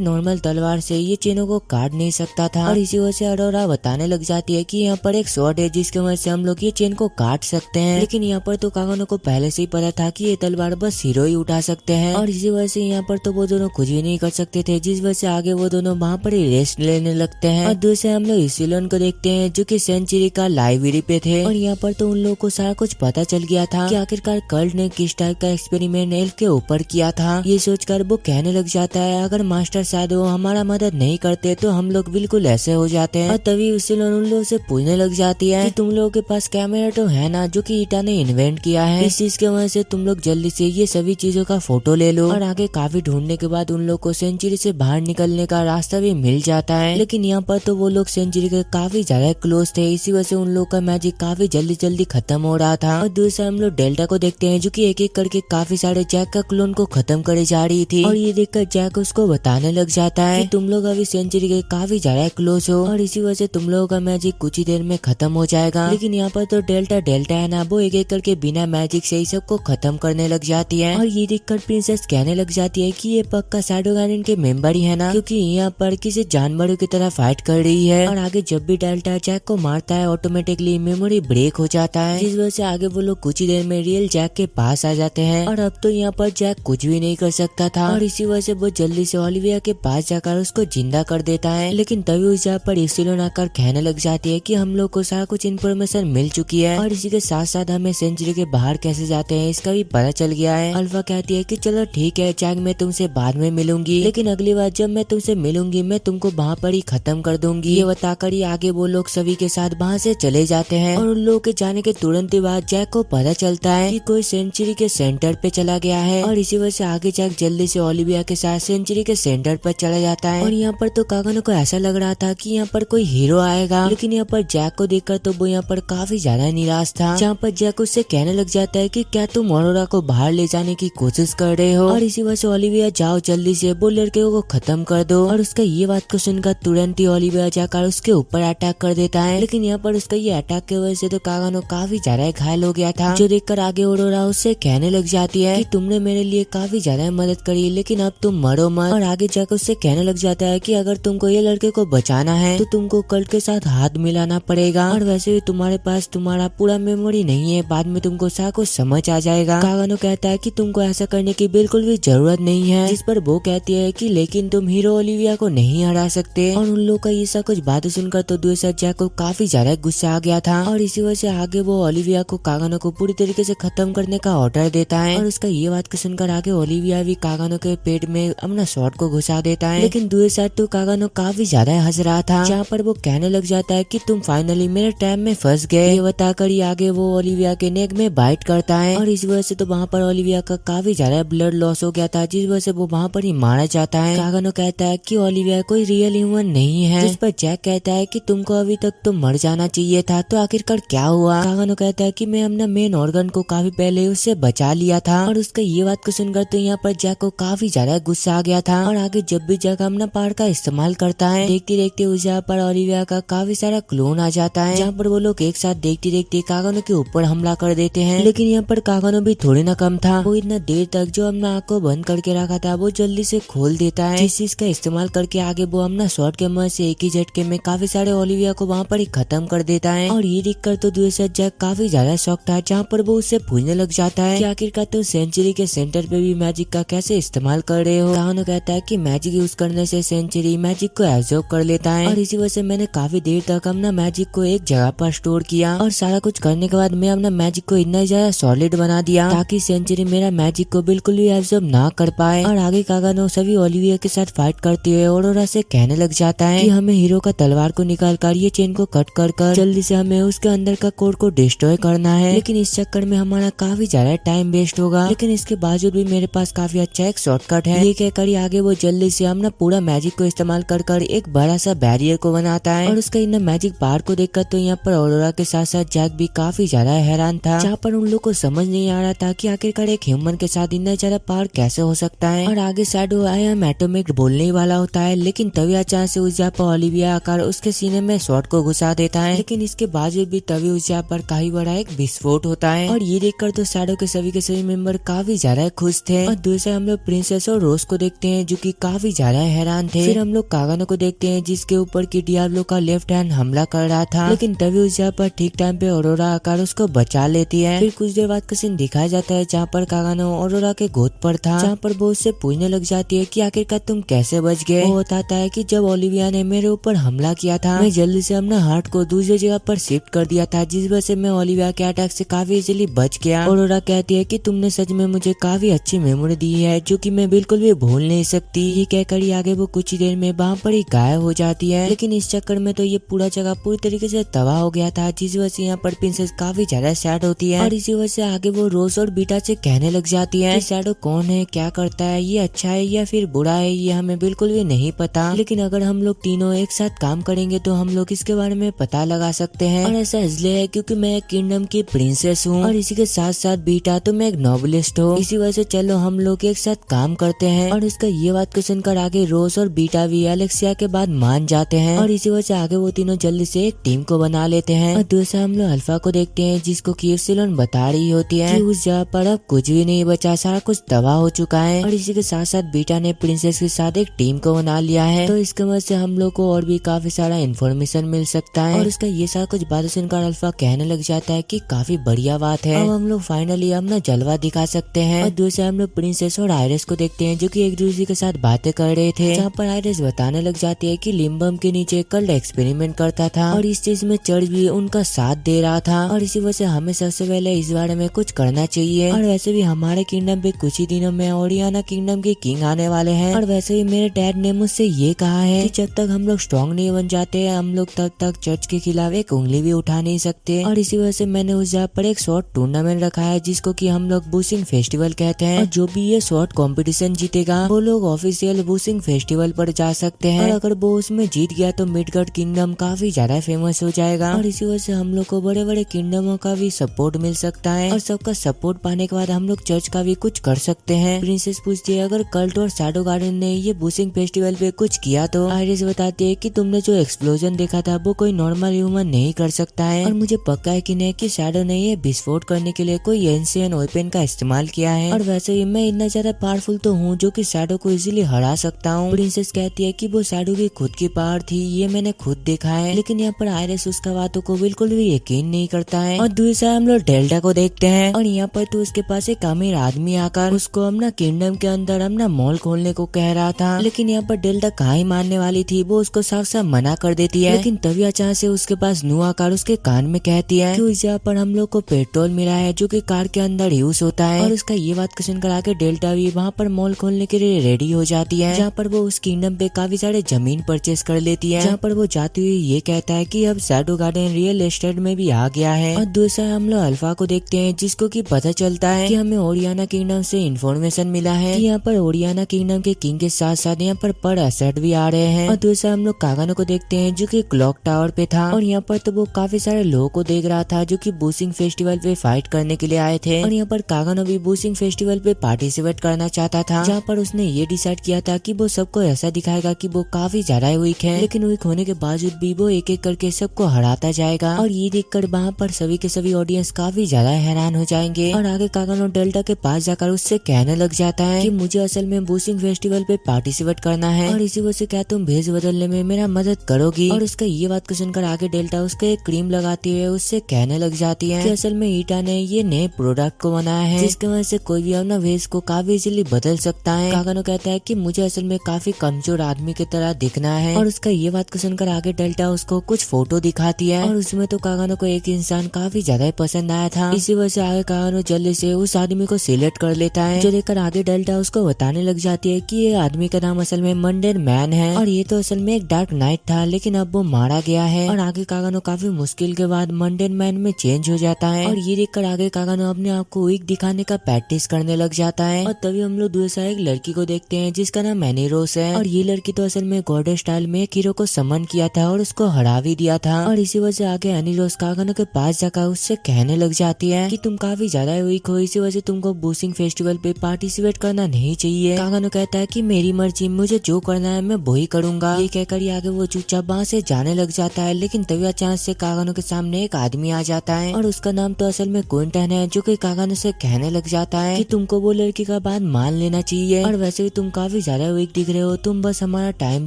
नॉर्मल तलवार से ये चेनों को काट नहीं सकता था। और इसी वजह से ऑरोरा बताने लग जाती है कि यहाँ पर एक शॉट है जिसकी वजह से हम लोग ये चेन को काट सकते हैं। लेकिन यहाँ पर तो कागानो को पहले से ही पता था कि ये तलवार बस हीरो ही उठा सकते हैं और इसी वजह से यहाँ पर तो वो दोनों कुछ भी नहीं कर सकते थे, जिस वजह से आगे वो दोनों वहाँ पर ही रेस्ट लेने लगते हैं। और दूसरे हम लोग इसिलोन को देखते हैं जो कि सेंचुरी का लाइब्रेरी पे थे और यहाँ पर तो उन लोगों को सारा कुछ पता चल गया था कि आखिरकार कल्ट ने किस टाइप का एक्सपेरिमेंट एल्फ के ऊपर किया था। ये सोचकर वो कहने लग जाता है अगर मास्टर शैडो हमारा मदद नहीं करते तो हम लोग बिल्कुल ऐसे हो जाते हैं। और तभी इसिलोन उन लोगों से पूछने लग जाती है कि तुम लोगों के पास कैमरा तो है ना, जो कि ईटा ने इन्वेंट किया है, इस चीज की वजह से तुम लोग जल्दी से ये सभी चीजों का फोटो ले लो। और आगे काफी ढूंढने के बाद उन लोग को सेंचुरी से बाहर निकलने का रास्ता भी मिल जाता है। लेकिन यहाँ पर तो वो लोग सेंचुरी के काफी ज्यादा क्लोज थे, इसी वजह से उन लोग का मैजिक काफी जल्दी जल्दी खत्म हो रहा था। और दूसरा हम लोग डेल्टा को देखते हैं जो कि एक एक करके काफी सारे जैक का क्लोन को खत्म करे जा रही थी। और ये देखकर जैक उसको बताने लग जाता है कि तुम लोग अभी सेंचुरी के काफी ज्यादा क्लोज हो और इसी वजह से तुम लोगों का मैजिक कुछ ही देर में खत्म हो जाएगा। लेकिन यहाँ पर तो डेल्टा है ना, वो एक एक करके बिना मैजिक से ही सबको खत्म करने लग जाती है। और ये देखकर प्रिंसेस कहने लग जाती है कि ये पक्का शैडो गार्डियन के मेंबर ही है ना, क्योंकि यहाँ पर किसी जानवरों की तरह फाइट कर रही है। और आगे जब भी डेल्टा जैक को मारता है ऑटोमेटिकली मेमोरी ब्रेक हो जाता है, जिस वजह से आगे वो लोग कुछ ही देर में रियल जैक के पास आ जाते हैं। और अब तो यहाँ पर जैक कुछ भी नहीं कर सकता था और इसी वजह से वो जल्दी से ओलिविया के पास जाकर उसको जिंदा कर देता है। लेकिन तभी उस जगह पर इसिलोन आकर कहने लग जाती है कि हम लोग को सारा कुछ इन्फॉर्मेशन मिल चुकी है और इसी के साथ साथ हमें सेंचुरी के बाहर कैसे जाते हैं इसका भी पता चल गया है। अल्फा कहती है कि चलो ठीक है जैक, मैं तुमसे बाद में मिलूंगी, लेकिन अगली बार जब मैं तुमसे मिलूंगी मैं तुमको वहाँ पर ही खत्म कर दूंगी। ये बताकर ही आगे वो लोग सभी के साथ वहाँ से चले जाते हैं। और उन लोगों के जाने के तुरंत ही बाद जैक को पता चलता है कि कोई सेंचुरी के सेंटर पे चला गया है और इसी वजह से आगे जैक जल्दी से ओलिविया के साथ सेंचुरी के सेंटर पर चला जाता है। और यहाँ पर तो कागानो को ऐसा लग रहा था कि यहाँ पर कोई हीरो आएगा, लेकिन यहाँ पर जैक को देखकर तो वो यहाँ पर काफी ज्यादा निराश था। जहाँ पर जैक उससे कहने लग जाता है कि क्या तुम ऑरोरा को बाहर ले जाने की कोशिश कर रहे हो और इसी वजह से ओलिविया जाओ जल्दी से वो लड़के को खत्म कर दो। और उसका ये बात को सुनकर तुरंत ही ओलिविया जाकर उसके ऊपर अटैक कर देता है। लेकिन यहाँ पर उसका ये अटैक की वजह से तो कागानो काफी ज्यादा घायल हो गया था, जो देखकर आगे ऑरोरा उससे कहने लग जाती है कि तुमने मेरे लिए काफी ज्यादा मदद करी लेकिन अब तुम मरो मत। और आगे जाकर उससे कहने लग जाता है कि अगर तुमको ये लड़के को बचाना है तो तुमको कल्ट के साथ हाथ मिलाना पड़ेगा और वैसे भी तुम्हारे पास तुम्हारा पूरा मेमोरी नहीं है, बाद में तुमको सारा कुछ समझ आ जाएगा। कागानो कहता है कि तुमको ऐसा करने की बिल्कुल भी जरूरत नहीं है, जिस पर वो कहती है कि लेकिन तुम हीरो ओलिविया को नहीं हरा सकते। और उन लोग का ये सब कुछ बातें सुनकर तो दूसरा जैक को काफी ज्यादा गुस्सा आ गया था और इसी वजह से आगे वो ओलिविया को कागानो को पूरी तरीके से खत्म करने का ऑर्डर देता है। और उसका ये बात को सुनकर आगे ओलिविया भी कागानो के पेट में अपना शॉट को घुसा देता है। लेकिन दूसरी साइड तो कागानो काफी ज्यादा हंस रहा था, जहाँ पर वो कहने लग जाता है कि तुम फाइनली मेरे टाइम में फंस गए। ये बताकर ही आगे वो ओलिविया के नेक में बाइट करता है और इस वजह से तो वहाँ पर ओलिविया का काफी ज्यादा ब्लड लॉस हो गया था, जिस वजह से वो वहाँ पर ही मारा जाता है। कागानो कहता है कि ओलिविया कोई रियल ह्यूमन नहीं है, जिस पर जैक कहता है कि तुमको अभी तक तो मर जाना चाहिए था, तो आखिरकार क्या हुआ। कागानो कहता है कि मैं अपना मेन ऑर्गन को काफी पहले उससे बचा लिया था। और उसका ये बात को सुनकर तो यहाँ पर जैक को काफी ज्यादा गुस्सा आ गया था। और आगे जब भी जैक अपना पावर का इस्तेमाल करता है, देखते देखते उस जगह पर ओलिविया का काफी सारा क्लोन आ जाता है, जहाँ पर वो लोग एक साथ देखते देखते कागानो के ऊपर हमला कर देते हैं। लेकिन यहाँ पर कागानो भी थोड़ी ना कम था, वो इतना देर तक जो अपना आँख को बंद करके रखा था वो जल्दी से खोल देता है, जिस चीज का इस्तेमाल करके आगे वो अपना शॉट के मदद से एक ही झटके में काफी सारे ओलिविया को वहाँ पर ही खत्म कर देता है। और ये देखकर तो दूसरा जैक काफी ज्यादा शौक था, जहाँ पर वो उससे पूछने लग जाता है कि आखिरकार तुम सेंचुरी के सेंटर पे भी मैजिक का कैसे इस्तेमाल कर रहे हो। कागानो कहता है कि मैजिक यूज करने से सेंचुरी मैजिक को एब्जॉर्ब कर लेता है और इसी वजह से मैंने काफी देर तक अपना मैजिक को एक जगह पर स्टोर किया और सारा कुछ करने के बाद मैं अपना मैजिक को इतना ज्यादा सॉलिड बना दिया ताकि सेंचुरी मेरा मैजिक को बिल्कुल भी एब्जॉर्ब ना कर पाए। और आगे कागानो सभी ओलिविया के साथ फाइट करते हुए ऑरोरा से कहने लग जाता है कि हमें हीरो का तलवार को निकाल कर ये चेन को कट कर जल्दी से हमें उसके अंदर का कोड को डिस्ट्रॉय करना है, लेकिन इस चक्कर में हमारा काफी ज्यादा टाइम वेस्ट होगा। लेकिन इसके बावजूद भी मेरे पास काफी अच्छा एक शॉर्टकट है। ये कहकर आगे वो जल्दी से अपना पूरा मैजिक को इस्तेमाल कर एक बड़ा सा बैरियर को बनाता है। और उसका इन मैजिक पावर को देखकर तो यहाँ पर ऑरोरा के साथ साथ जैक भी काफी ज्यादा हैरान था, जहाँ पर उन लोग को समझ नहीं आ रहा था कि आखिरकार एक ह्यूमन के साथ इतना ज्यादा पावर कैसे हो सकता है। और आगे शैडो आई एम एटॉमिक बोलने ही वाला होता है, लेकिन तभी अचानक से उस जगह पर ओलिविया आकर उसके सीने में शॉट को घुसा देता है। लेकिन इसके बावजूद भी तभी उस जगह पर काफी बड़ा एक विस्फोट होता है। और ये देखकर तो शैडो के सभी मेंबर काफी ज्यादा खुश थे। और दूसरे हम लोग प्रिंसेस और रोज को देखते हैं जो कि काफी ज्यादा हैरान थे। फिर हम लोग कागानो को देखते हैं जिसके ऊपर की डियाब्लो का लेफ्ट हैंड हमला कर रहा था, लेकिन तभी उस जगह पर ठीक टाइम पे ऑरोरा आकर उसको बचा लेती है। फिर कुछ देर बाद का सीन दिखाया जाता है जहाँ पर कागानो ऑरोरा के गोद पर था, जहाँ पर वो उससे पूछने लग जाती है कि आखिरकार तुम कैसे बच गए। वो बताता है कि जब ओलिविया ने मेरे ऊपर हमला किया था, मैं जल्दी से अपना हार्ट को दूसरी जगह पर शिफ्ट कर दिया था, जिस वजह से मैं ओलिविया के अटैक से काफी इजीली बच गया। ऑरोरा कहती है कि तुमने सच में मुझे काफी अच्छी मेमोरी दी है जो कि मैं बिल्कुल भी भूल नहीं सकती। ये कहकर ही आगे वो कुछ ही देर में वहाँ पर ही गायब हो जाती है। लेकिन इस चक्कर में तो ये पूरा जगह पूरी तरीके से तबाह हो गया था, जिस वजह से यहाँ पर प्रिंसेस काफी ज्यादा सैड होती है। और इसी वजह से आगे वो रोज और बीटा से कहने लग जाती है कि शैडो कौन है, क्या करता है, ये अच्छा है या फिर बुरा है, ये हमें बिल्कुल भी नहीं पता, लेकिन अगर हम लोग तीनों एक साथ काम करेंगे तो हम लोग इसके बारे में पता लगा सकते हैं। और ऐसा इसलिए है क्योंकि मैं एक किंगडम की प्रिंसेस हूँ और इसी के साथ साथ बीटा तो मैं एक नोबलिस्ट हूँ, इसी वजह से चलो हम लोग एक साथ काम करते हैं। और इसका ये बात को सुनकर आगे रोज और बीटा भी एलेक्सिया के बाद मान जाते हैं। और इसी वजह से आगे वो तीनों जल्दी से एक टीम को बना लेते हैं। और दूसरा हम लोग अल्फा को देखते हैं जिसको कि एप्सिलॉन बता रही होती है कि उस जगह पर अब कुछ भी नहीं बचा, सारा कुछ तबाह हो चुका है। और इसी के साथ साथ बीटा ने प्रिंसेस के साथ एक टीम को बना लिया है, तो इसके मदद से हम लोग को और भी काफी सारा इन्फॉर्मेशन मिल सकता है। और इसका ये सारा कुछ बातें सुनकर अल्फा कहने लग जाता है कि काफी बढ़िया बात है, अब हम लोग फाइनली अपना जलवा दिखा सकते हैं। और दूसरे हम लोग प्रिंसेस और आयरिस को देखते हैं जो कि एक दूसरे के साथ बातें कर रहे थे, जहाँ पर आयरिस बताने लग जाती है कि लिम्बम के नीचे कल एक्सपेरिमेंट करता था और इस चीज में चर्च भी उनका साथ दे रहा था, और इसी वजह से हमें सबसे पहले इस बारे में कुछ करना चाहिए। और वैसे भी हमारे किंगडम पे कुछ ही दिनों में ओरियाना किंगडम के किंग आने वाले हैं। और वैसे भी मेरे डैड ने मुझसे ये कहा है कि जब तक हम लोग स्ट्रॉन्ग नहीं बन जाते हम लोग तब तक चर्च के खिलाफ एक उंगली भी उठा नहीं सकते। और इसी वजह से मैंने उस जगह पर एक शॉर्ट टूर्नामेंट रखा है जिसको कि हम लोग बूसिंग फेस्टिवल कहते हैं, और जो भी ये शॉर्ट कंपटीशन जीतेगा वो लोग ऑफिशियल बूसिंग फेस्टिवल पर जा सकते हैं। और अगर वो उसमें जीत गया तो मिडगढ़ किंगडम काफी ज्यादा फेमस हो जाएगा, और इसी वजह से हम लोग को बड़े बड़े किंगडमों का भी सपोर्ट मिल सकता है। और सबका सपोर्ट पाने के बाद हम लोग चर्च का भी कुछ कर सकते हैं। प्रिंसेस पूछती है अगर कल्ट और शैडो गार्डन ने ये बूसिंग फेस्टिवल पे कुछ किया तो आयरिस बताती है कि तुमने जो एक्सप्लोजन देखा था वो कोई नॉर्मल ह्यूमन नहीं कर सकता है, और मुझे पक्का है कि नहीं कि शैडो ने ये विस्फोट करने के लिए कोई एंशियंट वेपन का इस्तेमाल किया है। और वैसे ही मैं इतना ज्यादा पावरफुल तो हूँ जो कि शैडो को इजीली हरा सकता हूँ। प्रिंसेस कहती है कि वो शैडो की खुद की पावर थी, ये मैंने खुद देखा है, लेकिन यहाँ पर आयरिस उसका बातों को बिल्कुल भी यकीन नहीं करता है। और दूसरा हम लोग डेल्टा को देखते हैं, और यहाँ पर तो उसके पास एक अमीर आदमी आकर उसको अपना किंगडम के अंदर अपना मॉल खोलने को कह रहा था, लेकिन यहाँ पर डेल्टा कहाँ ही मानने वाली थी, वो उसको साफ साफ मना कर देती है। लेकिन तभी अचानक से उसके पास नू आकर उसके कान में कहती है कि उस जगह पर हम लोग को पेट्रोल मिला है जो कि कार के अंदर यूज होता है। और उसका ये बात सुनकर आके डेल्टा भी वहाँ पर मॉल खोलने के लिए रेडी हो जाती है, जहाँ पर वो उस किंगडम पे काफी सारे जमीन परचेस कर लेती है, जहाँ पर वो जाती हुई ये कहता है कि अब शैडो गार्डन रियल एस्टेट में भी आ गया है। और दूसरा हम लोग अल्फा को देखते हैं जिसको कि पता चलता है कि हमें ओरियाना किंगडम से इन्फॉर्मेशन मिला है कि यहाँ पर ओरियाना किंगडम के किंग के साथ साथ यहाँ पर एसेट भी आ रहे हैं। और दूसरा हम लोग कागानो को देखते हैं जो कि क्लॉक टावर पे था, और यहाँ पर तो वो काफी सारे लोगों को देख रहा था जो कि बूसिंग फेस्टिवल पे फाइट करने के लिए आए थे। और यहाँ पर कागानो भी बूसिंग फेस्टिवल पे पार्टिसिपेट करना चाहता था, जहाँ पर उसने ये डिसाइड किया था कि वो सबको ऐसा दिखाएगा कि वो काफी ज्यादा वीक है, लेकिन वीक होने के बावजूद भी वो एक एक करके सबको हराता जाएगा। और ये देखकर वहाँ पर सभी के सभी ऑडियंस काफी ज्यादा हैरान हो जाएंगे। और आगे कागानो डेल्टा के पास जाकर उससे कहने लग जाता है कि मुझे असल में बूसिंग फेस्टिवल पे पार्टिसिपेट करना है, और इसी वजह से क्या तुम भेज बदलने में मेरा मदद करोगी। और उसका ये बात को सुनकर आगे डेल्टा उसके एक क्रीम लगाती हुए उससे कहने लग जाती है कि असल में ईटा ने ये नए प्रोडक्ट को बनाया है जिसकी वजह से कोई भी अपना वेश को काफी इजीली बदल सकता है। कागानो कहता है कि मुझे असल में काफी कमजोर आदमी की तरह दिखना है। और उसका ये बात को सुनकर आगे डेल्टा उसको कुछ फोटो दिखाती है, और उसमें तो कागानो को एक इंसान काफी ज्यादा पसंद आया था, इसी वजह से आगे कागानो जल्दी से उस आदमी को सिलेक्ट कर लेता है, जो देखकर आगे डेल्टा उसको बताने लग जाती है कि ये आदमी का नाम असल में मंडेन मैन है, और ये तो असल में एक डार्क नाइट था लेकिन अब वो मारा गया है। और आगे कागानो काफी मुश्किल के बाद मंडेन मैन में चेंज हो जाता है और ये देखकर आगे कागानो अपने आप को वीक दिखाने का प्रैक्टिस करने लग जाता है। और तभी हम लोग दूसरा एक लड़की को देखते हैं जिसका नाम एनी रोज है और ये लड़की तो असल में गॉड स्टाइल में एक हीरो को समन किया था और उसको हरा भी दिया था। और इसी वजह से आगे एनी रोज कागानो के पास जाकर उससे कहने लग जाती है कि तुम काफी ज्यादा वीक हो, इसी वजह से तुमको बूसिंग फेस्टिवल पे पार्टिसिपेट करना नहीं चाहिए। कागानो कहता है कि मेरी मर्जी, मुझे जो करना है मैं वही करूंगा। ये कहकर ये आगे वो चुपचाप वहाँ से जाने लग जाता है। लेकिन तभी अचानक से कागानो के सामने एक आदमी आ जाता है और उसका नाम तो असल में क्विंटन है, जो कि कागानो से कहने लग जाता है कि तुमको वो लड़की का बात मान लेना चाहिए और वैसे भी तुम काफी ज्यादा वीक दिख रहे हो, तुम बस हमारा टाइम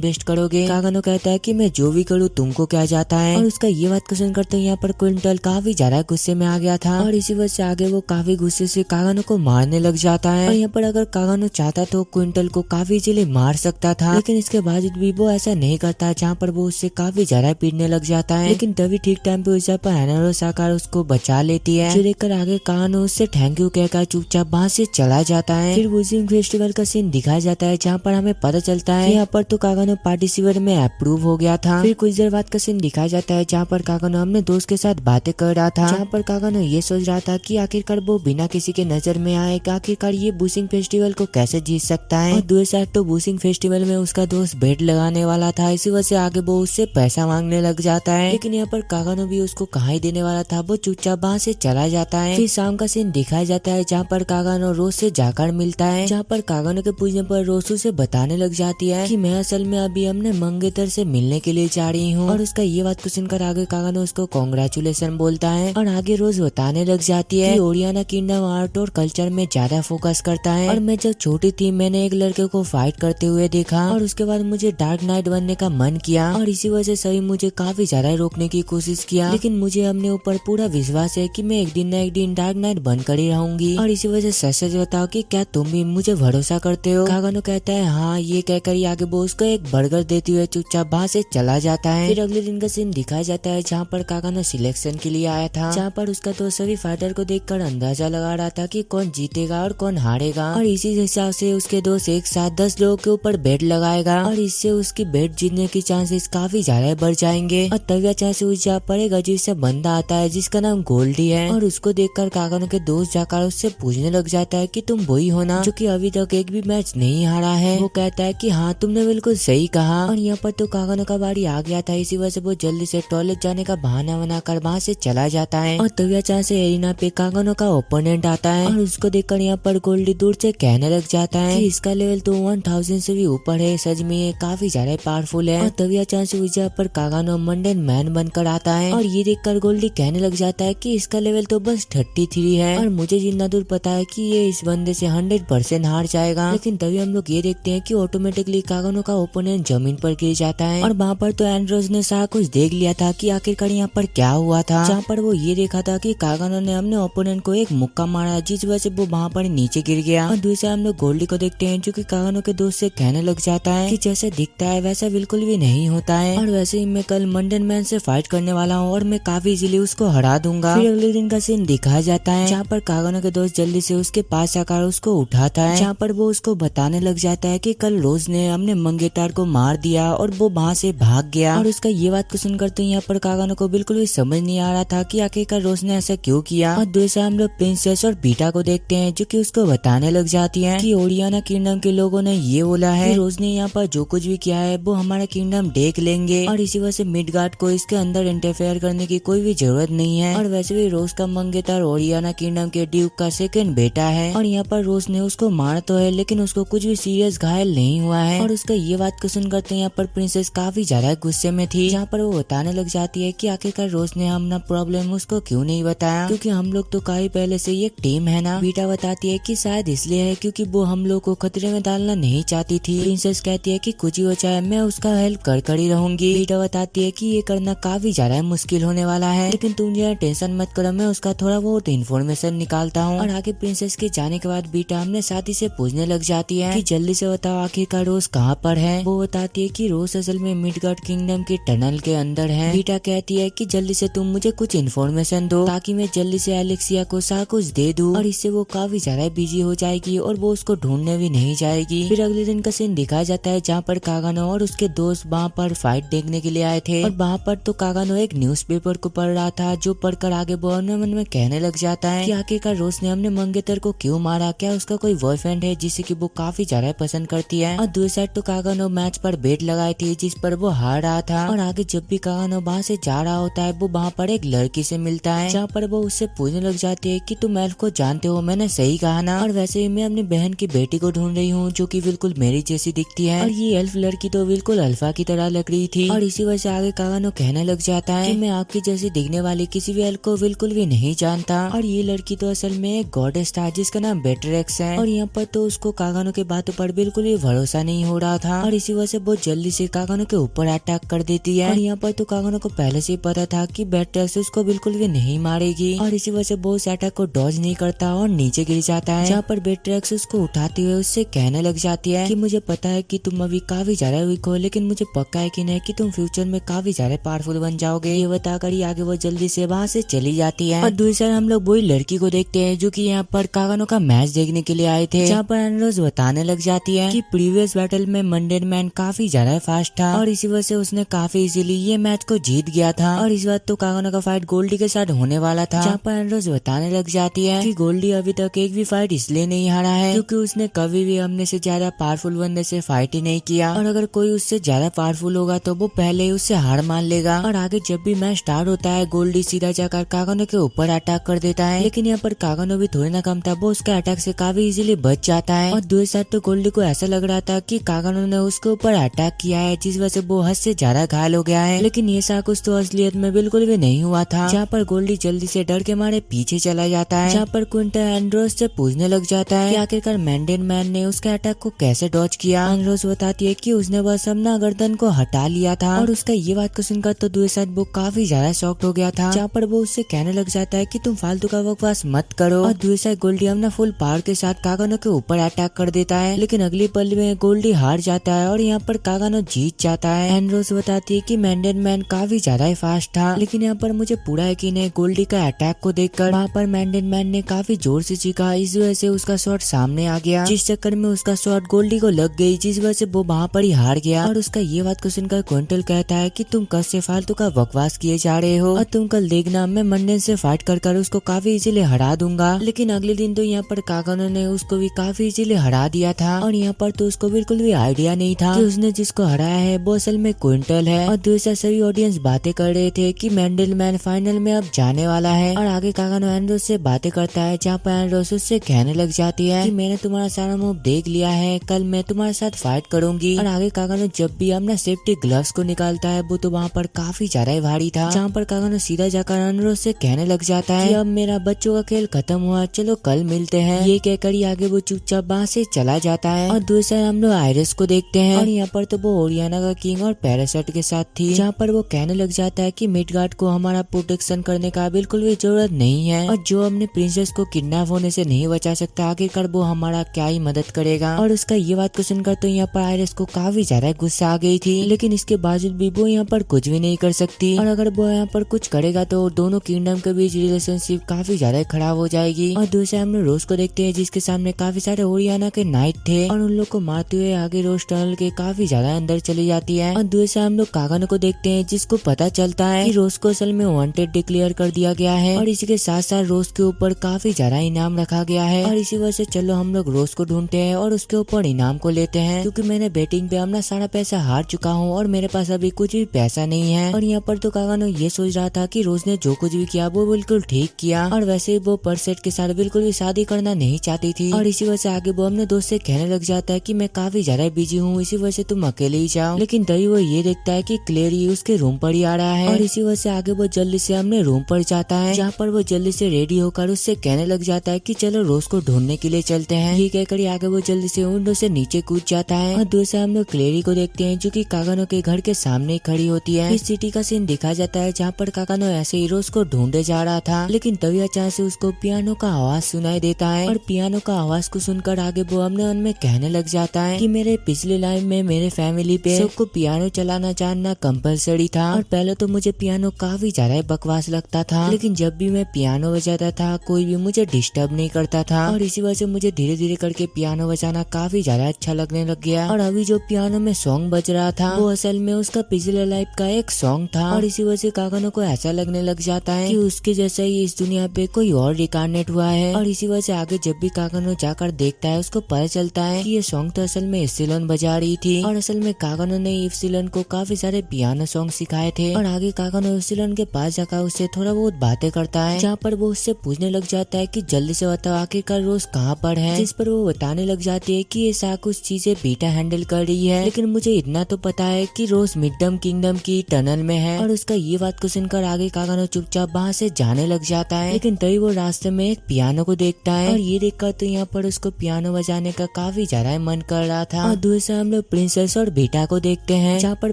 वेस्ट करोगे। कागानो कहता है कि मैं जो भी करूँ तुमको क्या जाता है। और उसका ये बात को सुनकर तो यहाँ पर क्विंटल काफी ज्यादा गुस्से में आ गया था और इसी वजह से आगे वो काफी गुस्से से कागानो को मारने लग जाता है। और यहाँ पर अगर कागानो चाहता तो क्विंटल को काफी इजीली मार सकता था, लेकिन इसके बावजूद भी वो ऐसा नहीं करता, जहाँ पर वो उससे काफी ज्यादा पीटने लग जाता है। लेकिन तभी ठीक टाइम पे उस पर एनारोस आकर उसको बचा लेती है, जो देखकर आगे कागानो उससे थैंक यू कहकर चुपचाप वहाँ से चला जाता है। फिर बूसिंग फेस्टिवल का सीन दिखाया जाता है, जहाँ पर हमें पता चलता है यहाँ पर तो कागानो पार्टिसिपेट में अप्रूव हो गया था। फिर कुछ देर बाद का सीन दिखाया जाता है, जहाँ पर कागानो अपने दोस्त के साथ बातें कर रहा था, जहाँ पर कागानो ये सोच रहा था कि आखिरकार वो बिना किसी के नजर में आए आखिरकार ये बूसिंग फेस्टिवल को कैसे जीत सकता है। और दूसरी साइड तो बूसिंग फेस्टिवल में उसका दोस्त बेट लगाने वाला था, इसी वजह से आगे वो उससे पैसा मांगने लग जाता है। लेकिन यहाँ पर कागानो भी उसको कहाँ ही देने वाला था, वो चुपचाप वहाँ से चला जाता है। फिर शाम का सीन दिखाया जाता है, जहाँ पर कागानो रोज से जाकर मिलता है, जहाँ पर कागानो के पूछने पर रोसू से बताने लग जाती है कि मैं असल में अभी हमने मंगेतर से मिलने के लिए जा रही हूँ। और उसका ये बात को सुनकर आगे कागानो उसको कांग्रेचुलेशन बोलता है और आगे रोज बताने लग जाती है कि ओरियाना किंगडम आर्ट और कल्चर में ज्यादा फोकस करता है और मैं जब छोटी थी मैंने एक लड़के को फाइट करते हुए देखा और उसके बाद मुझे डार्क नाइट बनने का मन किया और इसी वजह से सभी मुझे काफी ज्यादा रोकने की कोशिश किया, लेकिन मुझे अपने ऊपर पूरा विश्वास है कि मैं एक दिन न एक दिन डार्क नाइट बनकर ही रहूंगी। और इसी वजह से सच बताओ कि क्या तुम भी मुझे भरोसा करते हो। कागानो कहता है हाँ। ये कहकर ही आगे वो उसको एक बर्गर देती हुए चुपचाप वहाँ से चला जाता है। फिर अगले दिन का सीन दिखाया जाता है, जहाँ पर कागानो सिलेक्शन के लिए आया था, जहाँ पर उसका तो सभी फाइटर को देखकर अंदाजा लगा रहा था कि कौन जीतेगा और कौन हारेगा। और इसी हिसाब से उसके दोस्त एक साथ 10 लोगों के ऊपर बेट लगाएगा और इससे उसकी बेट जीतने की चांसेस काफी ज्यादा बढ़ जाएंगे। और तभी अचानक से उस पर एक अजीब सा बंदा आता है जिसका नाम गोल्डी है और उसको देखकर कागानो के दोस्त जाकर उससे पूछने लग जाता है कि तुम वही हो ना जो कि अभी तक एक भी मैच नहीं हारा है। वो कहता है कि हाँ तुमने बिल्कुल सही कहा। और यहाँ पर तो कागानो का बारी आ गया था, इसी वजह से वो जल्दी से टॉयलेट जाने का बहाना बनाकर वहाँ से चला जाता है। और तभी अचानक से एरिना पे कागानो का ओपोनेंट आता है और उसको देखकर यहाँ पर गोल्डी दूर से कहने लग जाता है कि इसका लेवल तो 1000 से भी ऊपर है, सच में ये काफी ज्यादा पावरफुल है। और तभी अचानक से उस पर कागानो मंडेन मैन बनकर आता है और ये देखकर गोल्डी कहने लग जाता है कि इसका लेवल तो बस 33 है और मुझे जितना दूर पता है कि ये इस बंदे से 100% हार जाएगा। लेकिन तभी हम लोग ये देखते हैं कि ऑटोमेटिकली कागानो का ओपोनेंट जमीन पर गिर जाता है और वहाँ पर तो एंड्रोस ने सारा कुछ देख लिया था कि आखिरकार यहाँ पर क्या हुआ था, जहाँ पर वो ये देखा था कि कागानो ने अपने ओपोनेंट को एक मुक्का मारा जिस वजह से वो वहाँ पर नीचे गिर गया। और दूसरे हम लोग गोल्डी को देखते हैं जो कि कागानो के दोस्त से कहने लग जाता है कि जैसे दिखता है वैसा बिल्कुल भी नहीं होता है और वैसे ही मैं कल मंडेन मैन से फाइट करने वाला हूँ और मैं काफी इजीली उसको हरा दूंगा। फिर अगले दिन का सीन दिखाया जाता है, जहाँ पर कागानो के दोस्त जल्दी से उसके पास आकर उसको उठाता है, जहाँ पर वो उसको बताने लग जाता है कि कल रोज ने हमने मंगेतर को मार दिया और वो वहाँ से भाग गया। और उसका ये बात को सुनकर तो यहाँ पर कागानो को बिल्कुल भी समझ नहीं आ रहा था कि आखिरकार रोज ने ऐसा क्यों किया। और दूसरा हम लोग प्रिंसेस और बीटा को देखते हैं जो कि उसको बताने लग जाती है कि ओरियाना किंगडम के लोगों ने ये बोला है कि रोज ने यहाँ पर जो कुछ भी किया है वो हमारा किंगडम देख लेंगे और इसी वजह से मिडगार्ड को इसके अंदर इंटरफेयर करने की कोई भी जरूरत नहीं है। और वैसे भी रोज का मंगेतर ओरियाना किंगडम के ड्यूक का सेकंड बेटा है और यहाँ पर रोज ने उसको मारा तो है लेकिन उसको कुछ भी सीरियस घायल नहीं हुआ है। और उसका ये बात को सुनकर तो यहाँ पर प्रिंसेस काफी ज्यादा गुस्से में थी, जहाँ पर वो बताने लग जाती है कि आखिरकार रोज ने अपना प्रॉब्लम उसको क्यों नहीं बताया, क्योंकि हम लोग तो काफी पहले से ये टीम है ना। बीटा बताती है कि शायद इसलिए है क्योंकि वो हम लोग को खतरे में डालना नहीं चाहती थी। प्रिंसेस कहती है कि कुछ ही हो चाहे मैं उसका हेल्प कर ही रहूंगी। बीटा बताती है कि ये करना काफी ज्यादा मुश्किल होने वाला है, लेकिन तुम जो टेंशन मत करो, मैं उसका थोड़ा बहुत इन्फॉर्मेशन निकालता हूँ। और आगे प्रिंसेस के जाने के बाद बीटा हमने साथी से पूछने लग जाती है कि जल्दी से बताओ आखिरकार रोज कहाँ पर है। वो बताती है कि रोज असल में मिडगार्ड किंगडम के टनल के अंदर है। बीटा कहती है कि जल्दी से तुम मुझे कुछ इन्फॉर्मेशन दो ताकि मैं जल्दी से एलेक्सिया को सारा कुछ दे दूं और इससे वो काफी ज्यादा बिजी हो जाएगी और वो उसको ढूंढने भी नहीं जाएगी। फिर अगले दिन का सीन दिखाया जाता है, जहाँ पर कागानो और उसके दोस्त वहाँ पर फाइट देखने के लिए आए थे और वहाँ पर तो कागानो एक न्यूज़पेपर को पढ़ रहा था, जो पढ़कर आगे वो अपने मन में कहने लग जाता है कि आखिरकार रोज ने हमने मंगेतर को क्यों मारा, क्या उसका कोई बॉयफ्रेंड है जिसे कि वो काफी ज्यादा पसंद करती है। और दूसरी साइड तो कागानो मैच पर बेट लगाई थी जिस पर वो हार रहा था, और आगे जब भी कागानो वहाँ से जा रहा होता है वो वहाँ पर एक लड़की से मिलता है, जहाँ पर वो उससे पूछने लग जाती है कि तुम एल्फ को जानते हो, मैंने सही कहा ना। और वैसे ही मैं अपनी बहन की बेटी को ढूंढ रही हूँ जो कि बिल्कुल मेरी जैसी दिखती है, और ये एल्फ लड़की तो बिल्कुल अल्फा की तरह लग रही थी। और इसी वजह से आगे कागानो कहने लग जाता है कि मैं आपकी जैसी दिखने वाली किसी भी एल्फ को बिल्कुल भी नहीं जानता। और ये लड़की तो असल में एक गॉडेस था जिसका नाम बेटरेक्स है, और यहाँ पर तो उसको कागानो के बातों पर बिल्कुल भी भरोसा नहीं हो रहा था, और इसी वजह से बहुत जल्दी से कागानो के ऊपर अटैक कर देती है। और यहाँ पर तो कागानो को पहले से ही पता था कि बेटरेक्स उसको बिल्कुल भी नहीं मारेगी, और इसी वजह से वो उस अटैक को डॉज नहीं करता और नीचे गिर जाता है, जहाँ पर बेटरेक्स उसको उठाते हुए उससे कहने लग जाती है कि मुझे पता है कि तुम अभी काफी ज्यादा वीक हो, लेकिन मुझे पक्का है कि नहीं कि तुम फ्यूचर में काफी ज्यादा पावरफुल बन जाओगे। ये बताकर ही आगे वो जल्दी से वहाँ से चली जाती है। और दूसरी हम लोग वही लड़की को देखते हैं जो कि यहाँ पर कागानो का मैच देखने के लिए आए थे, जहाँ पर एनरोज बताने लग जाती है कि प्रीवियस बैटल में मंडेन मैन काफी ज्यादा फास्ट था और इसी वजह से उसने काफी इजीली ये मैच को जीत गया था, और इस बार तो कागानो का फाइट गोल्डी के साथ होने वाला था, जहाँ पर एनरोज बताने लग जाती है कि गोल्डी अभी तक एक भी फाइट इसलिए नहीं हारा है क्योंकि उसने कभी भी हमने से ज्यादा पावरफुल बंदे से फाइट ही नहीं किया, और अगर कोई उससे ज्यादा पावरफुल होगा तो वो पहले ही उससे हार मान लेगा। और आगे जब भी मैच स्टार्ट होता है गोल्डी सीधा जाकर कागानो के ऊपर अटैक कर देता है, लेकिन यहाँ पर कागानो भी थोड़ी ना कम था, वो उसके अटैक से काफी इजीली बच जाता है। और दूसरी साइड तो गोल्डी को ऐसा लग रहा था कि कागानो ने उसके ऊपर अटैक किया है जिस वजह से वो हद से ज्यादा घायल हो गया है, लेकिन ये सा कुछ तो असलियत में बिल्कुल भी नहीं हुआ था, जहाँ पर गोल्डी जल्दी से डर के मारे पीछे चला जाता है, जहाँ पर क्विंटन एंड्रोस से पूछने लग जाता है कि आखिरकार मैंडेन मैन ने उसके अटैक को कैसे डॉज किया। एंड्रोस बताती है कि उसने बस अपना गर्दन को हटा लिया था, और उसका ये बात को सुनकर तो दूसरे साइड वो काफी ज्यादा शॉक्ड हो गया था, जहाँ पर वो उससे कहने लग जाता है कि तुम फालतू का बकवास मत करो। और दूसरी साइड गोल्डी अपना फुल पावर के साथ कागानो के ऊपर अटैक कर देता है, लेकिन अगली पल में गोल्डी हार जाता है और यहाँ पर कागानो जीत जाता है। एंड्रोस बताती है कि मैंडेन मैन काफी ज्यादा ही फास्ट था, लेकिन यहाँ पर मुझे पूरा यकीन है गोल्डी का अटैक को देखकर वहाँ पर मैंडेन मैन ने काफी जोर से चीखा, इस वजह से उसका शॉट सामने आ गया, जिस चक्कर में उसका शॉट गोल्डी को लग गई, जिस वजह से वो वहाँ पर ही हार गया। और उसका ये बात को सुनकर क्विंटल कहता है कि तुम कब से फालतू का बकवास किए जा रहे हो, और तुम कल देखना मैं मंडेन से फाइट कर उसको काफी इजीली हरा दूंगा। लेकिन अगले दिन तो यहाँ पर कागानो ने उसको भी काफी इजीली हरा दिया था, और यहाँ पर तो उसको बिल्कुल भी आइडिया नहीं था कि उसने जिसको हराया है वो असल में क्विंटल है। और दूसरा सभी ऑडियंस बातें कर रहे थे कि मैंडेन मैन फाइनल में अब जाने वाला है, और आगे कागानो एंड्रोस से बातें करता है, जहाँ पर एंड्रोस उससे कहने लग जाती है कि मैंने तुम्हारा सारा मूव देख लिया है, कल मैं तुम्हारे साथ फाइट करूंगी। और आगे कागानो जब भी अपना सेफ्टी ग्लव्स को निकालता है वो तो वहाँ पर काफी ज्यादा भारी था, जहाँ पर कागानो सीधा जाकर एंड्रोस से कहने लग जाता है कि अब मेरा बच्चों का खेल खत्म हुआ, चलो कल मिलते हैं। ये कहकर ही आगे वो चुपचाप वहाँ से चला जाता है। और दूसरा हम लोग आयरिस को देखते हैं, और यहाँ पर तो वो ओरियाना का किंग और पैराशूट के साथ थी, जहाँ पर वो कहने लग जाता है कि मिडगार्ड को हमारा प्रोटेक्शन करने का बिल्कुल भी जरूरत नहीं है, और जो अपने प्रिंसेस को किडनैप होने से नहीं बचा सकता आखिरकार वो हमारा क्या ही मदद करेगा। और उसका ये बात को सुनकर तो यहाँ पर आयरिस को काफी ज्यादा गुस्सा आ गई थी, लेकिन इसके बावजूद भी वो यहाँ पर कुछ भी नहीं कर सकती, और अगर वो यहाँ पर कुछ करेगा तो दोनों किंगडम के बीच रिलेशनशिप काफी ज्यादा खराब हो जाएगी। और दूसरे हम लोग रोज को देखते हैं जिसके सामने काफी सारे ओरियाना के नाइट थे, और उन लोग को मारते हुए आगे रोज टनल के काफी ज्यादा अंदर चली जाती है। और दूसरे हम लोग कागानो को देखते हैं जिसको पता चलता है कि रोज को असल में वांटेड डिक्लेयर कर दिया गया है, और इसी के साथ साथ रोज के ऊपर काफी ज्यादा इनाम रखा गया है। और इसी वजह से चलो हम लोग रोज को ढूंढते हैं और उसके ऊपर इनाम को लेते हैं, क्योंकि मैंने बेटिंग पे अपना सारा पैसा हार चुका हूँ और मेरे पास अभी कुछ भी पैसा नहीं है। और यहाँ पर तो कागानो ये सोच रहा था कि रोज ने जो कुछ भी किया वो बिल्कुल ठीक किया, और वैसे वो परसेट के साथ बिल्कुल भी शादी करना नहीं चाहती थी, और इसी वजह से आगे वो अपने दोस्त से कहने लग जाता है कि मैं काफी ज्यादा बिजी हूँ, इसी वजह से तुम अकेले ही जाओ। लेकिन तभी वो ये देखता है कि क्लेरी उसके रूम पर ही आ रहा है, और इसी वजह से आगे वो जल्दी से अपने रूम पर जाता है, जहाँ पर वो जल्दी से रेडी होकर उससे कहने लग जाता है कि चलो रोज को ढूंढने के लिए चलते हैं। ये कहकर आगे वो जल्दी से विंडो से नीचे कूद जाता है। और दूसरा हम लोग क्लेरी को देखते हैं जो कि कागानो के घर के सामने खड़ी होती है। इस सिटी का सीन दिखा जाता है जहाँ पर कागानो ऐसे ही रोज को ढूंढे जा रहा था, लेकिन तभी अचानक से उसको पियानो का आवाज सुनाई देता है, और पियानो का आवाज को सुनकर आगे वो अपने मन में कहने लग जाता है कि मेरे पिछले लाइफ में मेरे फैमिली पे सबको पियानो चलाना जानना कंपलसरी था, और पहले तो मुझे पियानो काफी ज्यादा बकवास लगता था, लेकिन जब भी मैं पियानो बजाता था कोई भी मुझे डिस्टर्ब नहीं करता था, और इसी वजह से मुझे धीरे धीरे करके पियानो बजाना काफी ज्यादा अच्छा लगने लग गया। और अभी जो पियानो में सॉन्ग बज रहा था वो असल में उसका पिछले लाइफ का एक सॉन्ग था, और इसी वजह से काकानो को ऐसा लगने लग जाता है कि उसके जैसा ही इस दुनिया पे कोई और रिकार्नेट हुआ है। और इसी वजह से आगे जब भी काकानो जाकर देखता है उसको पता चलता है कि ये सॉन्ग तो असल में इप्सिलॉन बजा रही थी और असल में काकानो ने इप्सिलॉन को काफी सारे पियानो सॉन्ग सिखाए थे। और आगे काकानो इप्सिलॉन के पास जाकर उससे थोड़ा बहुत बातें करता है, जहाँ पर वो उससे पूछने लग जाता है कि जल्दी से बताओ आखिरकार रोज कहाँ पर है, जिस पर वो बताने लग जाती है कि ये सारा कुछ चीजें बीटा हैंडल कर रही है, लेकिन मुझे इतना तो पता है कि रोज मिडम किंगडम की टनल में है। और उसका ये बात को सुनकर आगे काकानो चुपचाप वहाँ से जाने लग जाता है, लेकिन तभी वो रास्ते में एक पियानो को देखता है और ये देखकर तो यहाँ पर उसको पियानो बजाने का काफी ज्यादा मन कर रहा था। और दूर से हम लोग प्रिंसेस और बीटा को देखते हैं, जहाँ पर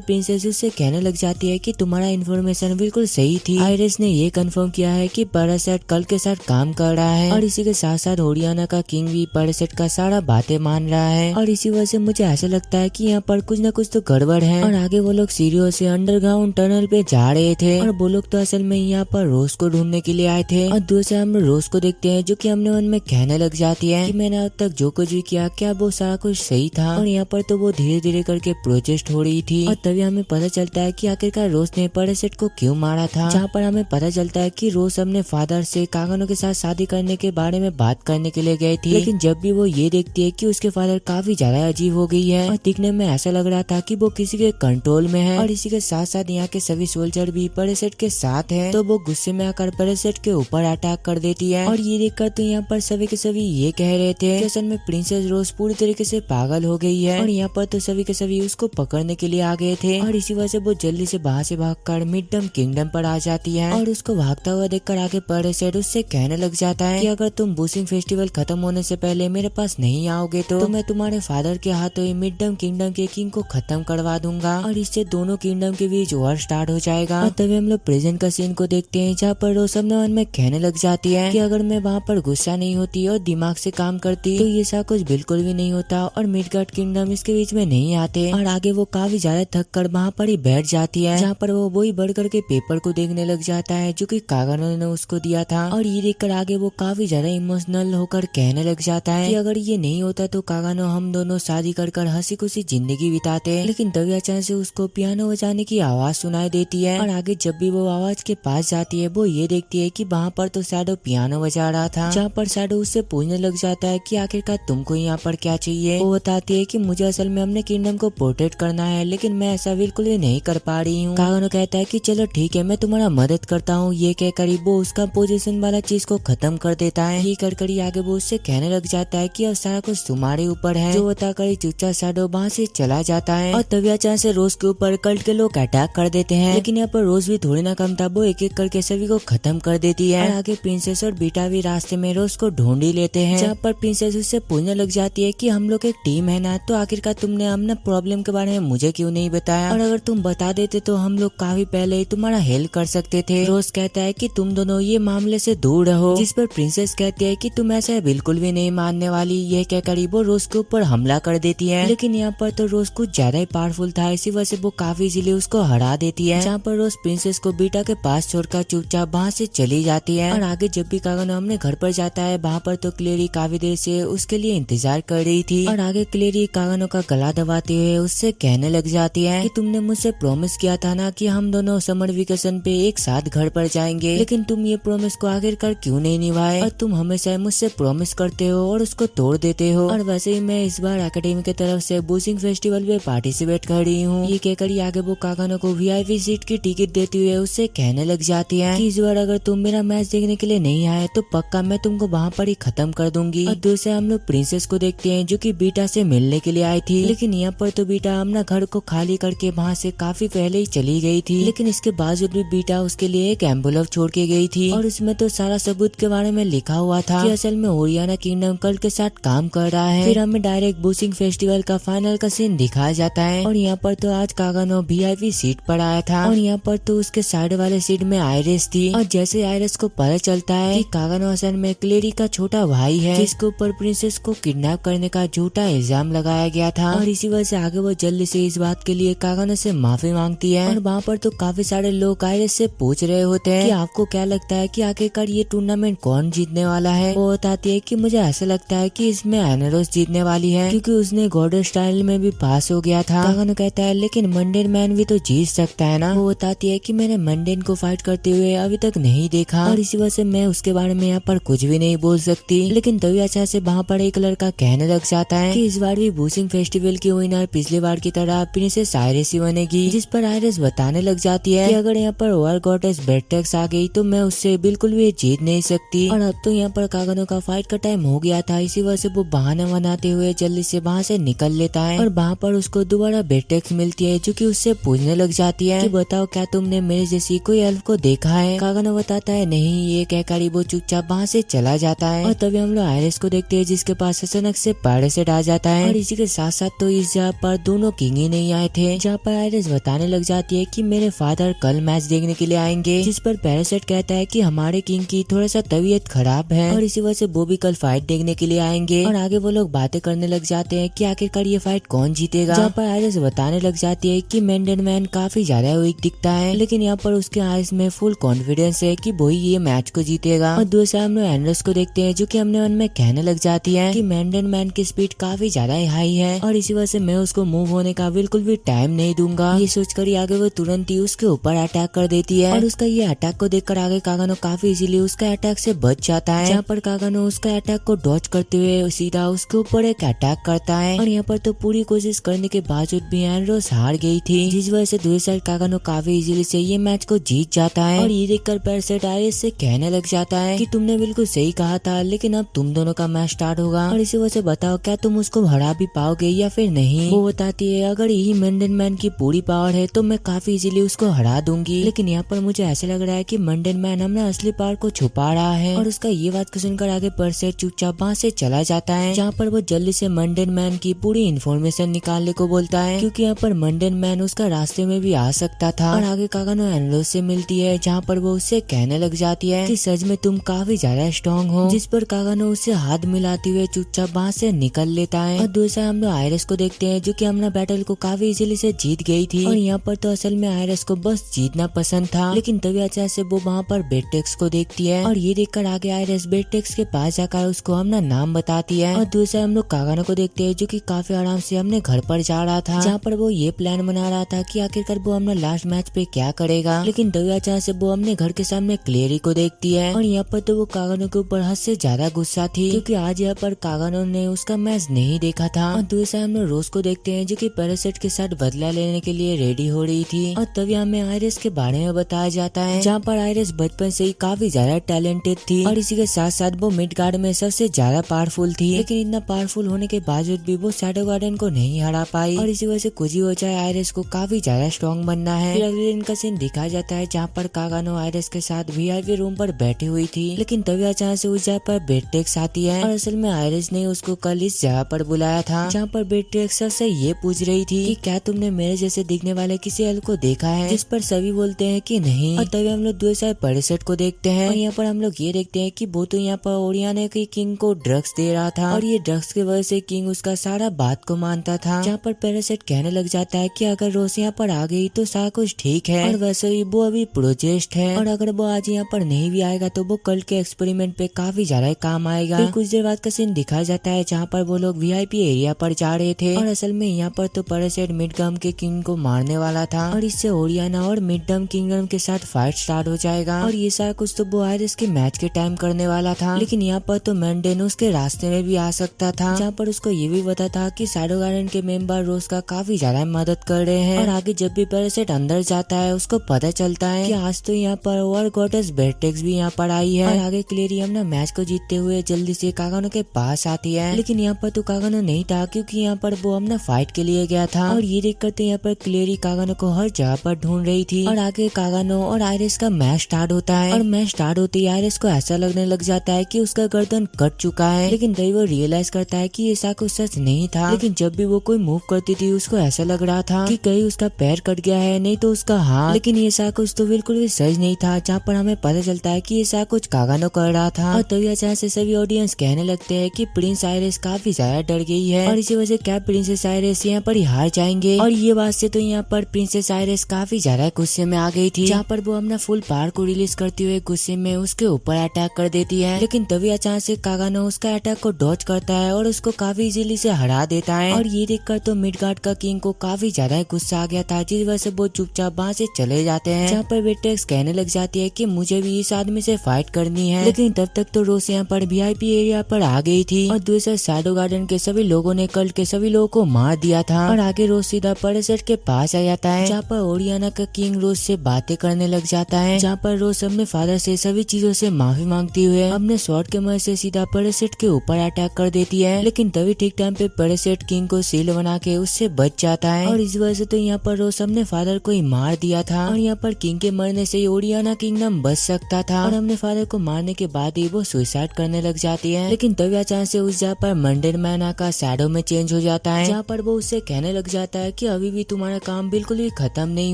प्रिंसेस उससे कहने लग जाती है कि तुम्हारा इन्फॉर्मेशन बिल्कुल सही थी। आयरिस ने ये कंफर्म किया है कि पैरासाइट कल के साथ काम कर रहा है और इसी के साथ साथ ओरियाना का किंग भी पैरासाइट का सारा बातें मान रहा है। और इसी वजह से मुझे ऐसा लगता है कि यहाँ पर कुछ न कुछ तो गड़बड़ है। और आगे वो लोग सीढ़ियों से अंडरग्राउंड टनल पे जा रहे थे और वो लोग तो असल में यहाँ पर रोज को ढूंढने के लिए आए थे। और दूर से हम रोज को देखते हैं जो कि हमने मन में कहने लग जाती है कि मैंने अब तक जो कुछ भी किया क्या वो सारा कुछ सही था। और यहाँ पर तो वो धीरे धीरे करके प्रोजेस्ट हो रही थी और तभी हमें पता चलता है कि आखिरकार रोज ने पैरासाइट को क्यों मारा था, जहाँ पर हमें पता चलता है कि रोज अपने फादर से काकानो के साथ शादी करने के बारे में बात करने के लिए गई थी। लेकिन जब भी वो ये देखती है कि उसके फादर काफी ज्यादा अजीब हो गई है और दिखने में ऐसा लग रहा था कि वो किसी के कंट्रोल में है और इसी के साथ साथ यहाँ के सभी सोल्जर भी पैरासाइट के साथ है, तो वो गुस्से में आकर पैरासाइट के ऊपर अटैक कर देती है। और ये देखकर तो यहाँ पर सभी के सभी ये कह रहे थे कि असल में प्रिंसेस रोज पूरी तरीके से पागल हो गई है। और यहाँ पर तो सभी के सभी उसको पकड़ने के लिए आ गए थे और इसी वजह से वो जल्दी से वहाँ से भागकर मिडम किंगडम पर आ जाती है। और उसको भागता हुआ देखकर आगे पैरासाइट उससे कहने लग जाता है कि अगर तुम बूसिंग फेस्टिवल खत्म होने से पहले मेरे पास नहीं आओगे तो मैं तुम्हारे फादर के हाथों ही मिडम किंगडम के किंग को खत्म करवा दूंगा और इससे दोनों किंगडम के बीच वॉर स्टार्ट हो जाएगा। और तभी हम लोग प्रेजेंट का सीन को देखते हैं, जहाँ पर रोज अपने मन में कहने लग जाती है कि अगर मैं वहाँ पर गुस्सा नहीं होती और दिमाग से काम करती तो ये सब कुछ बिल्कुल भी नहीं होता और मिडगार्ड किंगडम इसके बीच में नहीं आते। और आगे वो काफी ज्यादा थक कर वहाँ पर ही बैठ जाती है, जहाँ पर वो वही बढ़ करके पेपर को देखने लग जाता है जो कि काकानो ने उसको दिया था। और ये देखकर आगे वो काफी ज्यादा इमोशनल होकर कहने लग जाता है कि अगर ये नहीं होता तो काकानो हम दोनों शादी कर हंसी खुशी जिंदगी बिताते। लेकिन तभी अचानक से उसको पियानो बजाने की आवाज सुनाई देती है और आगे जब भी वो आवाज के पास जाती है वो ये देखती है कि वहाँ पर तो शैडो पियानो बजा रहा था, जहाँ पर शैडो उससे पूछने लग जाता है कि आखिरकार तुमको यहाँ पर क्या चाहिए। वो बताती है कि मुझे असल में अपने किंगडम को प्रोटेक्ट करना है, लेकिन मैं ऐसा बिल्कुल भी नहीं कर पा रही हूँ। काकानो कहता है कि चलो ठीक है मैं तुम्हारा मदद करता हूँ। ये कहकर वो उसका पोजीशन वाला चीज को खत्म कर देता है। ये कर आगे वो उससे कहने लग जाता है कि अब सारा कुछ तुम्हारे ऊपर है, जो बताकर चुपचाप शैडो वहाँ से चला जाता है। और तभी अचानक से रोज के ऊपर कल्ट के लोग अटैक कर देते हैं, लेकिन यहाँ पर रोज भी थोड़ी ना कम था, वो एक एक करके सभी को खत्म कर देती है। और आगे प्रिंसेस और बीटा भी रास्ते में रोज को ढूंढ ही लेते हैं, जहाँ पर प्रिंसेस उससे पूछने लग जाती है कि हम लोग एक टीम है ना, तो आखिरकार तुमने अपना प्रॉब्लम के बारे में मुझे क्यों नहीं बताया, और अगर तुम बता देते तो हम लोग काफी पहले ही तुम्हारा हेल्प कर सकते थे। रोज कहता है कि तुम दोनों ये मामले से दूर रहो, जिस पर प्रिंसेस कहती है कि तुम ऐसा बिल्कुल भी नहीं मानने वाली। ये कहकर वो रोज के ऊपर हमला कर देती है, लेकिन यहाँ पर तो रोज कुछ ज्यादा ही पावरफुल था, इसी वजह से वो काफी इजीली उसको हरा देती है, जहाँ पर रोज प्रिंसेस को बीटा के पास छोड़कर चुपचाप वहाँ से चली जाती है। और आगे जब भी काकानो अपने घर पर जाता है, वहाँ पर तो क्लेरी काफी देर से उसके लिए इंतजार कर रही थी। और आगे क्लेरी काकानो का गला दबाते हुए उससे कहने लग जाती है कि तुमने मुझसे प्रॉमिस किया था ना कि हम दोनों समर वेकेशन पे एक साथ घर पर जाएंगे, लेकिन तुम ये प्रॉमिस को आखिरकार क्यों नहीं निभाए, और तुम हमेशा मुझसे प्रॉमिस करते हो और उसको तोड़ देते हो। और वैसे ही मैं इस बार एकेडमी की तरफ से बूसिंग फेस्टिवल में पार्टिसिपेट कर रही हूँ। ये कहकर आगे वो काकानो को वीआईपी सीट की टिकट देते हुए उससे कहने लग जाती है कि इस बार अगर तुम मेरा मैच देखने के लिए नहीं आए तो पक्का मैं तुमको वहाँ पर ही खत्म कर दूंगी। और दूसरे हम लोग प्रिंसेस को देखते हैं जो कि बीटा से मिलने के लिए आई थी, लेकिन यहाँ पर तो बीटा अपना घर को खाली करके वहाँ से काफी पहले ही चली गई थी। लेकिन इसके बावजूद भी बीटा उसके लिए एक एम्बुलेंस छोड़ के गई थी और उसमें तो सारा सबूत के बारे में लिखा हुआ था कि असल में ओरियाना किंगडम कल के साथ काम कर रहा है। फिर हमें डायरेक्ट बूसिंग फेस्टिवल का फाइनल का सीन दिखाया जाता है और यहाँ पर तो आज काकानो वीआईपी सीट पर आया था और यहाँ पर तो उसके साइड वाले सीट में आयरिस थी। और जैसे आयरिस को पता चलता है कि काकानो असल में क्लेरी का छोटा भाई है, जिसके ऊपर प्रिंसेस को किडनैप करने का झूठा इल्जाम लगाया गया था, और इसी वजह से आगे वो जल्दी से इस बात के लिए काकानो से माफी मांगती है। और वहाँ पर तो काफी सारे लोग आयरिस से पूछ रहे होते हैं कि आपको क्या लगता है कि आखिरकार ये टूर्नामेंट कौन जीतने वाला है। वो बताती है कि मुझे ऐसा लगता है कि इसमें एनारोस जीतने वाली है, क्योंकि उसने गॉडर स्टाइल में भी पास हो गया था। काकानो कहता है लेकिन मंडेर मैन भी तो जीत सकता है ना। ना। वो बताती है कि मैंने मंडेन को फाइट करते हुए अभी तक नहीं देखा और इसी वजह से मैं उसके बारे में यहाँ पर कुछ भी नहीं बोल सकती। लेकिन तभी अचानक से वहाँ पर एक लड़का कहने लग जाता है कि इस बार भी बूसिंग फेस्टिवल की विनर पिछली बार की तरह प्रिंसेस आयरिस ही बनेगी। जिस पर आयरिस बताने लग जाती है कि अगर यहाँ पर ओवर गॉडेस बेट्रेक्स आ गई तो मैं उससे बिल्कुल भी जीत नहीं सकती और अब तो यहाँ पर कागनो का फाइट का टाइम हो गया था। इसी वजह से वो बहाना बनाते हुए जल्दी से वहाँ से निकल लेता है और वहाँ पर उसको दोबारा बेट्रेक्स मिलती है जो कि उससे पूछने लग जाती है कि बताओ क्या तुमने मेरे जैसी कोई एल्फ को देखा है। कागनो बताता है नहीं, ये कहकर वो चुपचाप वहाँ से चला जाता है और तभी हम लोग आयरिस को देखते हैं जिसके पास अचानक से पैराशूट आ जाता है और इसी के साथ साथ तो इस जगह पर दोनों किंग ही नहीं आए थे। जहाँ पर आयरिस बताने लग जाती है कि मेरे फादर कल मैच देखने के लिए आएंगे। जिस पर पैराशूट कहता है कि हमारे किंग की थोड़ा सा तबीयत खराब है और इसी वजह से वो भी कल फाइट देखने के लिए आएंगे और आगे वो लोग बातें करने लग जाते हैं कि आखिरकार ये फाइट कौन जीतेगा। जहाँ पर आयरिस बताने लग जाती है कि मेंडेन मैन काफी ज्यादा वीक दिखता है लेकिन यहाँ पर उसके आइज में फुल कॉन्फिडेंस है कि वही ये मैच को जीतेगा। और दूसरा हम लोग एंड्रस को देखते हैं जो कि हमने मन में कहने लग जाती है कि मेंडेन मैन की स्पीड काफी ज्यादा हाई है और इसी वजह से मैं उसको मूव होने का बिल्कुल भी टाइम नहीं दूंगा। ये सोचकर ही आगे वो तुरंत ही उसके ऊपर अटैक कर देती है और उसका ये अटैक को देखकर आगे कागानो काफी इजीली उसका अटैक से बच जाता है। जहाँ पर कागानो उसका अटैक को डॉज करते हुए सीधा उसके ऊपर एक अटैक करता है और यहाँ पर तो पूरी कोशिश करने के बावजूद भी एंड्रोस हार गई थी जिस वजह से दूसरी साइड कागानो काफी इजीली से ये मैच को जीत जाता है। और ये देखकर पैराशूट आयरिस से कहने लग जाता है कि तुमने बिल्कुल सही कहा था लेकिन अब तुम दोनों का मैच स्टार्ट होगा और इसी वजह से बताओ क्या तुम उसको हरा भी पाओगे या फिर नहीं। वो बताती है अगर यही मेंडेन मैन की पूरी पावर है तो मैं काफी इजीली उसको हरा दूंगी लेकिन यहाँ पर मुझे ऐसा लग रहा है कि मेंडेन मैन अपना असली पावर को छुपा रहा है। और उसका ये बात को सुनकर आगे पैराशूट चुपचाप वहाँ से चला जाता है जहाँ पर वो जल्दी से मेंडेन मैन की पूरी इन्फॉर्मेशन निकालने को बोलता है क्योंकि यहाँ पर मेंडेन मैन उसका रास्ते में भी आ सकता था। और आगे कागानो एंड्रोस से मिलती है जहाँ पर वो उससे कहने लग जाती है कि सच में तुम काफी ज्यादा स्ट्रॉन्ग हो। जिस पर कागानो उससे हाथ मिलाते हुए चुपचाप वहाँ से निकल लेता है। और दूसरा हम लोग आयरिस को देखते हैं जो कि अपना बैटल को काफी इजीली से जीत गई थी और यहाँ पर तो असल में आयरिस को बस जीतना पसंद था लेकिन तभी अचानक से वो वहाँ पर बेट्रेक्स को देखती है और ये देखकर आगे आयरिस बेट्रेक्स के पास जाकर उसको अपना नाम बताती है। और दूसरा हम लोग कागानो को देखते हैं जो कि काफी आराम से अपने घर पर जा रहा था जहाँ पर वो ये प्लान बना रहा था कि आखिरकार वो अपना लास्ट मैच पे क्या करेगा। लेकिन तभी अचानक से वो अपने घर के सामने क्लेरी को देखती है और यहाँ पर तो वो कागानो के ऊपर हद से ज्यादा गुस्सा थी क्योंकि आज यहाँ पर कागानो ने उसका मैच नहीं देखा था। और दूसरा हम लोग रोज को देखते हैं जो कि पैराशूट के साथ बदला लेने के लिए रेडी हो रही थी। और तभी हमें आयरिस के बारे में बताया जाता है जहाँ पर आयरिस बचपन से ही काफी ज्यादा टैलेंटेड थी और इसी के साथ साथ वो मिडगार्ड में सबसे ज्यादा पावरफुल थी लेकिन इतना पावरफुल होने के बावजूद भी वो शैडो गार्डन को नहीं हरा पाई और इसी वजह से कुछ ही हो जाए आयरिस को काफी ज्यादा स्ट्रॉन्ग बनना है। फिर अगले दिन का सीन दिखाया जाता है जहाँ पर कागानो आयरिस के साथ वीआईपी रूम पर बैठी हुई थी लेकिन तभी अचानक से उस जगह पर बेट्रेक्स आती है और असल में आयरिस ने उसको कल इस जगह पर बुलाया था जहाँ पर बेट्रेक्स से ये पूछ रही थी कि क्या तुमने मेरे जैसे दिखने वाले किसी एल्फ को देखा है। जिस पर सभी बोलते हैं कि नहीं। और तभी हम लोग दूसरे पैराशूट को देखते हैं और यहाँ पर हम लोग ये देखते हैं कि वो तो यहाँ पर ओरियाना के किंग को ड्रग्स दे रहा था और ये ड्रग्स की वजह से किंग उसका सारा बात को मानता था। जहाँ पर पैराशूट कहने लग जाता है कि अगर रोज यहाँ पर आ गई तो सारा कुछ ठीक है और वैसे भी वो अभी प्रोजेस्ट है और अगर वो आज यहाँ पर नहीं भी आएगा तो वो कल के एक्सपेरिमेंट पे काफी ज्यादा काम आएगा। फिर कुछ देर बाद का सीन दिखाया जाता है जहाँ पर वो लोग वीआईपी एरिया पर जा रहे थे और असल में यहाँ पर तो पैराशूट मिडगम के किंग को मारने वाला था और इससे ओरियाना और मिडगम किंगडम के साथ फाइट स्टार्ट हो जाएगा और ये सारा कुछ तो वो आयरिस के मैच के टाइम करने वाला था। लेकिन यहाँ पर तो मेंडेन उसके रास्ते में भी आ सकता था जहाँ पर उसको ये भी पता था कि शैडो गार्डन के मेंबर रोज का काफी ज्यादा मदद कर रहे हैं और आगे जब भी पैराशूट अंदर जाता है उसको पता चलता है कि आज तो यहाँ पर ओवर गॉडेस बेट्रेक्स भी यहाँ पर आई है और आगे क्लेरी अपना मैच को जीतते हुए जल्दी से कागानो के पास आती है। लेकिन यहाँ पर तो कागानो नहीं था क्योंकि यहाँ पर वो अपना फाइट के लिए गया था और ये देखकर तो यहाँ पर क्लेरी कागानो को हर जगह पर ढूंढ रही थी और आगे कागानो और आयरिस का मैच स्टार्ट होता है और मैच स्टार्ट होते ही आयरिस को ऐसा लगने लग जाता है कि उसका गर्दन कट चुका है लेकिन तभी वो रियलाइज करता है कि ऐसा कुछ सच नहीं था। लेकिन जब भी वो कोई मूव करती थी उसको ऐसा लग रहा था कि कहीं उसका पैर कट गया है नहीं तो उसका हाथ। लेकिन ये ऐसा कुछ तो बिल्कुल भी सच नहीं था जहाँ पर हमें पता चलता है कि ऐसा कुछ कागानो कर रहा था। और तभी अचानक से सभी ऑडियंस कहने लगते हैं कि प्रिंस आयरिस काफी ज्यादा डर गई है और इसी वजह से क्या प्रिंसेस आयरिस यहाँ पर हार जाएंगे। और ये बात से तो यहाँ पर प्रिंसेस आयरिस काफी ज्यादा गुस्से में आ गई थी जहाँ पर वो अपना फुल पावर को रिलीज करते हुए गुस्से में उसके ऊपर अटैक कर देती है। लेकिन तभी अचानक से कागानो उसका अटैक को डॉज करता है और उसको काफी इजीली से हरा देता है और ये देखकर तो मिडगार्ड का किंग को काफी ज्यादा गुस्सा आ गया था जिस वजह से वो चुपचाप वहाँ से चले जाते हैं, जहाँ पर वेट्रेक्स कहने लग जाती है कि मुझे भी इस आदमी से फाइट करनी है। लेकिन तब तक तो रोज यहाँ पर VIP एरिया पर आ गई थी और दूसरे शैडो गार्डन के सभी लोगों ने कल्ट के सभी लोगों को मार दिया था। और आगे रोज सीधा पैरासाइट के पास आ जाता है, जहाँ पर ओरियाना का किंग रोज से बातें करने लग जाता है, जहाँ पर रोज अपने फादर से सभी चीजों से माफी मांगती हुए अपने शॉट के मदद से सीधा पैरासाइट के ऊपर अटैक कर देती है। लेकिन तभी ठीक टाइम पे पैरासाइट किंग को सील बना के उससे बच जाता है और इस वजह से तो यहाँ पर रोज अपने फादर को ही मार दिया था और यहाँ पर किंग के मरने से ओरियाना किंगडम बच सकता था। और अपने फादर को मारने के बाद ही वो सुसाइड करने लग जाती है। लेकिन तभी अचानक से उस जगह पर मंडेन मैन का शैडो में चेंज हो जाता है, जहाँ पर वो उससे कहने लग जाता है कि अभी भी तुम्हारा काम बिल्कुल भी खत्म नहीं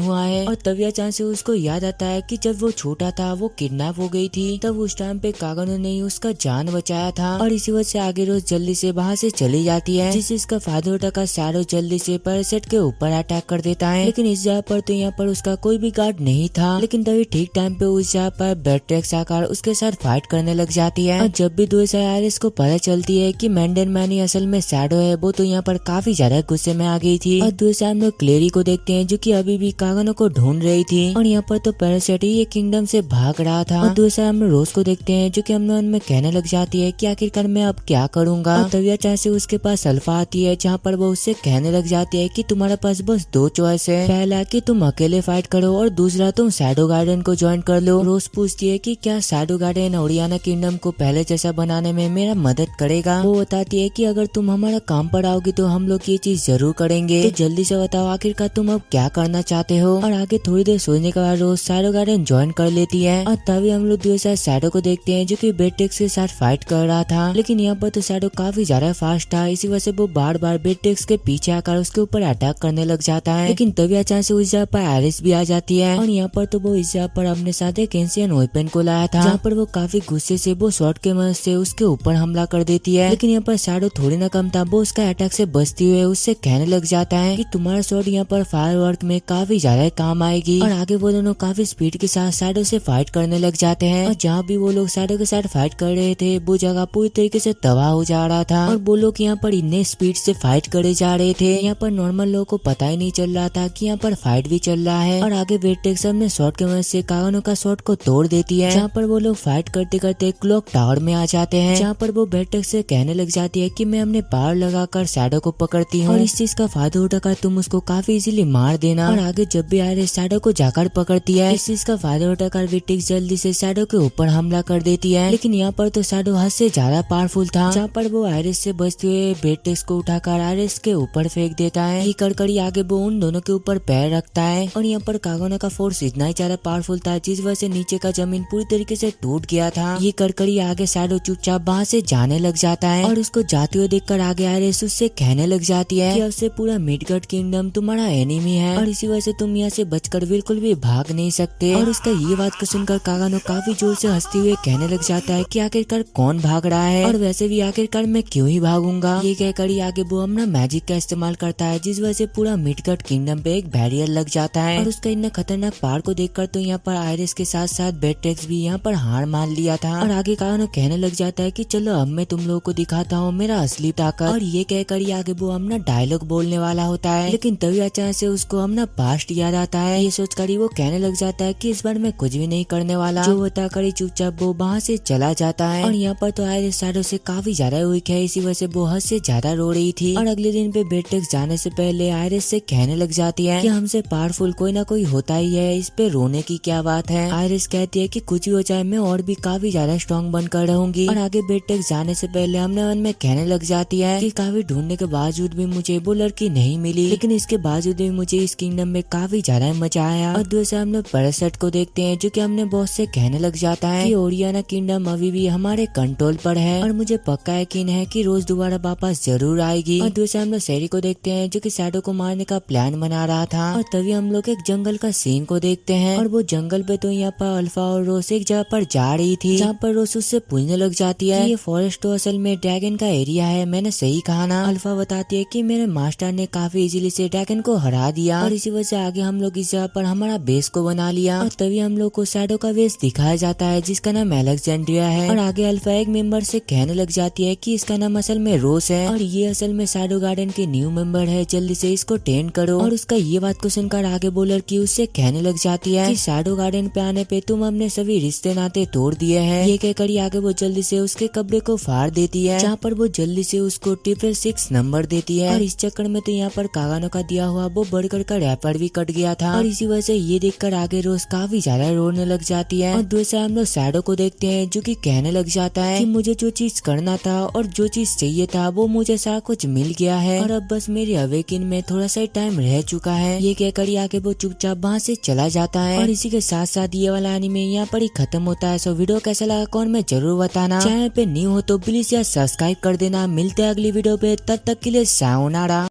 हुआ है। और तभी अचानक से उसको याद आता है कि जब वो छोटा था वो किडनैप हो गई थी, तब उस टाइम पे कागनो ने उसका जान बचाया था। और इसी वजह से आगे रोज जल्दी से वहाँ से चली जाती है, जिससे इसका फादर का शैडो जल्दी से पैरासाइट के ऊपर अटैक कर देता है। लेकिन इस जगह पर तो यहाँ पर उसका कोई भी गार्ड नहीं था। लेकिन तभी ठीक टाइम पे उस जगह पर वेट्रेक्स आकर उसके साथ फाइट करने लग जाती है। और जब भी दूसरा आयरिस को पता चलती है कि मंडेन मैन ही असल में शैडो है, वो तो यहाँ पर काफी ज्यादा गुस्से में आ गई थी। और दूसरा हम लोग क्लेरी को देखते हैं जो कि अभी भी कागनो को ढूंढ रही थी और यहाँ पर तो पैरासाइट ये किंगडम से भाग रहा था। और दूसरा हम रोज को देखते हैं जो कि हम लोग में कहने लग जाती है कि आखिरकार मैं अब क्या करूंगा। और तभी अचानक से उसके पास अल्फा आती है, जहाँ पर वो उससे कहने लग जाती है कि तुम्हारे पास बस दो चॉइस है, पहला कि तुम अकेले फाइट करो और दूसरा तुम शैडो गार्डन को ज्वाइन कर लो। रोज पूछती है कि क्या शैडो गार्डन ओरियाना किंगडम को पहले जैसा बनाने में मेरा मदद करेगा। वो बताती है कि अगर तुम हमारा काम पर आओगी तो हम लोग ये चीज जरूर करेंगे, तो जल्दी से बताओ आखिरकार तुम अब क्या करना चाहते हो। और आगे थोड़ी देर सोचने के बाद रोज शैडो गार्डन ज्वाइन कर लेती है। और तभी हम लोग दूसरे शैडो को देखते हैं जो कि वेट्रेक्स के साथ फाइट कर रहा था। लेकिन यहाँ पर तो शैडो काफी ज्यादा फास्ट था, इसी वजह से वो बार बार वेट्रेक्स के पीछे आकर उसके ऊपर अटैक करने लग जाता है। लेकिन तभी अचानक से उस जगह पर आयरिस भी आ जाती है और यहाँ पर तो वो इस जगह पर अपने साथ एक एंशिएंट वेपन को लाया था, जहाँ पर वो काफी गुस्से से वो शॉट के मदद से उसके ऊपर हमला कर देती है। लेकिन यहाँ पर शैडो थोड़ी ना कम था, वो उसका अटैक से बचते हुए उससे कहने लग जाता है कि तुम्हारा शॉट यहाँ पर फायरवर्क में काफी ज्यादा काम आएगी। और आगे वो दोनों काफी स्पीड के साथ शैडो से फाइट करने लग जाते हैं। और जहाँ भी वो लोग शैडो के साथ फाइट कर रहे थे वो जगह पूरी तरीके से तबाह हो जा रहा था और वो लोग यहाँ पर इतने स्पीड से फाइट करे जा रहे थे, यहाँ पर नॉर्मल लोगों को पता ही नहीं चल रहा था कि यहाँ पर फाइट भी चल रहा है। और आगे वेट्रेक्स अपने शॉट के मदद से कागनो का शॉट को तोड़ देती है, जहाँ पर वो लोग फाइट करते करते क्लॉक टावर में आ जाते हैं, जहाँ पर वो वेट्रेक्स से कहने लग जाती है कि मैं अपने पावर लगाकर शैडो को पकड़ती हूँ और इस चीज का फायदा उठाकर तुम उसको काफी इजीली मार देना। और आगे जब भी आयरिस शैडो को जाकर पकड़ती है, इस चीज का फायदा उठाकर वेट्रेक्स जल्दी से शैडो के ऊपर हमला कर देती है। लेकिन यहाँ पर तो शैडो हद से ज्यादा पावरफुल था, जहाँ पर वो आयरिस से बचते हुए वेट्रेक्स को उठाकर आयरिस के ऊपर फेंक देता है। ये कर आगे वो उन दोनों के ऊपर पैर रखता है और यहाँ पर कागनो का फोर्स इतना ही ज्यादा पावरफुल था जिस वजह से नीचे का जमीन पूरी तरीके से टूट गया था। ये कर आगे शैडो चुपचाप वहाँ से जाने लग जाता है और उसको जाते हुए देखकर आगे आयरिस उससे कहने लग जाती है कि अब से पूरा मिडगढ़ किंगडम तुम्हारा एनिमी है और इसी वजह से तुम यहाँ से बचकर बिल्कुल भी भाग नहीं सकते। और उसका ये बात को सुनकर कागनो काफी जोर से हंसते हुए कहने लग जाता है कि आखिरकार कौन भाग रहा है और वैसे भी आखिरकार मैं क्यों ही भागूंगा। ये कहकर आगे वो अपना मैजिक का इस्तेमाल करता है, जिस वजह से पूरा मिडगढ़ किंगडम पे एक बैरियर लग जाता है। और उसका इतना खतरनाक पावर को देखकर तो यहाँ पर आयरिस के साथ साथ वेट्रेक्स भी यहाँ पर हार मान लिया था। और आगे कागनो कहने लग जाता है कि चलो अब मैं तुम लोगों को दिखाता हूँ मेरा असली ताकत। और ये कहकर आगे वो अपना डायलॉग बोलने वाला होता है, लेकिन तभी अचानक से उसको अपना पास्ट याद आता है। ये सोचकर वो कहने लग जाता है कि इस बार मैं कुछ भी नहीं करने वाला, जो बताकर चुपचाप वो वहाँ से चला जाता है। और यहाँ पर तो आयरिस शैडो से काफी ज्यादा वीक है, इसी वजह से वो हद से ज्यादा रो रही थी। और अगले दिन पे वेट्रेक्स जाने से पहले आयरिस से कहने लग जाती है कि हमसे पावरफुल कोई ना कोई होता ही है, इस पे रोने की क्या बात है। आयरिस कहती है कि कुछ भी हो जाए मैं और भी काफी ज्यादा स्ट्रॉन्ग बनकर रहूंगी। और आगे वेट्रेक्स जाने से पहले हमने मन में कहने लग जाती है कि काफी ढूंढने के बावजूद भी मुझे वो लड़की नहीं मिली, लेकिन इसके बावजूद भी मुझे इस किंगडम में काफी ज्यादा मजा आया। और दूसरा हम लोग पैरासाइट को देखते हैं जो कि हमने बॉस से कहने लग जाता है कि ओरियाना किंगडम अभी भी हमारे कंट्रोल पर है और मुझे पक्का यकीन है कि रोज दोबारा वापस जरूर आएगी। और दूसरा हम लोग शेरी को देखते हैं जो कि शैडो को मारने का प्लान बना रहा था। और तभी हम लोग एक जंगल का सीन को देखते हैं और वो जंगल पे तो यहाँ पर अल्फा और रोज एक जगह पर जा रही थी, जहाँ पर रोज उससे पूछने लग जाती है कि ये फॉरेस्ट तो असल में ड्रैगन का एरिया है, मैंने सही कहा ना। अल्फा बताती है कि मेरे मास्टर ने काफी इजीली से ड्रैगन को हरा दिया और इसी वजह से आगे हम लोग इस जगह पर हमारा बेस को बना लिया। और तभी हम लोग को शैडो का बेस दिखाया जाता है जिसका नाम अलेक्जेंड्रिया है। और आगे अल्फा एक मेंबर से कहने लग जाती है कि इसका नाम असल में रोज है और ये असल में शैडो गार्डन के न्यू मेंबर है, जल्दी से इसको ट्रेन करो। और उसका ये बात को सुन सुनकर आगे बोलर की उससे कहने लग जाती है कि शैडो गार्डन पे आने पे तुम अपने सभी रिश्ते नाते तोड़ दिए हैं। ये कहकर आगे वो जल्दी से उसके कपड़े को फाड़ देती है, जहाँ पर वो जल्दी से उसको 666 नंबर देती है। और इस चक्कर में तो यहाँ पर कागानो का दिया हुआ वो बर्गर का रैपर भी कट गया था और इसी वजह से ये देखकर आगे रोज काफी ज्यादा रोने लग जाती है। और दूसरा हम लोग शैडो को देखते हैं जो कि कहने लग जाता है कि मुझे जो चीज करना था और जो चीज चाहिए था वो मुझे सारा कुछ मिल गया है और अब बस मेरी अवेकिन में थोड़ा सा टाइम रह चुका है। ये कहकर आगे वो चुपचाप वहाँ से चला जाता है। और इसी के साथ साथ ये वाला एनीमे यहाँ पर ही खत्म होता है। सो वीडियो कैसा लगा कौन में जरूर बताना। चैनल पे न्यू हो तो प्लीज यार सब्सक्राइब कर देना। मिलते हैं अगली वीडियो पे, तब तक के लिए सायोनारा।